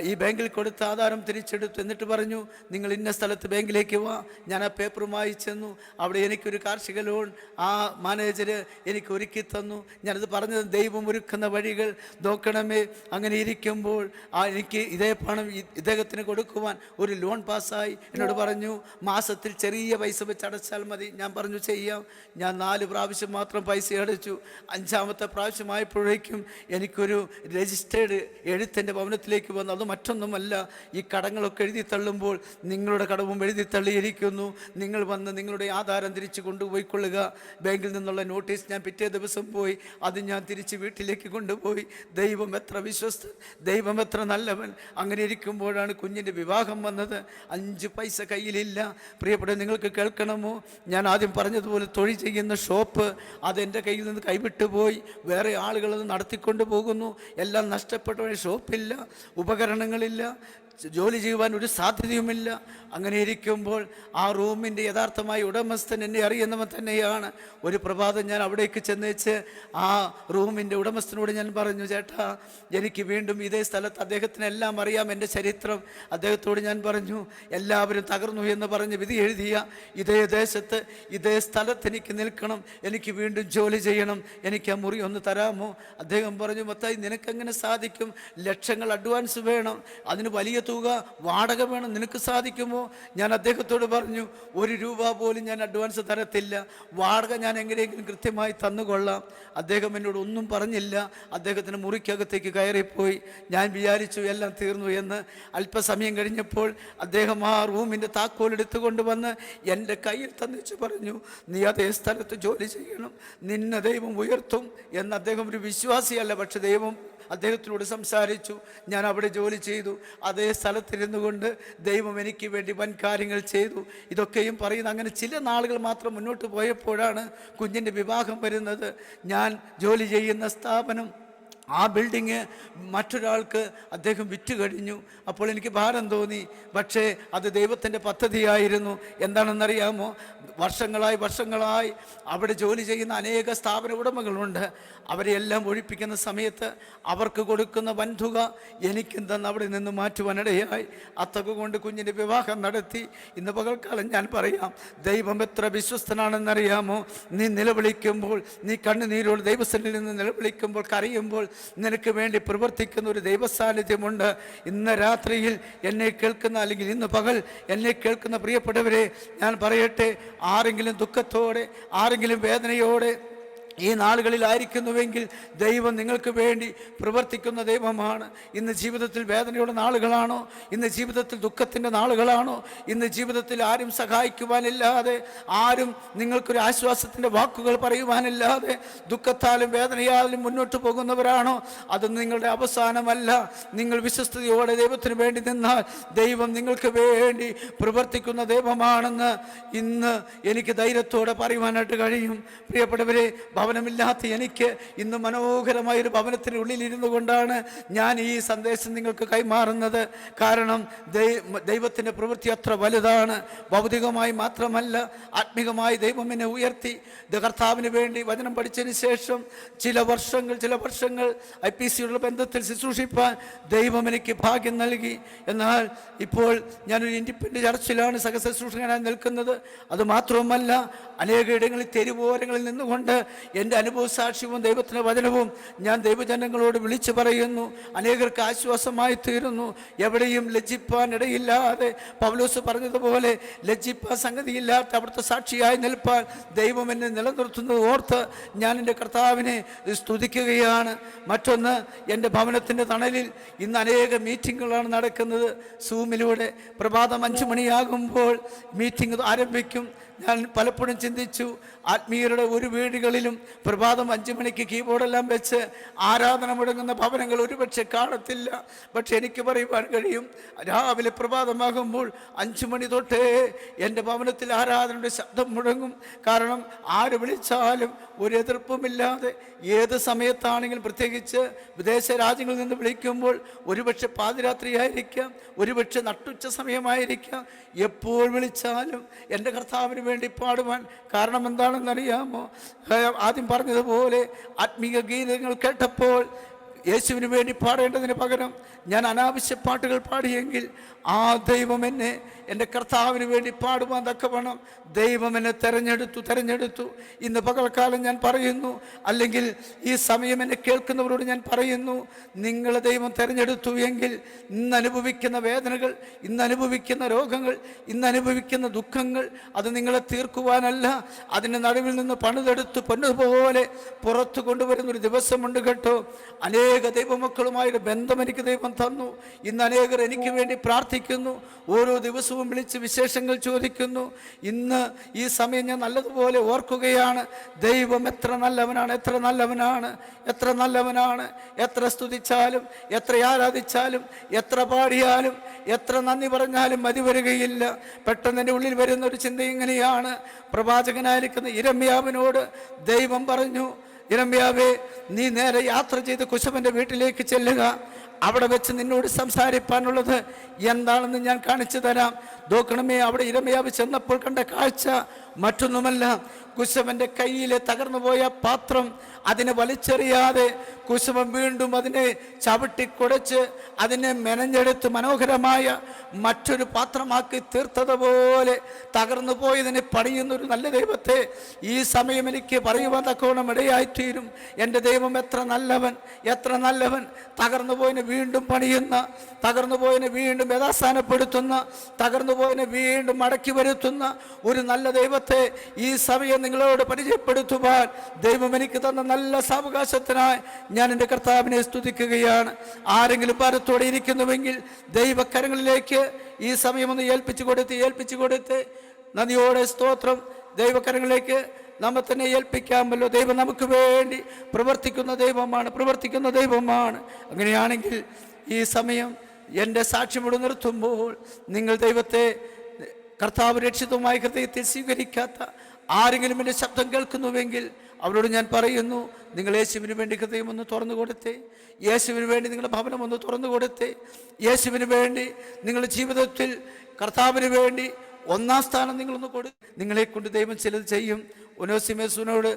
ഈ ബാങ്കിൽ കൊടുത്ത ആധാരം തിരിച്ചെടുത്തു. എന്നിട്ട് പറഞ്ഞു, നിങ്ങൾ ഇന്ന സ്ഥലത്ത് ബാങ്കിലേക്ക് വാ. ഞാൻ ആ പേപ്പറുമായി ചെന്നു. അവിടെ എനിക്കൊരു കാർഷിക ലോൺ ആ മാനേജർ എനിക്ക് ഒരുക്കി തന്നു. ഞാനത് പറഞ്ഞത്, ദൈവം ഒരുക്കുന്ന വഴികൾ നോക്കണമേ. അങ്ങനെ ഇരിക്കുമ്പോൾ എനിക്ക് ഇതേ പണം ഇദ്ദേഹത്തിന് കൊടുക്കുവാൻ ഒരു ലോൺ പാസ്സായി. എന്നോട് പറഞ്ഞു, മാസത്തിൽ ചെറിയ പൈസ വെച്ച് അടച്ചാൽ മതി. ഞാൻ പറഞ്ഞു, ചെയ്യാം. ഞാൻ 4 പ്രാവശ്യം മാത്രം പൈസ അടച്ചു. 5-ാമത്തെ പ്രാവശ്യമായപ്പോഴേക്കും എനിക്കൊരു രജിസ്റ്റേർഡ് എഴുത്തിൻ്റെ ഭവനത്തിലേക്ക് വന്നു. അത് മറ്റൊന്നുമല്ല, ഈ കടങ്ങളൊക്കെ എഴുതി തള്ളുമ്പോൾ നിങ്ങളുടെ കടവും എഴുതി തള്ളിയിരിക്കുന്നു. നിങ്ങൾ വന്ന് നിങ്ങളുടെ ആധാരം തിരിച്ച് കൊണ്ടുപോയിക്കൊള്ളുക. ബാങ്കിൽ നിന്നുള്ള നോട്ടീസ് ഞാൻ പിറ്റേ ദിവസം പോയി അത് ഞാൻ തിരിച്ച് വീട്ടിലേക്ക് കൊണ്ടുപോയി. ദൈവം എത്ര വിശ്വസ്തൻ, ദൈവം എത്ര നല്ലവൻ. അങ്ങനെ ഇരിക്കുമ്പോഴാണ് കുഞ്ഞിൻ്റെ വിവാഹം വന്നത്. 5 പൈസ കയ്യിലില്ല. പ്രിയപ്പെട്ട, നിങ്ങൾക്ക് കേൾക്കണമോ? ഞാൻ ആദ്യം പറഞ്ഞതുപോലെ തൊഴിൽ ചെയ്യുന്ന ഷോപ്പ് അതെൻ്റെ കയ്യിൽ നിന്ന് കൈവിട്ടു പോയി. വേറെ ആളുകളത് നടത്തിക്കൊണ്ട് പോകുന്നു. എല്ലാം നഷ്ടപ്പെട്ട ഷോപ്പില്ല, ഉപകരണങ്ങളില്ല, ജോലി ചെയ്യുവാൻ ഒരു സാധ്യതയുമില്ല. അങ്ങനെ ഇരിക്കുമ്പോൾ ആ റൂമിൻ്റെ യഥാർത്ഥമായ ഉടമസ്ഥൻ എന്നെ അറിയുന്നവൻ തന്നെയാണ്. ഒരു പ്രഭാതം ഞാൻ അവിടേക്ക് ചെന്നേച്ച് ആ റൂമിൻ്റെ ഉടമസ്ഥനോട് ഞാൻ പറഞ്ഞു, ചേട്ടാ, എനിക്ക് വീണ്ടും ഇതേ സ്ഥലത്ത്, അദ്ദേഹത്തിന് എല്ലാം അറിയാം എൻ്റെ ചരിത്രം. അദ്ദേഹത്തോട് ഞാൻ പറഞ്ഞു, എല്ലാവരും തകർന്നു എന്ന് പറഞ്ഞ് വിധി എഴുതിയ ഇതേ ദേശത്ത് ഇതേ സ്ഥലത്ത് എനിക്ക് നിൽക്കണം, എനിക്ക് വീണ്ടും ജോലി ചെയ്യണം, എനിക്ക് ആ മുറി ഒന്ന് തരാമോ? അദ്ദേഹം പറഞ്ഞു, മത്തായി, നിനക്കെങ്ങനെ സാധിക്കും? ലക്ഷങ്ങൾ അഡ്വാൻസ് വേണം, അതിന് വലിയ തുക വാടക വേണം, നിനക്ക് സാധിക്കുമോ? ഞാൻ അദ്ദേഹത്തോട് പറഞ്ഞു, 1 രൂപ പോലും ഞാൻ അഡ്വാൻസ് തരത്തില്ല, വാടക ഞാൻ എങ്ങനെയെങ്കിലും കൃത്യമായി തന്നുകൊള്ളാം. അദ്ദേഹം എന്നോട് ഒന്നും പറഞ്ഞില്ല. അദ്ദേഹത്തിന് മുറിക്കകത്തേക്ക് കയറിപ്പോയി. ഞാൻ വിചാരിച്ചു എല്ലാം തീർന്നു എന്ന്. അല്പസമയം കഴിഞ്ഞപ്പോൾ അദ്ദേഹം ആ റൂമിൻ്റെ താക്കോൽ എടുത്തുകൊണ്ട് വന്ന് എൻ്റെ കയ്യിൽ തന്നിച്ച് പറഞ്ഞു, നീ അതേ സ്ഥലത്ത് ജോലി ചെയ്യണം, നിന്നെ ദൈവം ഉയർത്തും എന്ന്. അദ്ദേഹം ഒരു വിശ്വാസിയല്ല, പക്ഷെ ദൈവം അദ്ദേഹത്തിനോട് സംസാരിച്ചു. ഞാൻ അവിടെ ജോലി ചെയ്തു. അതേ സ്ഥലത്തിരുന്നു കൊണ്ട് ദൈവം എനിക്ക് വേണ്ടി വൻ കാര്യങ്ങൾ ചെയ്തു. ഇതൊക്കെയും പറയുന്നത് അങ്ങനെ ചില നാളുകൾ മാത്രം മുന്നോട്ട് പോയപ്പോഴാണ് കുഞ്ഞിൻ്റെ വിവാഹം വരുന്നത്. ഞാൻ ജോലി ചെയ്യുന്ന സ്ഥാപനം, ആ ബിൽഡിങ് മറ്റൊരാൾക്ക് അദ്ദേഹം വിറ്റ് കഴിഞ്ഞു. അപ്പോൾ എനിക്ക് ഭാരം തോന്നി. പക്ഷേ അത് ദൈവത്തിൻ്റെ പദ്ധതിയായിരുന്നു. എന്താണെന്നറിയാമോ? വർഷങ്ങളായി അവിടെ ജോലി ചെയ്യുന്ന അനേക സ്ഥാപന ഉടമകളുണ്ട്. അവരെയെല്ലാം ഒഴിപ്പിക്കുന്ന സമയത്ത് അവർക്ക് കൊടുക്കുന്ന വൻതുക എനിക്കും തന്ന് അവിടെ നിന്ന് മാറ്റുവാനിടയായി. അത്തക കൊണ്ട് കുഞ്ഞിൻ്റെ വിവാഹം നടത്തി. ഇന്ന് പകൽക്കാലം ഞാൻ പറയാം, ദൈവം എത്ര വിശ്വസ്തനാണെന്നറിയാമോ? നീ നിലവിളിക്കുമ്പോൾ, നീ കണ്ണുനീരോട് ദൈവസന്നിധിയിൽ നിന്ന് നിലവിളിക്കുമ്പോൾ, കരയുമ്പോൾ നിനക്ക് വേണ്ടി പ്രവർത്തിക്കുന്ന ഒരു ദൈവസാന്നിധ്യമുണ്ട്. ഇന്ന് രാത്രിയിൽ എന്നെ കേൾക്കുന്ന, അല്ലെങ്കിൽ ഇന്ന് പകൽ എന്നെ കേൾക്കുന്ന പ്രിയപ്പെട്ടവരെ, ഞാൻ പറയട്ടെ, ആരെങ്കിലും ദുഃഖത്തോടെ, ആരെങ്കിലും വേദനയോടെ ഈ നാളുകളിലായിരിക്കുന്നുവെങ്കിൽ ദൈവം നിങ്ങൾക്ക് വേണ്ടി പ്രവർത്തിക്കുന്ന ദൈവമാണ്. ഇന്ന് ജീവിതത്തിൽ വേദനയുടെ നാളുകളാണോ? ഇന്ന് ജീവിതത്തിൽ ദുഃഖത്തിൻ്റെ നാളുകളാണോ? ഇന്ന് ജീവിതത്തിൽ ആരും സഹായിക്കുവാനില്ലാതെ, ആരും നിങ്ങൾക്കൊരു ആശ്വാസത്തിൻ്റെ വാക്കുകൾ പറയുവാനില്ലാതെ ദുഃഖത്താലും വേദനയാലും മുന്നോട്ട് പോകുന്നവരാണോ? അത് നിങ്ങളുടെ അവസാനമല്ല. നിങ്ങൾ വിശ്വസ്തയോടെ ദൈവത്തിന് വേണ്ടി നിന്നാൽ ദൈവം നിങ്ങൾക്ക് വേണ്ടി പ്രവർത്തിക്കുന്ന ദൈവമാണെന്ന് ഇന്ന് എനിക്ക് ധൈര്യത്തോടെ പറയുവാനായിട്ട് കഴിയും. പ്രിയപ്പെട്ടവരെ, ഭവനമില്ലാത്ത എനിക്ക് ഇന്ന് മനോഹരമായൊരു ഭവനത്തിനുള്ളിലിരുന്നു കൊണ്ടാണ് ഞാൻ ഈ സന്ദേശം നിങ്ങൾക്ക് കൈമാറുന്നത്. കാരണം ദൈവത്തിൻ്റെ പ്രവൃത്തി അത്ര വലുതാണ്. ഭൗതികമായി മാത്രമല്ല, ആത്മീകമായി ദൈവം എന്നെ ഉയർത്തി. കർത്താവിന് വേണ്ടി വചനം പഠിച്ചതിന് ശേഷം ചില വർഷങ്ങൾ IPCയുള്ള ബന്ധത്തിൽ ശുശ്രൂഷിപ്പാൻ ദൈവം എനിക്ക് ഭാഗ്യം നൽകി. എന്നാൽ ഇപ്പോൾ ഞാനൊരു ഇൻഡിപെൻഡന്റ് ചർച്ചിലാണ് സഹശുശ്രൂഷകനായി നിൽക്കുന്നത്. അതുമാത്രവുമല്ല, അനേക ഇടങ്ങളിൽ തെരുവോരങ്ങളിൽ നിന്നുകൊണ്ട് എൻ്റെ അനുഭവ സാക്ഷ്യവും ദൈവത്തിൻ്റെ വചനവും ഞാൻ ദൈവജനങ്ങളോട് വിളിച്ചു പറയുന്നു. അനേകർക്ക് ആശ്വാസമായി തീരുന്നു. എവിടെയും ലജ്ജിപ്പാൻ ഇടയില്ലാതെ, പൗലോസ് പറഞ്ഞതുപോലെ, ലജ്ജിപ്പാൻ സംഗതിയില്ലാത്ത അവിടുത്തെ സാക്ഷിയായി നിൽപ്പാൻ ദൈവം എന്നെ നിലനിർത്തുന്നത് ഓർത്ത് ഞാൻ എൻ്റെ കർത്താവിനെ സ്തുതിക്കുകയാണ്. മറ്റൊന്ന്, എൻ്റെ ഭവനത്തിൻ്റെ തണലിൽ ഇന്ന് അനേക മീറ്റിങ്ങുകളാണ് നടക്കുന്നത്. സൂമിലൂടെ പ്രഭാതം 5 മണിയാകുമ്പോൾ മീറ്റിംഗ് ആരംഭിക്കും. ഞാൻ പലപ്പോഴും ചിന്തിച്ചു, ആത്മീയരുടെ ഒരു വീടുകളിലും പ്രഭാതം 5 മണിക്ക് കീബോർഡെല്ലാം വെച്ച് ആരാധന മുടങ്ങുന്ന ഭവനങ്ങൾ ഒരുപക്ഷെ കാണത്തില്ല. പക്ഷെ എനിക്ക് പറയുവാൻ കഴിയും, രാവിലെ പ്രഭാതമാകുമ്പോൾ 5 മണി തൊട്ടേ എൻ്റെ ഭവനത്തിൽ ആരാധനയുടെ ശബ്ദം മുടങ്ങും. കാരണം ആര് വിളിച്ചാലും ഒരു എതിർപ്പുമില്ലാതെ, ഏത് സമയത്താണെങ്കിലും, പ്രത്യേകിച്ച് വിദേശ രാജ്യങ്ങളിൽ നിന്ന് വിളിക്കുമ്പോൾ ഒരുപക്ഷെ പാതിരാത്രിയായിരിക്കാം, ഒരുപക്ഷെ നട്ടുച്ച സമയമായിരിക്കാം, എപ്പോൾ വിളിച്ചാലും എൻ്റെ കർത്താവിന് വേണ്ടി പാടുവാൻ. കാരണം എന്താണെന്നറിയാമോ? ആദ്യം പറഞ്ഞതുപോലെ ആത്മീയ ഗീതങ്ങൾ കേട്ടപ്പോൾ യേശുവിന് വേണ്ടി പാടേണ്ടതിന് പകരം ഞാൻ അനാവശ്യ പാട്ടുകൾ പാടിയെങ്കിൽ ആ ദൈവം എന്നെ എൻ്റെ കർത്താവിന് വേണ്ടി പാടുവാൻ തക്കവണ്ണം ദൈവം എന്നെ തെരഞ്ഞെടുത്തു. ഇന്ന് പകൽക്കാലം ഞാൻ പറയുന്നു, അല്ലെങ്കിൽ ഈ സമയം എന്നെ കേൾക്കുന്നവരോട് ഞാൻ പറയുന്നു, നിങ്ങളെ ദൈവം തെരഞ്ഞെടുത്തു എങ്കിൽ ഇന്ന് അനുഭവിക്കുന്ന വേദനകൾ, ഇന്ന് അനുഭവിക്കുന്ന രോഗങ്ങൾ, ഇന്ന് അനുഭവിക്കുന്ന ദുഃഖങ്ങൾ അത് നിങ്ങളെ തീർക്കുവാനല്ല, അതിൻ്റെ നടുവിൽ നിന്ന് പണിതെടുത്ത് പൊന്നുപോലെ പുറത്തു കൊണ്ടുവരുന്നൊരു ദിവസമുണ്ട് കേട്ടോ. അനേക ദൈവമക്കളുമായൊരു ബന്ധം എനിക്ക് ദൈവം തന്നു. ഇന്ന് അനേകർ എനിക്ക് വേണ്ടി പ്രാർത്ഥിക്കുന്നു. ഓരോ ദിവസവും വിളിച്ച് വിശേഷങ്ങൾ ചോദിക്കുന്നു. ഇന്ന് ഈ സമയം ഞാൻ നല്ലതുപോലെ ഓർക്കുകയാണ്. ദൈവം എത്ര നല്ലവനാണ്. എത്ര സ്തുതിച്ചാലും, എത്ര ആരാധിച്ചാലും, എത്ര പാടിയാലും, എത്ര നന്ദി പറഞ്ഞാലും മതി വരികയില്ല. പെട്ടെന്ന് എൻ്റെ ഉള്ളിൽ വരുന്ന ഒരു ചിന്ത ഇങ്ങനെയാണ്. പ്രവാചകനായിരിക്കുന്ന യിരെമ്യാവിനോട് ദൈവം പറഞ്ഞു, യിരെമ്യാവേ, നീ നേരെ യാത്ര ചെയ്ത് കുശവന്റെ വീട്ടിലേക്ക് ചെല്ലുക. അവിടെ വെച്ച് നിന്നോട് സംസാരിപ്പാനുള്ളത് എന്താണെന്ന് ഞാൻ കാണിച്ചു തരാം. നോക്കണമേ, അവിടെ യിരെമ്യാവ് ചെന്നപ്പോൾ കണ്ട കാഴ്ച മറ്റൊന്നുമല്ല, കുശവന്റെ കയ്യിലെ തകർന്നുപോയ പാത്രം അതിനെ വലിച്ചെറിയാതെ കുശവൻ വീണ്ടും അതിനെ ചവിട്ടിക്കുടച്ച് അതിനെ മെനഞ്ഞെടുത്ത് മനോഹരമായ മറ്റൊരു പാത്രമാക്കി തീർത്തതുപോലെ തകർന്നു പോയതിനെ പണിയുന്നൊരു നല്ല ദൈവത്തെ ഈ സമയം എനിക്ക് പറയുവാൻ തക്കോണം ഇടയായിത്തീരും. എൻ്റെ ദൈവം എത്ര നല്ലവൻ, എത്ര നല്ലവൻ. തകർന്നു പോയതിനെ വീണ്ടും പണിയുന്ന, തകർന്നു പോയതിനെ വീണ്ടും യഥാസ്ഥാനപ്പെടുത്തുന്ന, തകർന്നു പോയതിനെ വീണ്ടും മടക്കി വരുത്തുന്ന ഒരു നല്ല ദൈവത്തെ ഈ സമയം നിങ്ങളോട് പരിചയപ്പെടുത്തുവാൻ ദൈവം എനിക്ക് തന്ന നല്ല സാവകാശത്തിനായി ഞാൻ എൻ്റെ കർത്താവിനെ സ്തുതിക്കുകയാണ്. ആരെങ്കിലും ഭാരത്തോടെ ഇരിക്കുന്നുവെങ്കിൽ ദൈവകരങ്ങളിലേക്ക് ഈ സമയം ഒന്ന് ഏൽപ്പിച്ചു കൊടുത്ത് നന്ദിയോടെ സ്തോത്രം. ദൈവകരങ്ങളിലേക്ക് നമ്മെ തന്നെ ഏൽപ്പിക്കാമല്ലോ. ദൈവം നമുക്ക് വേണ്ടി പ്രവർത്തിക്കുന്ന ദൈവമാണ്. അങ്ങനെയാണെങ്കിൽ ഈ സമയം എൻ്റെ സാക്ഷ്യം ഇവിടെ നിർത്തുമ്പോൾ നിങ്ങൾ ദൈവത്തെ കർത്താവ് രക്ഷിതമായ ഹൃദയത്തിൽ സ്വീകരിക്കാത്ത ആരെങ്കിലും എൻ്റെ ശബ്ദം കേൾക്കുന്നുവെങ്കിൽ അവരോട് ഞാൻ പറയുന്നു, നിങ്ങൾ യേശുവിന് വേണ്ടി ഹൃദയം ഒന്ന് തുറന്നു കൊടുത്തേ, യേശുവിന് വേണ്ടി നിങ്ങളുടെ ഭവനം ഒന്ന് തുറന്നു കൊടുത്തേ, യേശുവിന് വേണ്ടി നിങ്ങളുടെ ജീവിതത്തിൽ കർത്താവിന് വേണ്ടി ഒന്നാം സ്ഥാനം നിങ്ങളൊന്ന് നിങ്ങളെ കൊണ്ട് ദൈവം ചിലത് ചെയ്യും. ഒനേസിമോസിനോട്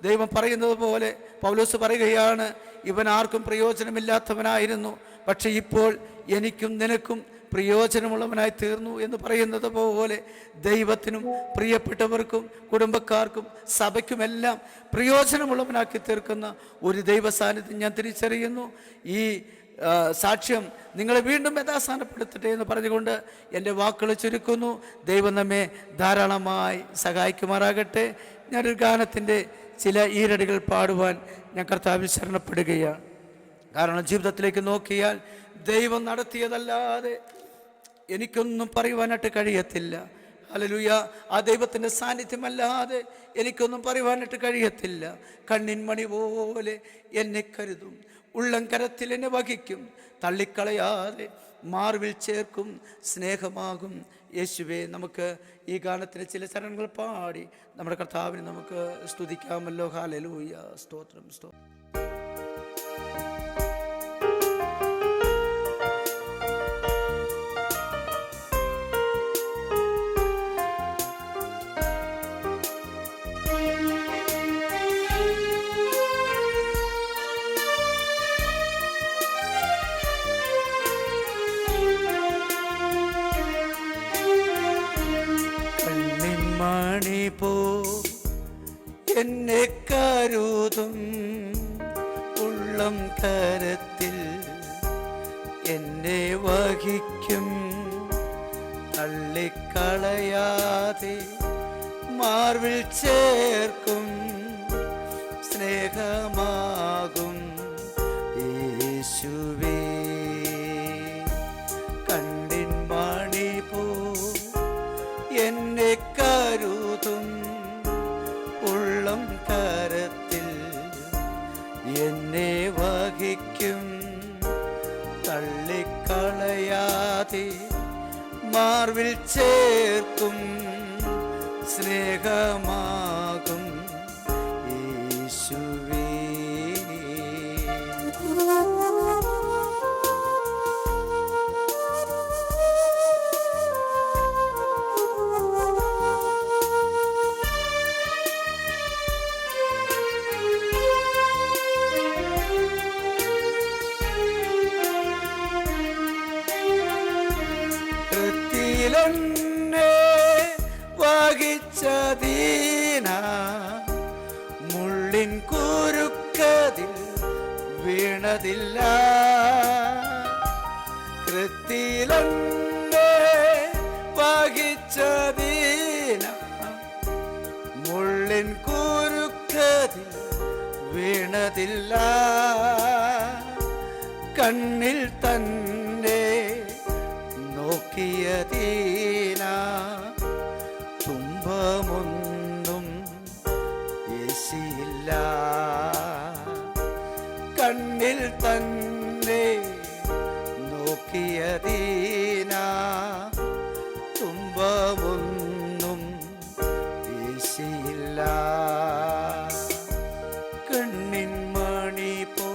ദൈവം പറയുന്നത് പോലെ പൗലോസ് പറയുകയാണ്, ഇവൻ ആർക്കും പ്രയോജനമില്ലാത്തവനായിരുന്നു, പക്ഷെ ഇപ്പോൾ എനിക്കും നിനക്കും പ്രയോജനമുള്ളവനായി തീർന്നു എന്ന് പറയുന്നത് പോലെ ദൈവത്തിനും പ്രിയപ്പെട്ടവർക്കും കുടുംബക്കാർക്കും സഭയ്ക്കുമെല്ലാം പ്രയോജനമുള്ളവനാക്കി തീർക്കുന്ന ഒരു ദൈവ സാന്നിധ്യം ഞാൻ തിരിച്ചറിയുന്നു. ഈ സാക്ഷ്യം നിങ്ങളെ വീണ്ടും യഥാസ്ഥാനപ്പെടുത്തട്ടെ എന്ന് പറഞ്ഞുകൊണ്ട് എൻ്റെ വാക്കുകൾ ചുരുക്കുന്നു. ദൈവം നമ്മെ ധാരാളമായി സഹായിക്കുമാറാകട്ടെ. ഞാനൊരു ഗാനത്തിൻ്റെ ചില ഈരടികൾ പാടുവാൻ ഞാൻ കർത്താവിൽ ശരണപ്പെടുകയാണ്. കാരണം ജീവിതത്തിലേക്ക് നോക്കിയാൽ ദൈവം നടത്തിയതല്ലാതെ എനിക്കൊന്നും പറയുവാനായിട്ട് കഴിയത്തില്ല. ഹല്ലേലൂയ. ആ ദൈവത്തിൻ്റെ സാന്നിധ്യമല്ലാതെ എനിക്കൊന്നും പറയുവാനായിട്ട് കഴിയത്തില്ല. കണ്ണിൻ മണി പോലെ എന്നെ കരുതും, ഉള്ളം കരത്തിൽ എന്നെ വഹിക്കും, തള്ളിക്കളയാതെ മാർവിൽ ചേർക്കും, സ്നേഹമാകും യേശുവേ. നമുക്ക് ഈ ഗാനത്തിന് ചില ചരണങ്ങൾ പാടി നമ്മുടെ കർത്താവിനെ നമുക്ക് സ്തുതിക്കാമല്ലോ. ഹല്ലേലൂയ. സ്തോത്രം, സ്തോത്രം. എന്നെ കരുതും, ഉള്ളം കരത്തിൽ എന്നെ വഹിക്കും, തള്ളിക്കളയാതെ മാർവിൽ ചേർക്കും, സ്നേഹമാകും യേശുവേ. കണ്ണിൻ മണി പോ എന്നെ കരുതും, ഉള്ളം കരത്തിൽ എന്നെ വഹിക്കും, തള്ളിക്കളയാതെ മാർവിൽ ചേർക്കും, സ്നേഹമാകും യേശുവേ. വഹിച്ചതീന മുള്ളിൻ കുരുക്കതിൽ വീണതില്ല, കൃത്തിലെന്നെ വഹിച്ചതീന മുള്ളിൻ കുരുക്കതിൽ വീണതില്ല, കണ്ണിൽ തന്നെ നോക്കിയതീന തുമ്പമൊന്നും യേശിയില്ല, കണ്ണിൽ തന്നെ നോക്കിയതീന തുമ്പമൊന്നും യേശിയില്ല. കണ്ണിൻ മണി പോ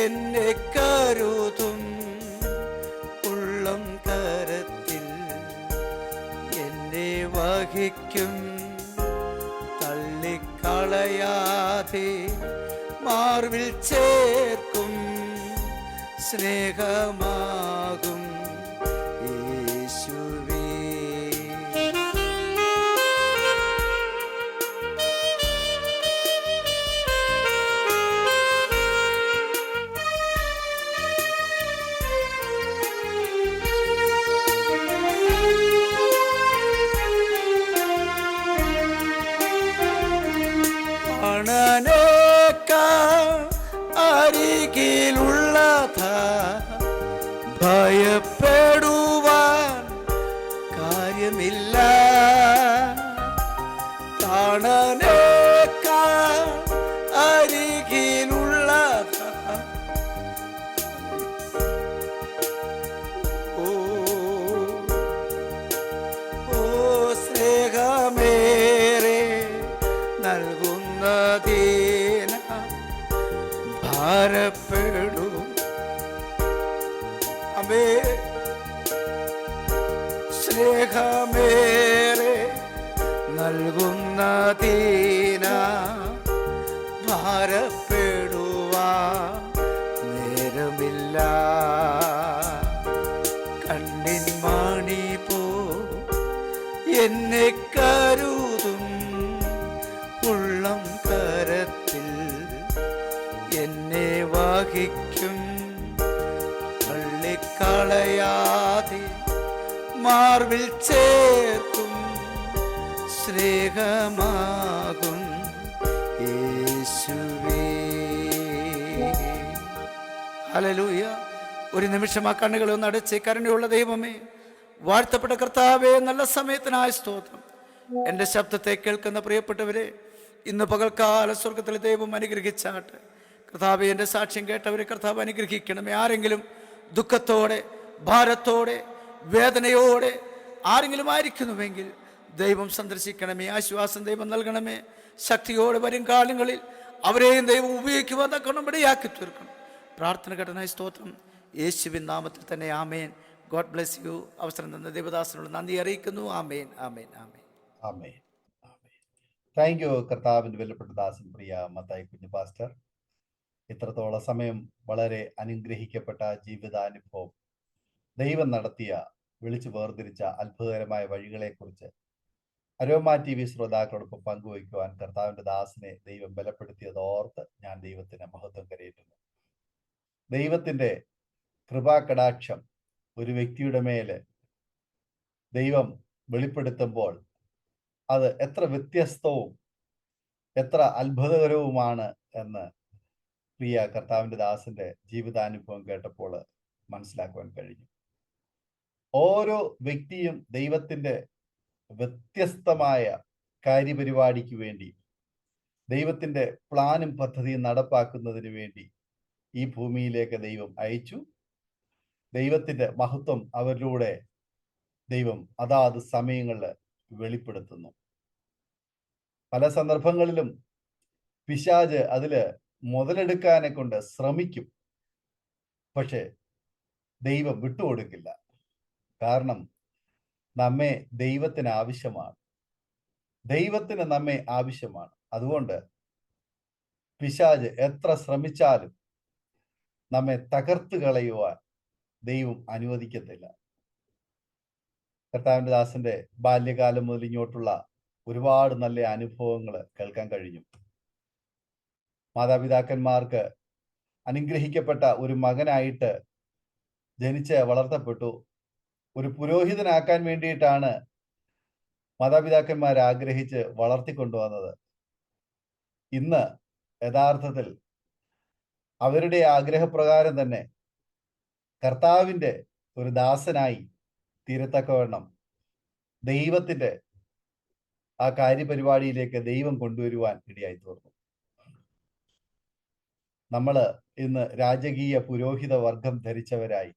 എന്നെ കരുതും, ഉള്ളം കരത്തിൽ എന്നെ വഹിക്കും, തള്ളിക്കളയാതെ മാർവിൽ ചേർക്കും സ്നേഹമാകും യേശുവേ. അരികിലുള്ളതാ ഭയപ്പെടുവാൻ കാര്യമില്ല. പ്രാണനേക്കാൾ അരികിലുള്ളതാ ഓ സ്നേഹമേറെ നൽകുന്നതീന ഭാരപ്പെടും. അമേ സ്നേഹമേറെ നൽകുന്നതീന ഭാരപ്പെടുവാൻ നേരമില്ല. കണ്ണിൻ മണി പോ എന്നെ കരുതും ഉള്ളം കരത്തിൽ എന്നെ വഹിക്കും. തള്ളിക്കളയാതെ മാർവിൽ ചേർക്കും സ്നേഹമാകും യേശുവേ. ഹല്ലേലൂയ. ഒരു നിമിഷം ആ കണ്ണുകളെ ഒന്ന് അടച്ച്, കരുണയുള്ള ദൈവമേ, വാഴ്ത്തപ്പെട്ട കർത്താവേ, നല്ല സമയത്തിനായ സ്തോത്രം. എൻ്റെ ശബ്ദത്തെ കേൾക്കുന്ന പ്രിയപ്പെട്ടവരെ, ഇന്ന് പകൽക്കാല സ്വർഗത്തിലെ ദൈവം അനുഗ്രഹിച്ചാട്ടെ. കർത്താവേ, എൻ്റെ സാക്ഷ്യം കേട്ടവരെ കർത്താവ് അനുഗ്രഹിക്കണമേ. ആരെങ്കിലും ദുഃഖത്തോടെ, ഭാരത്തോടെ, വേദനയോടെ ആരെങ്കിലും ആയിരിക്കുന്നുവെങ്കിൽ ദൈവം സന്ദർശിക്കണമേ. ആശ്വാസം ദൈവം നൽകണമേ. ശക്തിയോടെ വരും കാലങ്ങളിൽ അവരെയും ദൈവം ഉപയോഗിക്കുവാൻ തക്കണം ഇടയാക്കി തീർക്കണം. പ്രാർത്ഥന ഘടനായ സ്തോത്രം യേശുവിൻ നാമത്തിൽ തന്നെ. ആമേൻ. God bless you. അവസരം തന്ന ദേവദാസനോട് നന്ദി അറിയിക്കുന്നു. ആമേൻ, ആമേൻ, ആമേൻ, ആമേൻ, ആമേൻ. താങ്ക് യു കർത്താവിൻ്റെ വിലപ്പെട്ട ദാസൻ പ്രിയ മത്തായി കുഞ്ഞു പാസ്റ്റർ. ഇത്രത്തോളം സമയം വളരെ അനുഗ്രഹിക്കപ്പെട്ട ജീവിതാനുഭവം, ദൈവം നടത്തിയ, വിളിച്ചു വേർതിരിച്ച അത്ഭുതകരമായ വഴികളെക്കുറിച്ച് അരോമ TV ശ്രോതാക്കളോടൊപ്പം പങ്കുവയ്ക്കുവാൻ കർത്താവിൻ്റെ ദാസനെ ദൈവം ബലപ്പെടുത്തിയതോർത്ത് ഞാൻ ദൈവത്തിന് മഹത്വം കരയേറ്റുന്നു. ദൈവത്തിൻ്റെ കൃപാകടാക്ഷം ഒരു വ്യക്തിയുടെ മേലെ ദൈവം വെളിപ്പെടുത്തുമ്പോൾ അത് എത്ര വ്യത്യസ്തവും എത്ര അത്ഭുതകരവുമാണ് എന്ന് പ്രിയ കർത്താവിൻ്റെ ദാസന്റെ ജീവിതാനുഭവം കേട്ടപ്പോൾ മനസ്സിലാക്കുവാൻ കഴിഞ്ഞു. ഓരോ വ്യക്തിയും ദൈവത്തിൻ്റെ വ്യത്യസ്തമായ കാര്യപരിപാടിക്ക് വേണ്ടി, ദൈവത്തിൻ്റെ പ്ലാനും പദ്ധതിയും നടപ്പാക്കുന്നതിന് വേണ്ടി ഈ ഭൂമിയിലേക്ക് ദൈവം അയച്ചു. ദൈവത്തിൻ്റെ മഹത്വം അവരിലൂടെ ദൈവം അതാത് സമയങ്ങളിൽ വെളിപ്പെടുത്തുന്നു. പല സന്ദർഭങ്ങളിലും പിശാച് അതില് മുതലെടുക്കാനെ കൊണ്ട് ശ്രമിക്കും. പക്ഷെ ദൈവം വിട്ടുകൊടുക്കില്ല. കാരണം നമ്മെ ദൈവത്തിന് ആവശ്യമാണ്. ദൈവത്തിന് നമ്മെ ആവശ്യമാണ്. അതുകൊണ്ട് പിശാച് എത്ര ശ്രമിച്ചാലും നമ്മെ തകർത്ത് കളയുവാൻ ദൈവം അനുവദിക്കത്തില്ല. കർത്താവിൻ്റെ ദാസന്റെ ബാല്യകാലം മുതൽ ഇങ്ങോട്ടുള്ള ഒരുപാട് നല്ല അനുഭവങ്ങൾ കേൾക്കാൻ കഴിഞ്ഞു. മാതാപിതാക്കന്മാർക്ക് അനുഗ്രഹിക്കപ്പെട്ട ഒരു മകനായിട്ട് ജനിച്ച് വളർത്തപ്പെട്ടു. ഒരു പുരോഹിതനാക്കാൻ വേണ്ടിയിട്ടാണ് മാതാപിതാക്കന്മാർ ആഗ്രഹിച്ച് വളർത്തിക്കൊണ്ടുവന്നത്. ഇന്ന് യഥാർത്ഥത്തിൽ അവരുടെ ആഗ്രഹപ്രകാരം തന്നെ കർത്താവിൻ്റെ ഒരു ദാസനായി തീരത്തക്കവണ്ണം ദൈവത്തിൻ്റെ ആ കാര്യപരിപാടിയിലേക്ക് ദൈവം കൊണ്ടുവരുവാൻ ഇടയായി തീർന്നു. നമ്മൾ ഇന്ന് രാജകീയ പുരോഹിത വർഗം ധരിച്ചവരായി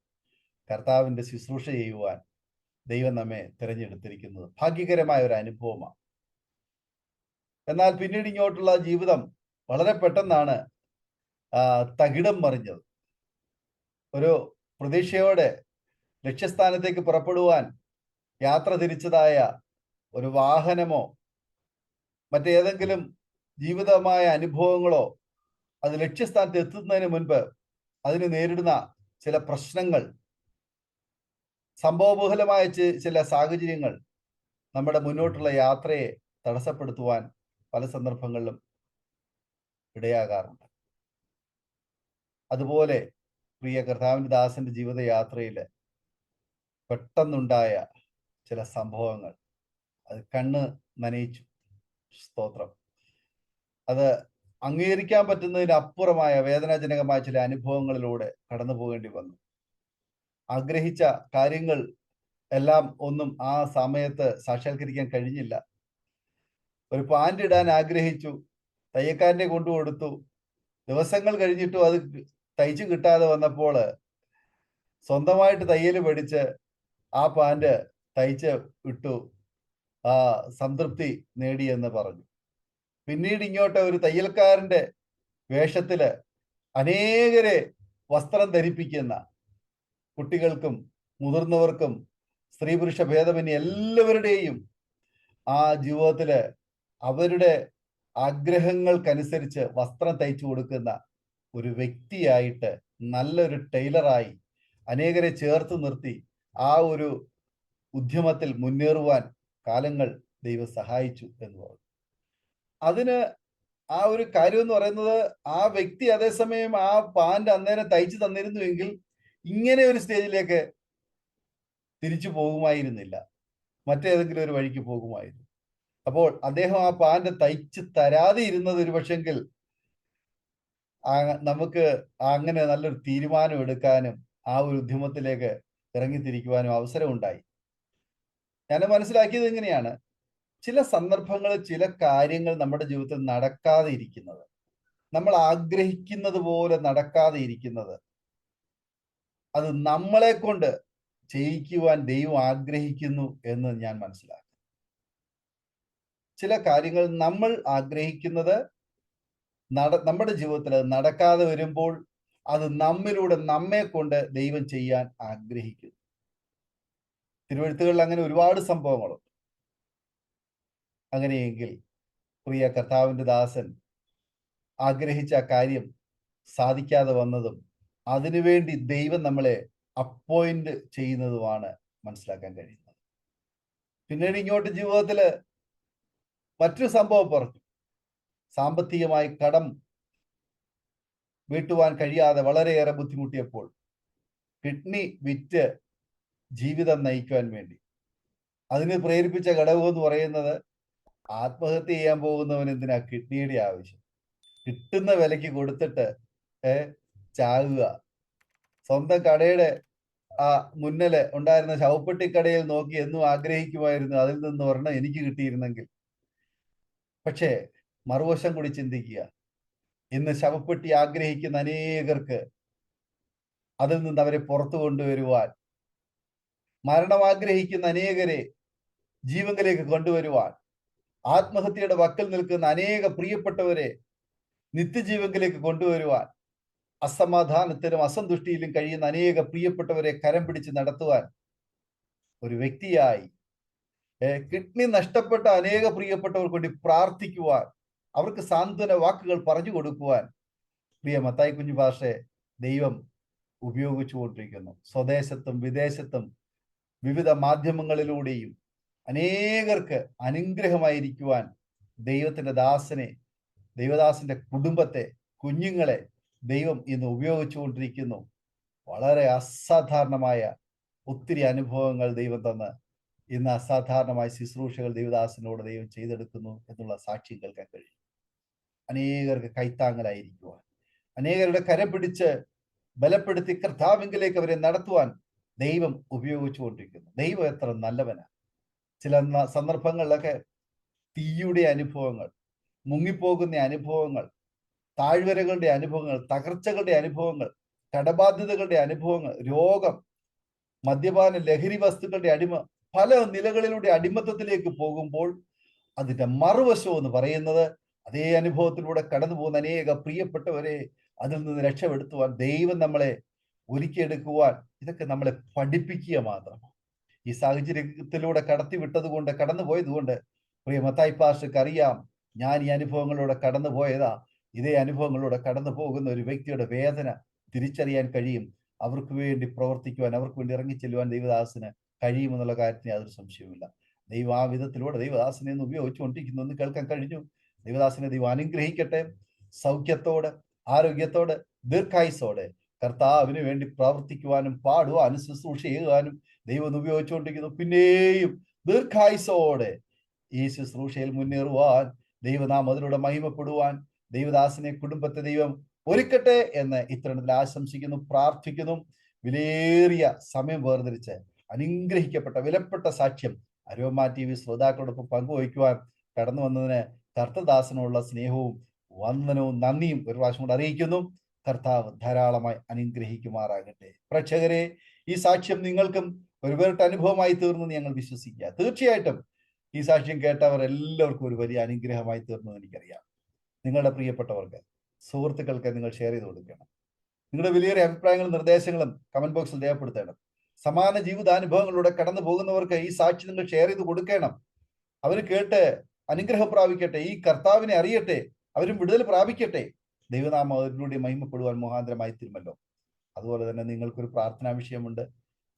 കർത്താവിൻ്റെ ശുശ്രൂഷ ചെയ്യുവാൻ ദൈവം നമ്മെ തിരഞ്ഞെടുത്തിരിക്കുന്നത് ഭാഗ്യകരമായ ഒരു അനുഭവമാണ്. എന്നാൽ പിന്നീട് ഇങ്ങോട്ടുള്ള ജീവിതം വളരെ പെട്ടെന്നാണ് തകിടം മറിഞ്ഞത്. ഒരു പ്രതീക്ഷയോടെ ലക്ഷ്യസ്ഥാനത്തേക്ക് പുറപ്പെടുവാൻ യാത്ര തിരിച്ചതായ ഒരു വാഹനമോ മറ്റേതെങ്കിലും ജീവിതമായ അനുഭവങ്ങളോ അത് ലക്ഷ്യസ്ഥാനത്ത് എത്തുന്നതിന് മുൻപ് അതിന് നേരിടുന്ന ചില പ്രശ്നങ്ങൾ, സംഭവബഹുലമായ ചില സാഹചര്യങ്ങൾ നമ്മുടെ മുന്നോട്ടുള്ള യാത്രയെ തടസ്സപ്പെടുത്തുവാൻ പല സന്ദർഭങ്ങളിലും ഇടയാകാറുണ്ട്. അതുപോലെ പ്രിയ കർത്താവിന്റെ ദാസന്റെ ജീവിതയാത്രയിൽ പെട്ടെന്നുണ്ടായ ചില സംഭവങ്ങൾ അത് കണ്ണ് നനയിച്ചു. സ്തോത്രം. അത് അംഗീകരിക്കാൻ പറ്റുന്നതിനപ്പുറമായ വേദനാജനകമായ ചില അനുഭവങ്ങളിലൂടെ കടന്നു പോകേണ്ടി വന്നു. ആഗ്രഹിച്ച കാര്യങ്ങൾ എല്ലാം ഒന്നും ആ സമയത്ത് സാക്ഷാത്കരിക്കാൻ കഴിഞ്ഞില്ല. ഒരു പാൻറ് ഇടാൻ ആഗ്രഹിച്ചു, തയ്യക്കാരനെ കൊണ്ടുകൊടുത്തു. ദിവസങ്ങൾ കഴിഞ്ഞിട്ടും അത് തയ്ച്ചു കിട്ടാതെ വന്നപ്പോൾ സ്വന്തമായിട്ട് തയ്യൽ പഠിച്ച് ആ പാൻറ് തയ്ച്ച് ഇട്ടു, ആ സംതൃപ്തി നേടിയെന്ന് പറഞ്ഞു. പിന്നീട് ഇങ്ങോട്ട് ഒരു തയ്യൽക്കാരന്റെ വേഷത്തില് അനേകരെ വസ്ത്രം ധരിപ്പിക്കുന്ന, കുട്ടികൾക്കും മുതിർന്നവർക്കും സ്ത്രീ പുരുഷ ഭേദമന്യേ എല്ലാവരുടെയും ആ ജീവിതത്തില് അവരുടെ ആഗ്രഹങ്ങൾക്കനുസരിച്ച് വസ്ത്രം തയ്ച്ചു കൊടുക്കുന്ന ഒരു വ്യക്തിയായിട്ട്, നല്ലൊരു ടൈലറായി അനേകരെ ചേർത്ത് നിർത്തി ആ ഒരു ഉദ്യമത്തിൽ മുന്നേറുവാൻ കാലങ്ങൾ ദൈവം സഹായിച്ചു എന്ന് പറഞ്ഞു. അതിന് ആ ഒരു കാര്യം എന്ന് പറയുന്നത്, ആ വ്യക്തി അതേസമയം ആ പാൻറ് അന്നേരം തയ്ച്ചു തന്നിരുന്നുവെങ്കിൽ ഇങ്ങനെ ഒരു സ്റ്റേജിലേക്ക് തിരിച്ചു പോകുമായിരുന്നില്ല, മറ്റേതെങ്കിലും ഒരു വഴിക്ക് പോകുമായിരുന്നു. അപ്പോൾ അദ്ദേഹം ആ പാൻറ് തയ്ച്ച് തരാതെ ഇരുന്നത് ഒരു പക്ഷെങ്കിൽ നമുക്ക് അങ്ങനെ നല്ലൊരു തീരുമാനം എടുക്കാനും ആ ഒരു ഉദ്യമത്തിലേക്ക് ഇറങ്ങിത്തിരിക്കുവാനും അവസരം ഉണ്ടായി. ഞാൻ മനസ്സിലാക്കിയത് എങ്ങനെയാണ്, ചില സന്ദർഭങ്ങളിൽ ചില കാര്യങ്ങൾ നമ്മുടെ ജീവിതത്തിൽ നടക്കാതെ ഇരിക്കുന്നത്, നമ്മൾ ആഗ്രഹിക്കുന്നത് പോലെ നടക്കാതെ ഇരിക്കുന്നത്, അത് നമ്മളെ കൊണ്ട് ചെയ്യിക്കുവാൻ ദൈവം ആഗ്രഹിക്കുന്നു എന്ന് ഞാൻ മനസ്സിലാക്കി. ചില കാര്യങ്ങൾ നമ്മൾ ആഗ്രഹിക്കുന്നത് നമ്മുടെ ജീവിതത്തിൽ നടക്കാതെ വരുമ്പോൾ അത് നമ്മിലൂടെ നമ്മെ കൊണ്ട് ദൈവം ചെയ്യാൻ ആഗ്രഹിക്കുന്നു. തിരുവെഴുത്തുകളിൽ അങ്ങനെ ഒരുപാട് സംഭവങ്ങളുണ്ട്. അങ്ങനെയെങ്കിൽ പ്രിയ കർത്താവിന്റെ ദാസൻ ആഗ്രഹിച്ച കാര്യം സാധിക്കാതെ വന്നതും അതിനുവേണ്ടി ദൈവം നമ്മളെ അപ്പോയിന്റ് ചെയ്യുന്നതുമാണ് മനസ്സിലാക്കാൻ കഴിയുന്നത്. പിന്നീട് ഇങ്ങോട്ട് ജീവിതത്തില് മറ്റൊരു സംഭവം പറഞ്ഞു. സാമ്പത്തികമായി കടം വീട്ടുവാൻ കഴിയാതെ വളരെയേറെ ബുദ്ധിമുട്ടിയപ്പോൾ കിഡ്നി വിറ്റ് ജീവിതം നയിക്കുവാൻ വേണ്ടി അതിന് പ്രേരിപ്പിച്ച ഘടകം എന്ന് പറയുന്നത്, ആത്മഹത്യ ചെയ്യാൻ പോകുന്നവൻ എന്തിനാ കിഡ്നിയുടെ ആവശ്യം, കിട്ടുന്ന വിലയ്ക്ക് കൊടുത്തിട്ട് ചാകുക. സ്വന്തം കടയുടെ ആ മുന്നില് ഉണ്ടായിരുന്ന ശവപ്പെട്ടിക്കടയിൽ നോക്കി എന്നും ആഗ്രഹിക്കുമായിരുന്നു, അതിൽ നിന്ന് ഒരെണ്ണം എനിക്ക് കിട്ടിയിരുന്നെങ്കിൽ. പക്ഷേ മറുവശം കൂടി ചിന്തിക്കുക, ഇന്ന് ശവപ്പെട്ടി ആഗ്രഹിക്കുന്ന അനേകർക്ക് അതിൽ നിന്ന് അവരെ പുറത്തു കൊണ്ടുവരുവാൻ, മരണം ആഗ്രഹിക്കുന്ന അനേകരെ ജീവങ്കിലേക്ക് കൊണ്ടുവരുവാൻ, ആത്മഹത്യയുടെ വക്കിൽ നിൽക്കുന്ന അനേക പ്രിയപ്പെട്ടവരെ നിത്യജീവങ്കിലേക്ക് കൊണ്ടുവരുവാൻ, അസമാധാനത്തിലും അസന്തുഷ്ടിയിലും കഴിയുന്ന അനേക പ്രിയപ്പെട്ടവരെ കരം പിടിച്ച് നടത്തുവാൻ ഒരു വ്യക്തിയായി, കിഡ്നി നഷ്ടപ്പെട്ട അനേക പ്രിയപ്പെട്ടവർക്ക് വേണ്ടി പ്രാർത്ഥിക്കുവാൻ, അവർക്ക് സാന്ത്വന വാക്കുകൾ പറഞ്ഞു കൊടുക്കുവാൻ പ്രിയ മത്തായി കുഞ്ഞു പാസ്റ്ററെ ദൈവം ഉപയോഗിച്ചുകൊണ്ടിരിക്കുന്നു. സ്വദേശത്തും വിദേശത്തും വിവിധ മാധ്യമങ്ങളിലൂടെയും അനേകർക്ക് അനുഗ്രഹമായിരിക്കുവാൻ ദൈവത്തിന്റെ ദാസനെ, ദൈവദാസന്റെ കുടുംബത്തെ, കുഞ്ഞുങ്ങളെ ദൈവം ഇന്ന് ഉപയോഗിച്ചുകൊണ്ടിരിക്കുന്നു. വളരെ അസാധാരണമായ ഒത്തിരി അനുഭവങ്ങൾ ദൈവം തന്ന് ഇന്ന് അസാധാരണമായ ശുശ്രൂഷകൾ ദൈവദാസനോട് ദൈവം ചെയ്തെടുക്കുന്നു എന്നുള്ള സാക്ഷ്യം കേൾക്കാൻ കഴിയും. അനേകർക്ക് കൈത്താങ്ങലായിരിക്കുവാൻ, അനേകരുടെ കരം പിടിച്ച് ബലപ്പെടുത്തി കർത്താവിങ്കിലേക്ക് അവരെ നടത്തുവാൻ ദൈവം ഉപയോഗിച്ചുകൊണ്ടിരിക്കുന്നു. ദൈവം എത്ര നല്ലവനാ. ചില സന്ദർഭങ്ങളിലൊക്കെ തീയുടെ അനുഭവങ്ങൾ, മുങ്ങിപ്പോകുന്ന അനുഭവങ്ങൾ, താഴ്വരകളുടെ അനുഭവങ്ങൾ, തകർച്ചകളുടെ അനുഭവങ്ങൾ, കടബാധ്യതകളുടെ അനുഭവങ്ങൾ, രോഗം, മദ്യപാന, ലഹരി വസ്തുക്കളുടെ അടിമ, പല നിലകളിലൂടെ അടിമത്തത്തിലേക്ക് പോകുമ്പോൾ അതിന്റെ മറുവശം എന്ന് പറയുന്നത്, അതേ അനുഭവത്തിലൂടെ കടന്നു പോകുന്ന അനേക പ്രിയപ്പെട്ടവരെ അതിൽ നിന്ന് രക്ഷപ്പെടുത്തുവാൻ ദൈവം നമ്മളെ ഒരുക്കിയെടുക്കുവാൻ, ഇതൊക്കെ നമ്മളെ പഠിപ്പിക്കുക മാത്രമാണ്. ഈ സാഹചര്യത്തിലൂടെ കടന്നു പോയത് കൊണ്ട് പ്രിയ മത്തായി പാസ്റ്റർക്ക് അറിയാം, ഞാൻ ഈ അനുഭവങ്ങളിലൂടെ കടന്നു പോയതാ. ഇതേ അനുഭവങ്ങളിലൂടെ കടന്നു പോകുന്ന ഒരു വ്യക്തിയുടെ വേദന തിരിച്ചറിയാൻ കഴിയും. അവർക്ക് വേണ്ടി പ്രവർത്തിക്കുവാൻ, അവർക്ക് വേണ്ടി ഇറങ്ങിച്ചെല്ലുവാൻ ദൈവദാസന് കഴിയുമെന്നുള്ള കാര്യത്തിന് യാതൊരു സംശയവുമില്ല. ദൈവം ആ വിധത്തിലൂടെ ദൈവദാസനെ ഒന്ന് ഉപയോഗിച്ചുകൊണ്ടിരിക്കുന്നു എന്ന് കേൾക്കാൻ കഴിഞ്ഞു. ദൈവദാസനെ ദൈവം അനുഗ്രഹിക്കട്ടെ. സൗഖ്യത്തോടെ, ആരോഗ്യത്തോടെ, ദീർഘായുസോടെ കർത്താവിന് വേണ്ടി പ്രവർത്തിക്കുവാനും പാടുവാനും ശുശ്രൂഷ ചെയ്യുവാനും ദൈവം ഉപയോഗിച്ചുകൊണ്ടിരിക്കുന്നു. പിന്നെയും ദീർഘായുസോടെ ഈ ശുശ്രൂഷയിൽ മുന്നേറുവാൻ, ദൈവനാമത്തിലൂടെ മഹിമപ്പെടുവാൻ ദൈവദാസനെ, കുടുംബത്തെ ദൈവം ഒരുക്കട്ടെ എന്ന് ഇത്തരണത്തിൽ ആശംസിക്കുന്നു, പ്രാർത്ഥിക്കുന്നു. വിലയേറിയ സമയം വേർതിരിച്ച് അനുഗ്രഹിക്കപ്പെട്ട വിലപ്പെട്ട സാക്ഷ്യം അരോമ TV ശ്രോതാക്കളോടൊപ്പം പങ്കുവയ്ക്കുവാൻ കടന്നു വന്നതിന് കർത്തദാസനുള്ള സ്നേഹവും വന്ദനവും നന്ദിയും ഒരു പ്രാവശ്യം കൂടെ അറിയിക്കുന്നു. കർത്താവ് ധാരാളമായി അനുഗ്രഹിക്കുമാറാകട്ടെ. പ്രേക്ഷകരെ, ഈ സാക്ഷ്യം നിങ്ങൾക്കും ഒരു വേറിട്ട അനുഭവമായി തീർന്നെന്ന് ഞങ്ങൾ വിശ്വസിക്കുക. തീർച്ചയായിട്ടും ഈ സാക്ഷ്യം കേട്ടവർ എല്ലാവർക്കും ഒരു വലിയ അനുഗ്രഹമായി തീർന്നെന്ന് എനിക്കറിയാം. നിങ്ങളുടെ പ്രിയപ്പെട്ടവർക്ക്, സുഹൃത്തുക്കൾക്ക് നിങ്ങൾ ഷെയർ ചെയ്ത് കൊടുക്കണം. നിങ്ങളുടെ വലിയ അഭിപ്രായങ്ങളും നിർദ്ദേശങ്ങളും കമന്റ് ബോക്സിൽ രേഖപ്പെടുത്തണം. സമാന ജീവിതാനുഭവങ്ങളിലൂടെ കടന്നു പോകുന്നവർക്ക് ഈ സാക്ഷി നിങ്ങൾ ഷെയർ ചെയ്ത് കൊടുക്കണം. അവർ കേട്ട് അനുഗ്രഹം പ്രാപിക്കട്ടെ, ഈ കർത്താവിനെ അറിയട്ടെ, അവരും വിടുതൽ പ്രാപിക്കട്ടെ. ദൈവനാമം അവരിലൂടെ മഹിമപ്പെടുവാൻ മുഖാന്തരമായി തീരുമല്ലോ. അതുപോലെ തന്നെ നിങ്ങൾക്കൊരു പ്രാർത്ഥനാ വിഷയമുണ്ട്.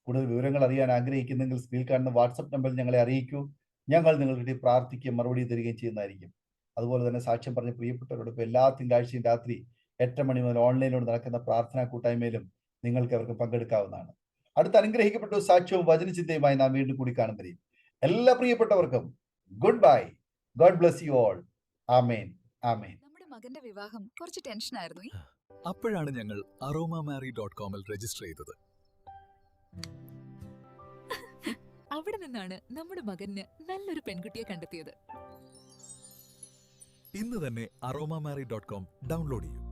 കൂടുതൽ വിവരങ്ങൾ അറിയാൻ ആഗ്രഹിക്കുന്നെങ്കിൽ സ്ക്രീനിൽ കാണുന്ന വാട്സപ്പ് നമ്പറിൽ ഞങ്ങളെ അറിയിക്കൂ. ഞങ്ങൾ നിങ്ങൾക്ക് വേണ്ടി പ്രാർത്ഥിക്കുകയും മറുപടി തരികയും ചെയ്യുന്നതായിരിക്കും. അതുപോലെ തന്നെ സാക്ഷ്യം പറഞ്ഞ പ്രിയപ്പെട്ടവരോടൊപ്പം എല്ലാ തിങ്കളാഴ്ചയും രാത്രി 8 മണി മുതൽ ഓൺലൈനിലൂടെ നടക്കുന്ന പ്രാർത്ഥനാ കൂട്ടായ്മയിലും നിങ്ങൾക്ക് അവർക്ക് പങ്കെടുക്കാവുന്നതാണ്. അടുത്ത അനുഗ്രഹിക്കപ്പെട്ട സാക്ഷ്യവും വചനചിന്തയുമായി നാം വീണ്ടും കൂടി കാണും വരെയും എല്ലാ പ്രിയപ്പെട്ടവർക്കും goodbye. God bless you all. Amen, amen. നമ്മുടെ മകന്റെ വിവാഹം കുറച്ച് ടെൻഷനായിരുന്നു. അപ്പോഴാണ് ഞങ്ങൾ aromamary.com രജിസ്റ്റർ ചെയ്തത്. അവിടെ നിന്നാണ് നമ്മുടെ മകന് നല്ലൊരു പെൺകുട്ടിയെ കണ്ടെത്തിയത്. ഇന്ന് തന്നെ aromamary.com ഡൗൺലോഡ് ചെയ്യൂ.